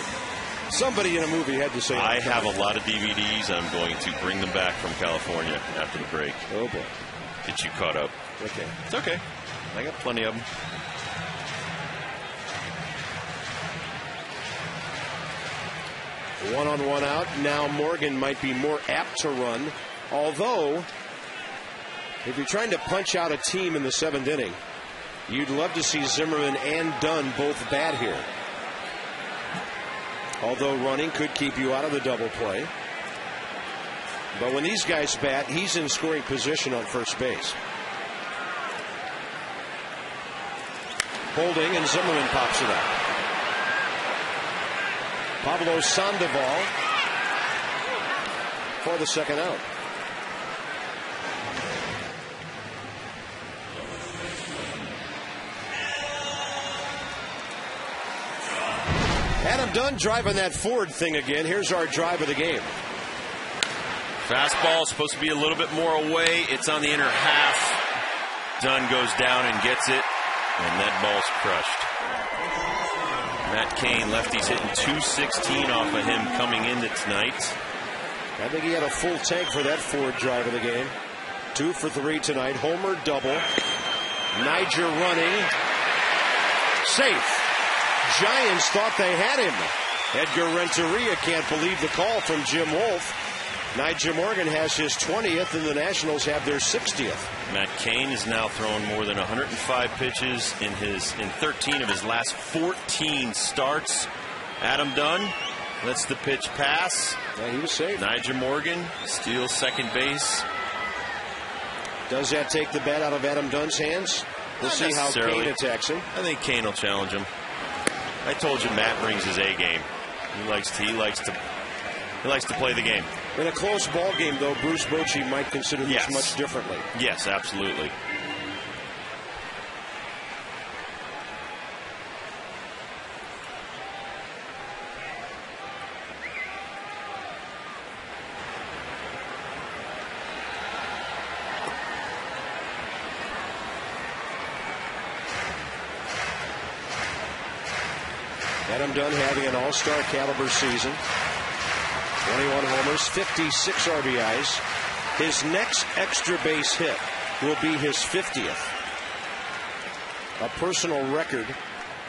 Somebody in a movie had to say that. I have a lot of DVDs. I'm going to bring them back from California after the break. Oh, boy. Get you caught up. Okay. It's okay. I got plenty of them. One on, one out. Now Morgan might be more apt to run. Although, if you're trying to punch out a team in the 7th inning, you'd love to see Zimmerman and Dunn both bat here. Although running could keep you out of the double play. But when these guys bat, he's in scoring position on first base. Holding, and Zimmerman pops it up. Pablo Sandoval for the second out. Adam Dunn driving that Ford thing again. Here's our drive of the game. Fastball supposed to be a little bit more away. It's on the inner half. Dunn goes down and gets it, and that ball's crushed. Matt Cain, lefties hitting .216 off of him coming into tonight. I think he had a full tank for that Ford drive of the game. 2 for 3 tonight. Homer double. Niger running. Safe. Giants thought they had him. Edgar Renteria can't believe the call from Jim Wolf. Niger Morgan has his 20th, and the Nationals have their 60th. Matt Cain is now throwing more than 105 pitches in 13 of his last 14 starts. Adam Dunn lets the pitch pass. Yeah, he was safe. Niger Morgan steals second base. Does that take the bat out of Adam Dunn's hands? We'll see how Cain attacks him. I think Cain will challenge him. I told you Matt brings his A game. He likes to play the game. In a close ball game, though, Bruce Bochy might consider this much differently. Yes, absolutely. Adam Dunn having an all-star caliber season. 21 homers, 56 RBIs. His next extra base hit will be his 50th. A personal record.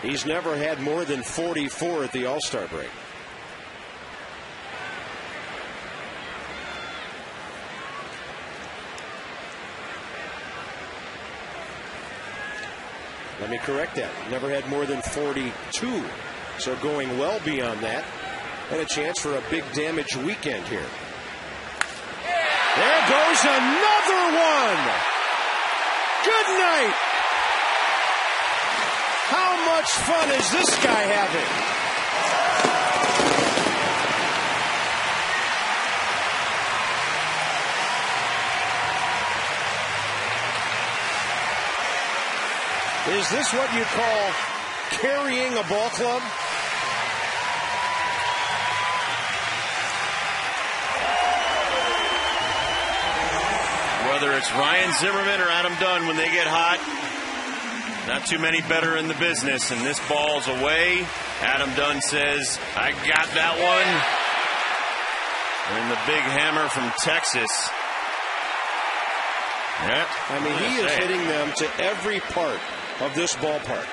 He's never had more than 44 at the All-Star break. Let me correct that. Never had more than 42. So going well beyond that. And a chance for a big damage weekend here. There goes another one. Good night. How much fun is this guy having? Is this what you call carrying a ball club? Whether it's Ryan Zimmerman or Adam Dunn, when they get hot, not too many better in the business, and this ball's away. Adam Dunn says, I got that one. And the big hammer from Texas. Yeah. I mean, he is hitting them to every part of this ballpark.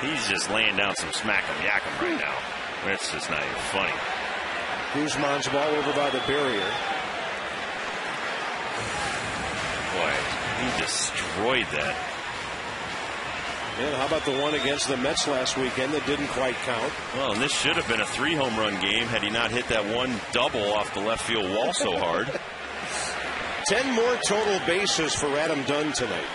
He's just laying down some smack'em yak'em right now. It's just not even funny. Guzman's ball over by the barrier. Boy, he destroyed that. And how about the one against the Mets last weekend that didn't quite count? Well, and this should have been a 3-home run game had he not hit that one double off the left field wall so hard. 10 more total bases for Adam Dunn tonight.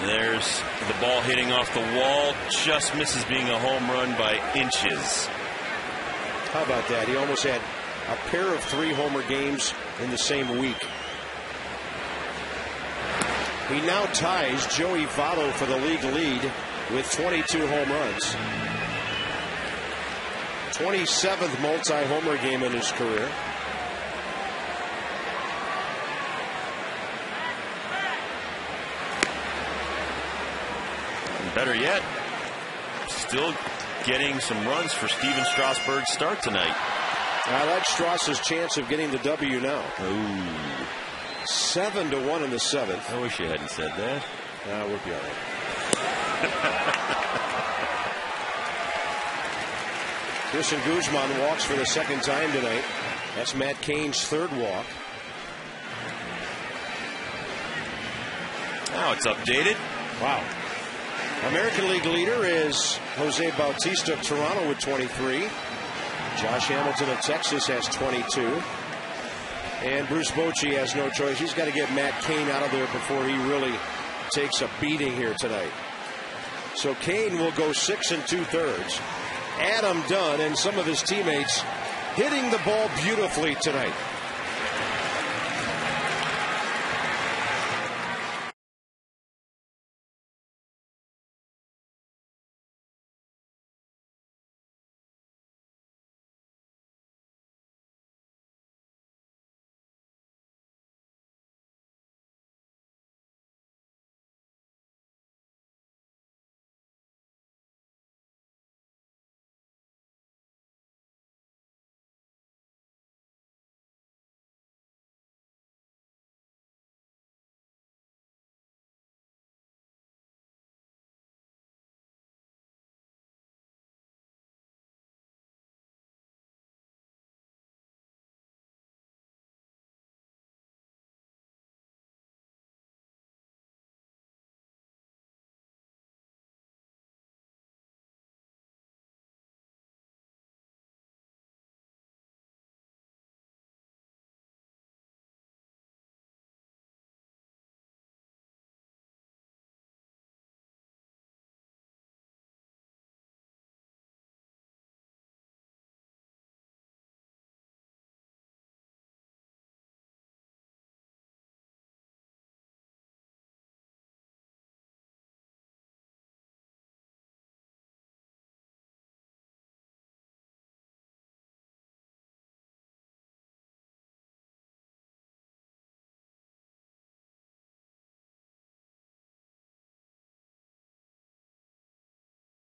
There's the ball hitting off the wall, just misses being a home run by inches. How about that? He almost had a pair of 3-homer games in the same week. He now ties Joey Votto for the league lead with 22 home runs. 27th multi-homer game in his career. And better yet, still getting some runs for Steven Strasburg's start tonight. I like Stras's chance of getting the W now. Ooh. 7-1 in the 7th. I wish you hadn't said that. We'll be all right. Christian Guzman walks for the second time tonight. That's Matt Cain's third walk. Now it's updated. Wow. American League leader is Jose Bautista of Toronto with 23. Josh Hamilton of Texas has 22. And Bruce Bochy has no choice. He's got to get Matt Cain out of there before he really takes a beating here tonight. So Cain will go 6 2/3. Adam Dunn and some of his teammates hitting the ball beautifully tonight.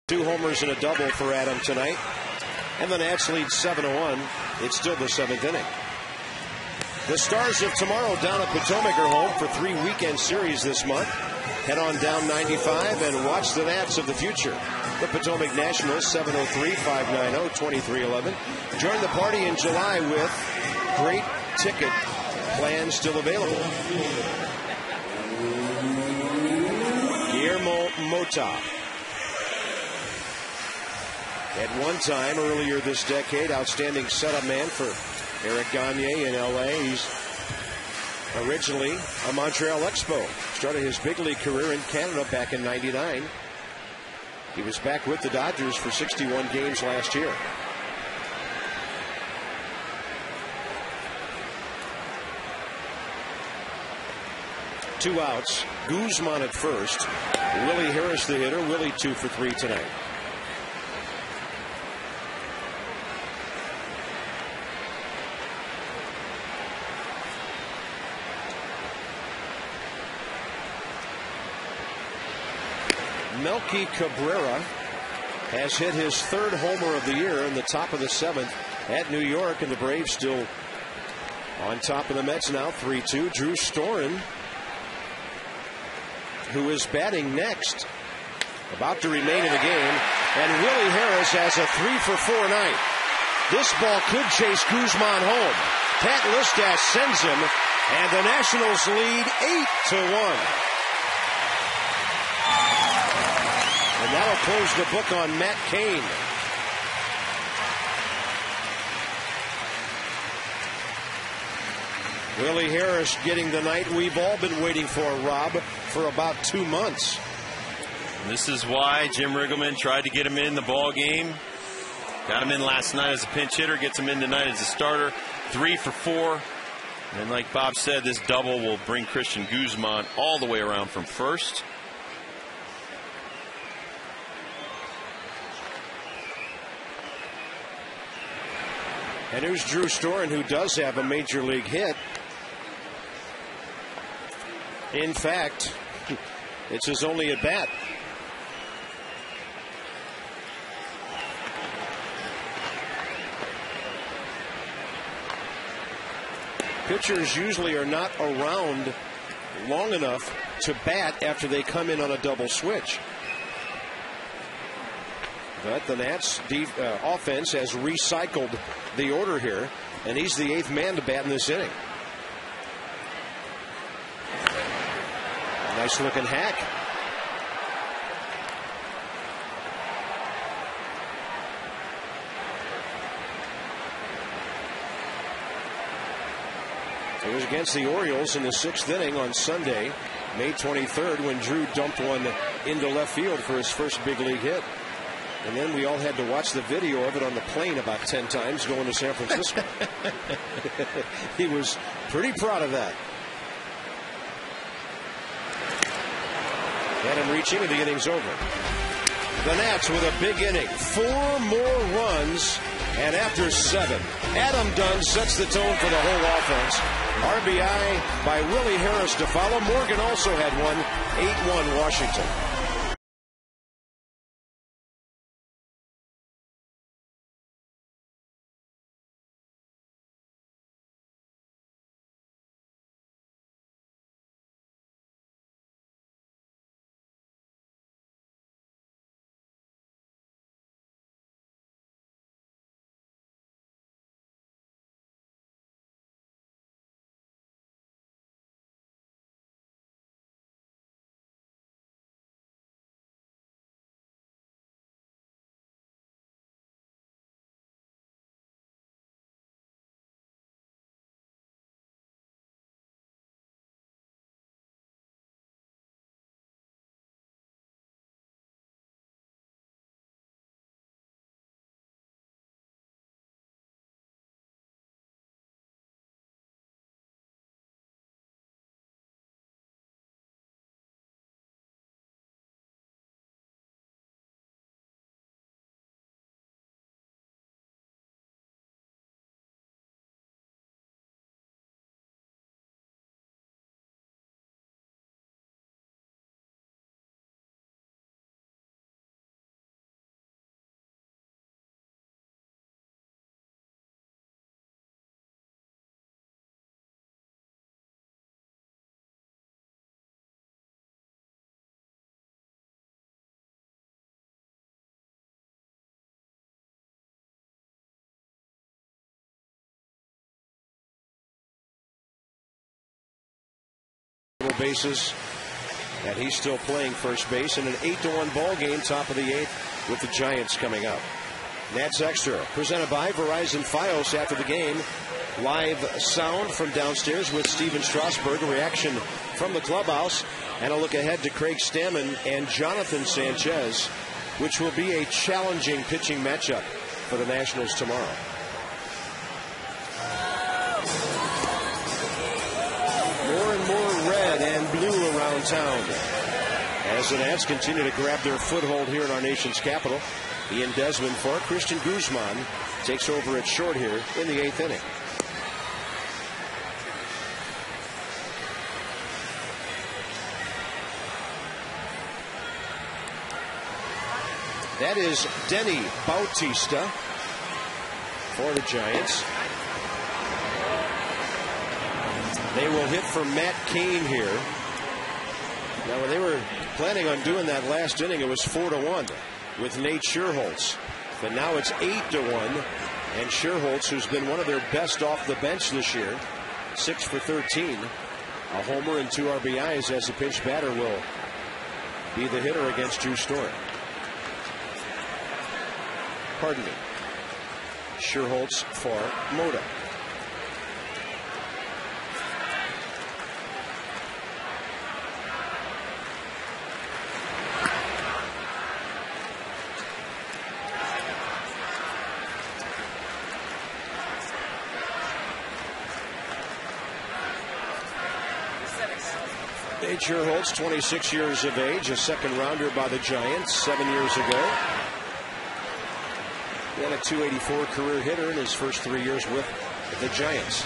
Two homers and a double for Adam tonight. And the Nats lead 7-1. It's still the 7th inning. The Stars of tomorrow down at Potomac are home for 3 weekend series this month. Head on down 95 and watch the Nats of the future. The Potomac Nationals, 703-590-2311. Join the party in July with great ticket plans still available. Guillermo Mota. At one time earlier this decade, outstanding setup man for Eric Gagne in L.A. He's originally a Montreal Expo. Started his big league career in Canada back in '99. He was back with the Dodgers for 61 games last year. Two outs. Guzman at first. Willie Harris the hitter. Willie 2 for 3 tonight. Melky Cabrera has hit his 3rd homer of the year in the top of the 7th at New York, and the Braves still on top of the Mets now, 3-2. Drew Storen, who is batting next, about to remain in the game, and Willie Harris has a 3-for-4 night. This ball could chase Guzman home. Pat Listas sends him, and the Nationals lead 8-1. And that'll close the book on Matt Cain. Willie Harris getting the night we've all been waiting for, Rob, for about 2 months. This is why Jim Riggleman tried to get him in the ball game. Got him in last night as a pinch hitter, gets him in tonight as a starter. 3-for-4. And like Bob said, this double will bring Christian Guzman all the way around from first. And here's Drew Storen, who does have a major league hit. In fact, it's his only at bat. Pitchers usually are not around long enough to bat after they come in on a double switch. But the Nats offense has recycled the order here, and he's the 8th man to bat in this inning. Nice looking hack. It was against the Orioles in the 6th inning on Sunday, May 23rd, when Drew dumped one into left field for his first big league hit. And then we all had to watch the video of it on the plane about 10 times going to San Francisco. He was pretty proud of that. Had him reaching, and the inning's over. The Nats with a big inning. 4 more runs, and after 7, Adam Dunn sets the tone for the whole offense. RBI by Willie Harris to follow. Morgan also had one. 8-1 Washington. Bases, and he's still playing first base in an 8-1 ball game, top of the 8th, with the Giants coming up. Nats Extra, presented by Verizon Fios after the game. Live sound from downstairs with Steven Strasburg, a reaction from the clubhouse, and a look ahead to Craig Stammen and Jonathan Sanchez, which will be a challenging pitching matchup for the Nationals tomorrow. More and more red and blue around town as the Nats continue to grab their foothold here in our nation's capital. Ian Desmond for Christian Guzman takes over at short here in the 8th inning. That is Denny Bautista for the Giants. They will hit for Matt Cain here. Now, when they were planning on doing that last inning, it was 4-1 with Nate Scherholtz. But now it's 8-1. And Scherholtz, who's been one of their best off the bench this year, 6 for 13. A homer and 2 RBIs as the pinch batter will be the hitter against Drew Storen. Pardon me. Scherholtz for Moda. Nate Scherholtz, 26 years of age, a second rounder by the Giants 7 years ago. Then a .284 career hitter in his first 3 years with the Giants.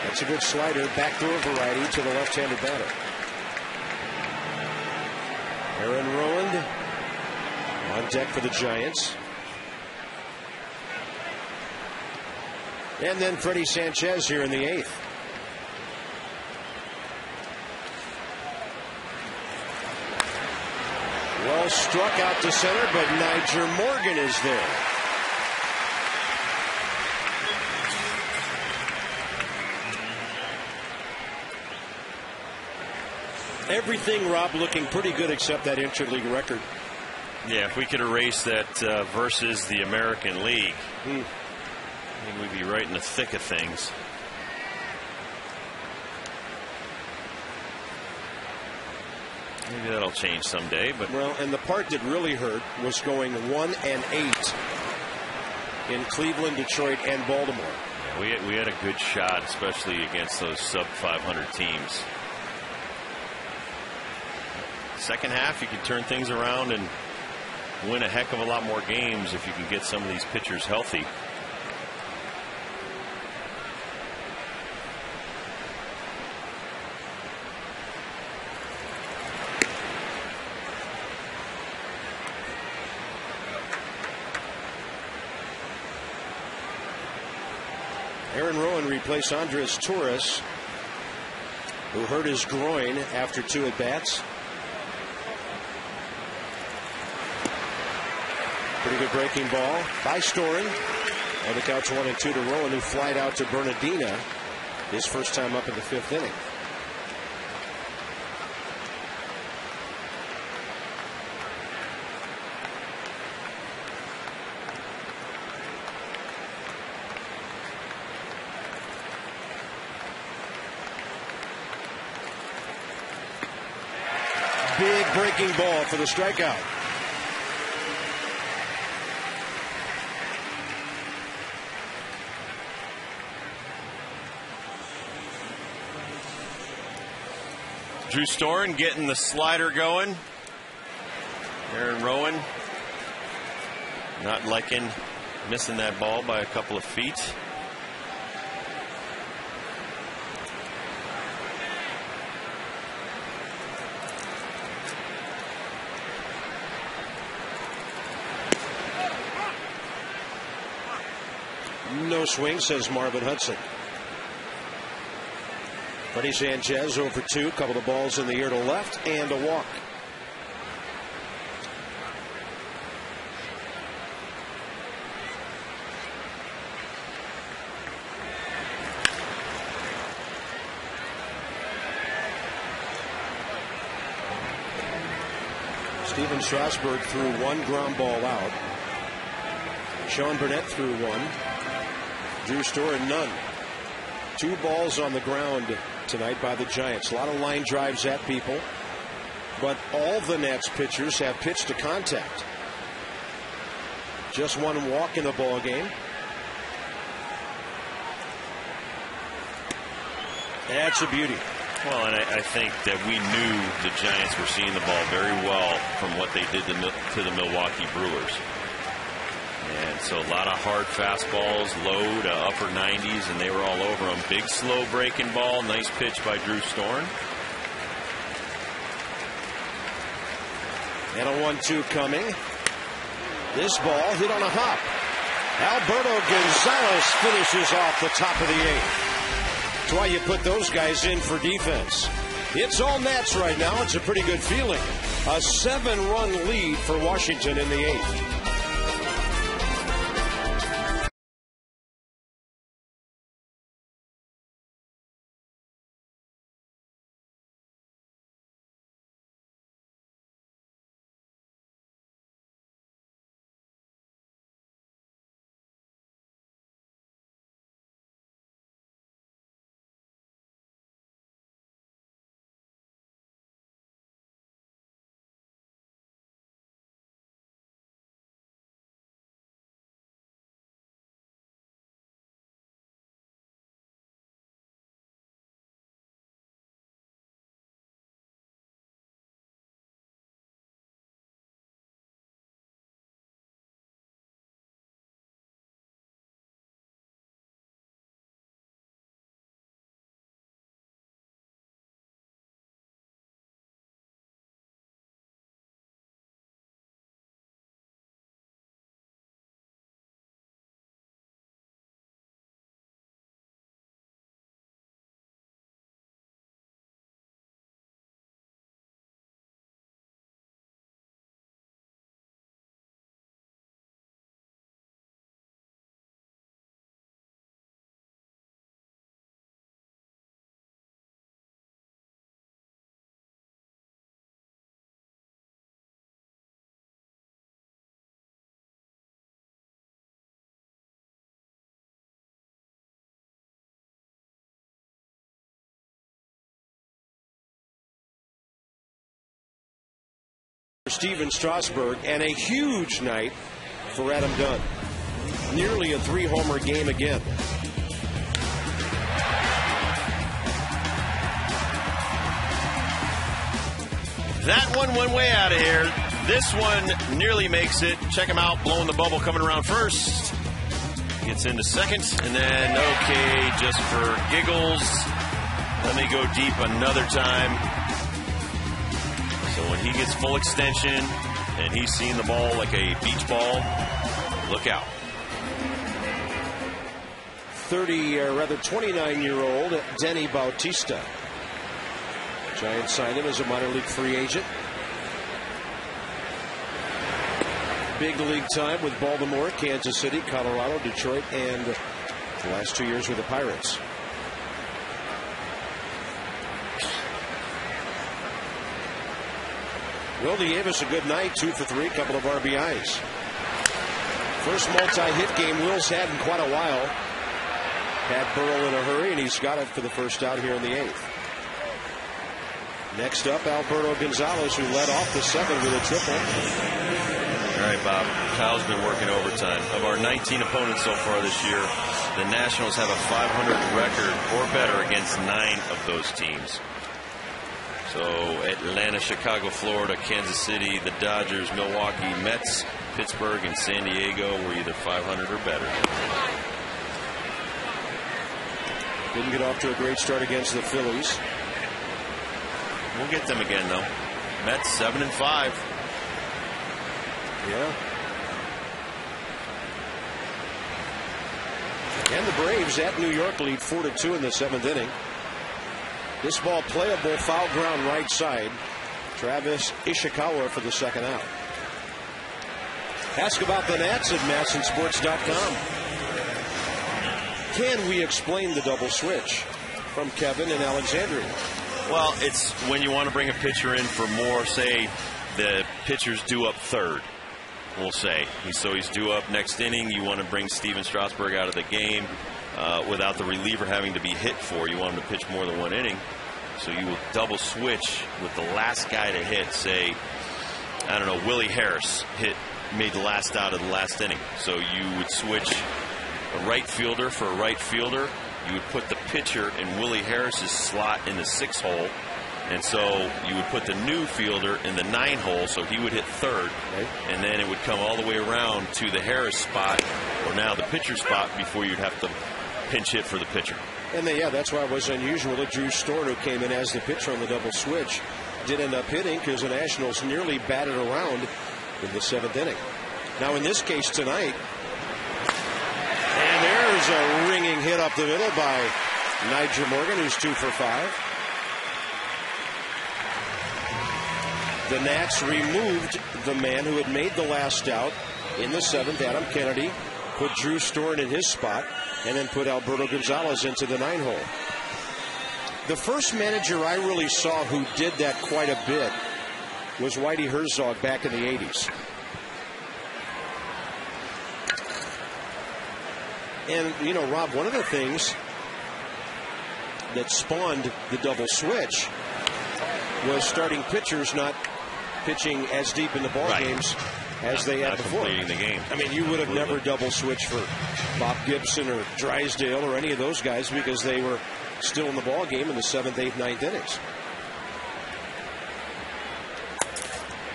That's a good slider, backdoor variety to the left-handed batter. Aaron Rowand on deck for the Giants. And then Freddie Sanchez here in the 8th. Well struck out to center, but Niger Morgan is there. Everything, Rob, looking pretty good except that interleague record. Yeah, if we could erase that versus the American League, I think we'd be right in the thick of things. Maybe that'll change someday. But well, and the part that really hurt was going 1-8 in Cleveland, Detroit, and Baltimore. Yeah, we had a good shot, especially against those sub-500 teams. Second half, you can turn things around and win a heck of a lot more games if you can get some of these pitchers healthy. Aaron Rowand replaced Andres Torres, who hurt his groin after 2 at-bats. Pretty good breaking ball by Storen. And the count's 1-2 to Rowand, who flied out to Bernardina his first time up in the 5th inning. Big breaking ball for the strikeout. Drew Storen getting the slider going. Aaron Rowand not liking missing that ball by a couple of feet. No swing, says Marvin Hudson. Freddie Sanchez over 2, couple of balls in the air to left, and a walk. Stephen Strasburg threw 1 ground ball out. Sean Burnett threw 1. Drew Storen none. 2 balls on the ground tonight by the Giants. A lot of line drives at people, but all the Nats pitchers have pitched to contact. Just 1 walk in the ball game. That's a beauty. Well, and I think that we knew the Giants were seeing the ball very well from what they did to the Milwaukee Brewers. And so a lot of hard fastballs, low to upper 90s, and they were all over them. Big, slow breaking ball. Nice pitch by Drew Storn. And a 1-2 coming. This ball hit on a hop. Alberto Gonzalez finishes off the top of the 8th. That's why you put those guys in for defense. It's all Nats right now. It's a pretty good feeling. A 7-run lead for Washington in the 8th. Steven Strasburg, and a huge night for Adam Dunn. Nearly a 3-homer game again. That one went way out of here. This one nearly makes it. Check him out, blowing the bubble, coming around first. Gets into second, and then, okay, just for giggles, let me go deep another time. So when he gets full extension and he's seeing the ball like a beach ball, look out. 29-year-old Denny Bautista. Giants signed him as a minor league free agent. Big league time with Baltimore, Kansas City, Colorado, Detroit, and the last 2 years with the Pirates. Well, he gave us a good night, 2 for 3, couple of RBIs. First multi-hit game Will's had in quite a while. Had Burrell in a hurry, and he's got it for the first out here in the 8th. Next up, Alberto Gonzalez, who led off the 7th with a triple. All right, Bob. Kyle's been working overtime. Of our 19 opponents so far this year, the Nationals have a 500 record or better against 9 of those teams. So Atlanta, Chicago, Florida, Kansas City, the Dodgers, Milwaukee, Mets, Pittsburgh, and San Diego were either 500 or better. Didn't get off to a great start against the Phillies. We'll get them again, though. Mets 7-5. Yeah. And the Braves at New York lead 4-2 in the 7th inning. This ball playable, foul ground right side. Travis Ishikawa for the second out. Ask about the Nats at MASNsports.com. Can we explain the double switch? From Kevin in Alexandria. Well, it's when you want to bring a pitcher in for more, say the pitcher's due up third, we'll say. So he's due up next inning. You want to bring Steven Strasburg out of the game without the reliever having to be hit for. You want him to pitch more than 1 inning. So you will double switch with the last guy to hit, say, I don't know, Willie Harris made the last out of the last inning. So you would switch a right fielder for a right fielder you would put the pitcher in Willie Harris's slot in the 6 hole. And so you would put the new fielder in the 9 hole, so he would hit third. Right. And then it would come all the way around to the Harris spot, or now the pitcher spot, before you'd have to pinch hit for the pitcher. And yeah, that's why it was unusual that Drew Storn, who came in as the pitcher on the double switch, did end up hitting because the Nationals nearly batted around in the 7th inning. Now in this case tonight, and there's a ringing hit up the middle by Nigel Morgan, who's 2 for 5. The Nats removed the man who had made the last out in the 7th, Adam Kennedy, put Drew Storn in his spot, and then put Alberto Gonzalez into the 9 hole. The first manager I really saw who did that quite a bit was Whitey Herzog back in the 80s. And, you know, Rob, one of the things that spawned the double switch was starting pitchers not pitching as deep in the ball games as they had before. Completing the game. I mean, you would have never double switched for Bob Gibson or Drysdale or any of those guys because they were still in the ball game in the 7th, 8th, 9th innings.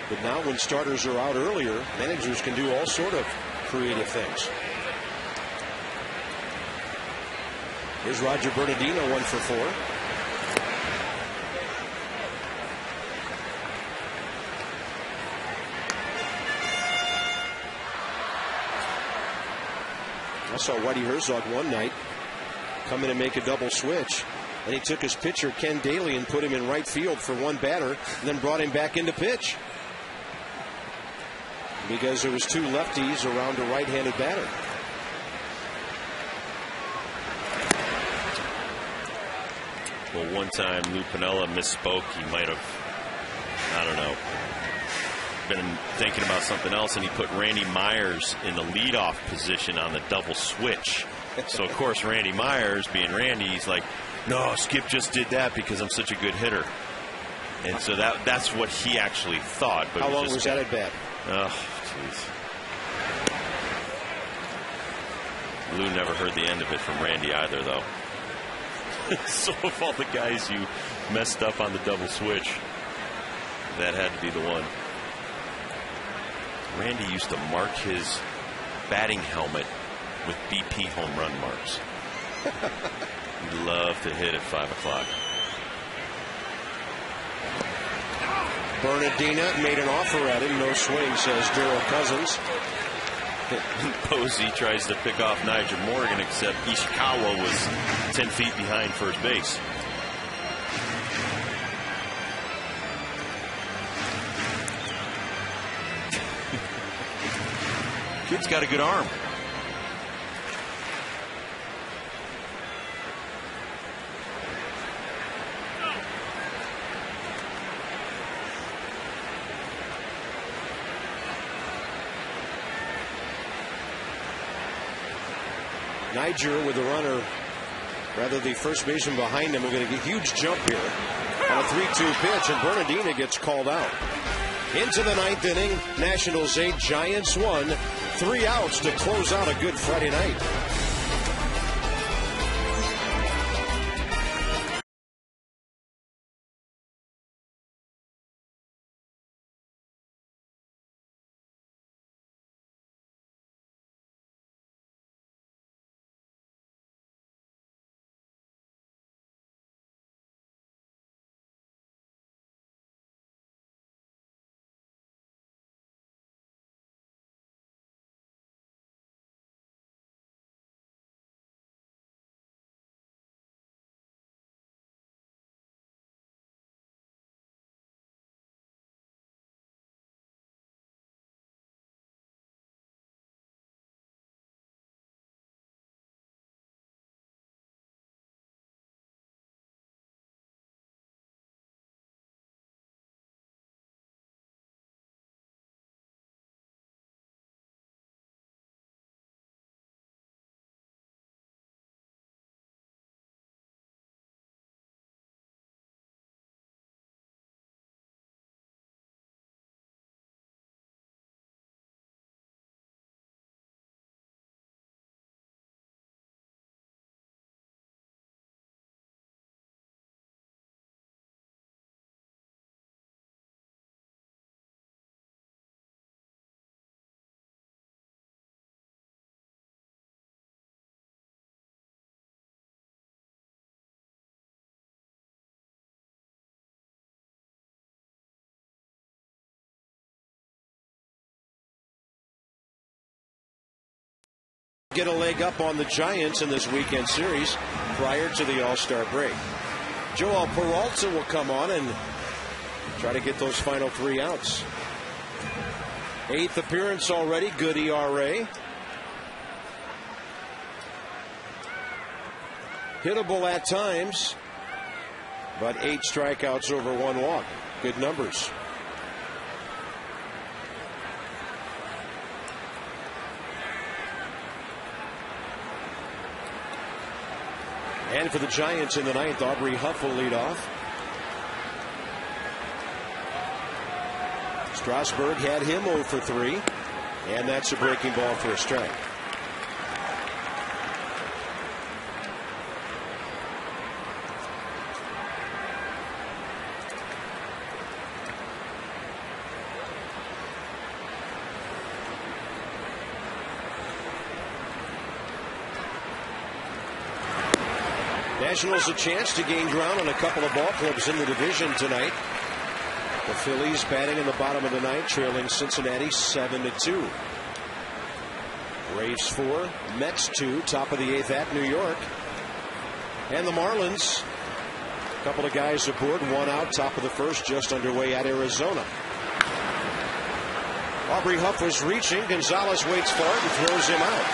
But now when starters are out earlier, managers can do all sort of creative things. Here's Roger Bernardino, 1 for 4. I saw Whitey Herzog one night come in and make a double switch, and he took his pitcher, Ken Daly, and put him in right field for one batter, and then brought him back into pitch because there was 2 lefties around a right-handed batter. Well, one time Lou Piniella misspoke. He might have, I don't know, been thinking about something else, and he put Randy Myers in the leadoff position on the double switch. So, of course, Randy Myers, being Randy, he's like, no, Skip just did that because I'm such a good hitter. And so that's what he actually thought. But how long was that at bat? Oh, jeez. Lou never heard the end of it from Randy either, though. So of all the guys you messed up on the double switch, that had to be the one. Randy used to mark his batting helmet with BP home run marks. He loved to hit at 5 o'clock. Bernardina made an offer at him. No swing, says Darryl Cousins. Posey tries to pick off Nigel Morgan, except Ishikawa was 10 feet behind first base. Kid's got a good arm. Niger with the runner, rather the first baseman behind him. We're going to get a huge jump here on a 3-2 pitch, and Bernardina gets called out. Into the 9th inning, Nationals 8, Giants 1. 3 outs to close out a good Friday night. get a leg up on the Giants in this weekend series prior to the All-Star break. Joel Peralta will come on and try to get those final 3 outs. 8th appearance already, good ERA. Hittable at times, but 8 strikeouts over 1 walk. Good numbers. And for the Giants in the 9th, Aubrey Huff will lead off. Strasburg had him 0 for 3, and that's a breaking ball for a strike. Nationals a chance to gain ground on a couple of ball clubs in the division tonight. The Phillies batting in the bottom of the 9th, trailing Cincinnati 7-2. Braves 4, Mets 2, top of the 8th at New York. And the Marlins, a couple of guys aboard, 1 out, top of the 1st, just underway at Arizona. Aubrey Huff was reaching. Gonzalez waits for it and throws him out.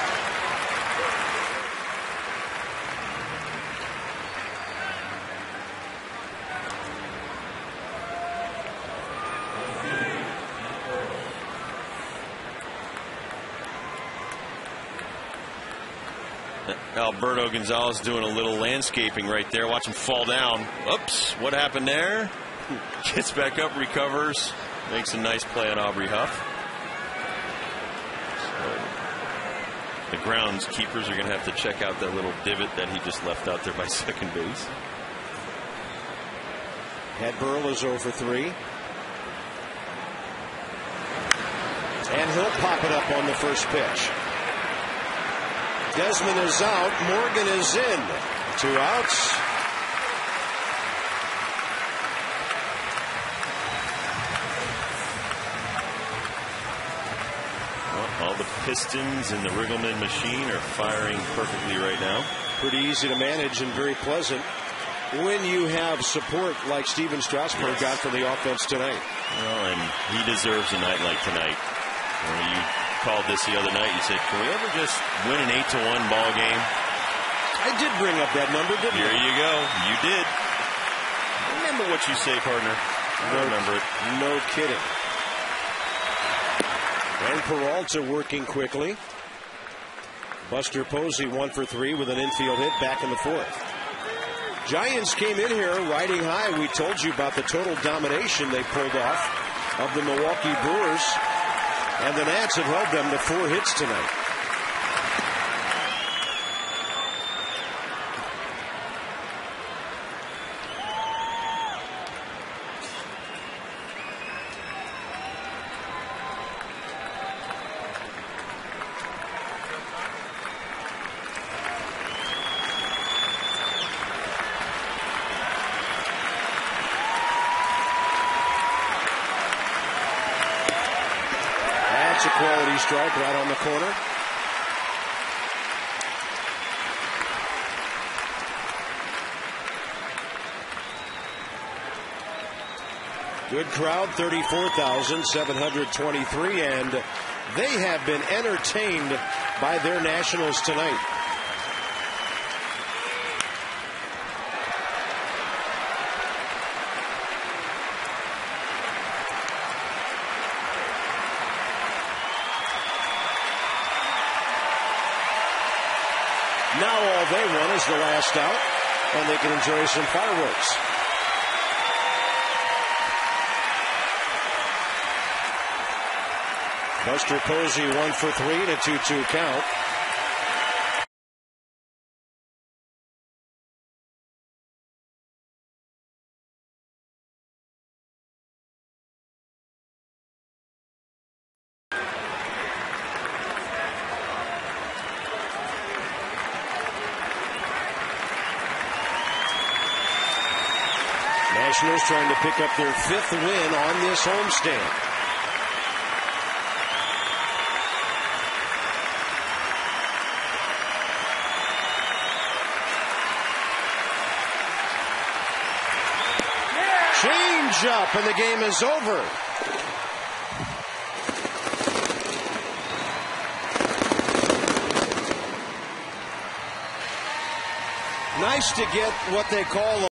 Alberto Gonzalez doing a little landscaping right there. Watch him fall down. Oops, what happened there? Gets back up, recovers, makes a nice play on Aubrey Huff. So the groundskeepers are going to have to check out that little divot that he just left out there by second base. Hadburl is 0 for 3. And he'll pop it up on the first pitch. Desmond is out. Morgan is in. 2 outs. Well, all the pistons in the Riggleman machine are firing perfectly right now. Pretty easy to manage and very pleasant when you have support like Steven Strasburg got from the offense tonight. Well, and he deserves a night like tonight. You called this the other night. You said, can we ever just win an 8-1 ball game? I did bring up that number, didn't I? Here you go. You did. Remember what you say, partner. I remember it. No kidding. And Peralta working quickly. Buster Posey 1 for 3 with an infield hit back in the 4th. Giants came in here riding high. We told you about the total domination they pulled off of the Milwaukee Brewers. And the Nats have held them to 4 hits tonight. That's a quality strike right on the corner. Good crowd, 34,723, and they have been entertained by their Nationals tonight. Now all they want is the last out, and they can enjoy some fireworks. Buster Posey 1 for 3 and a 2-2 count. Nationals trying to pick up their 5th win on this homestand. jump, and the game is over. Nice to get what they call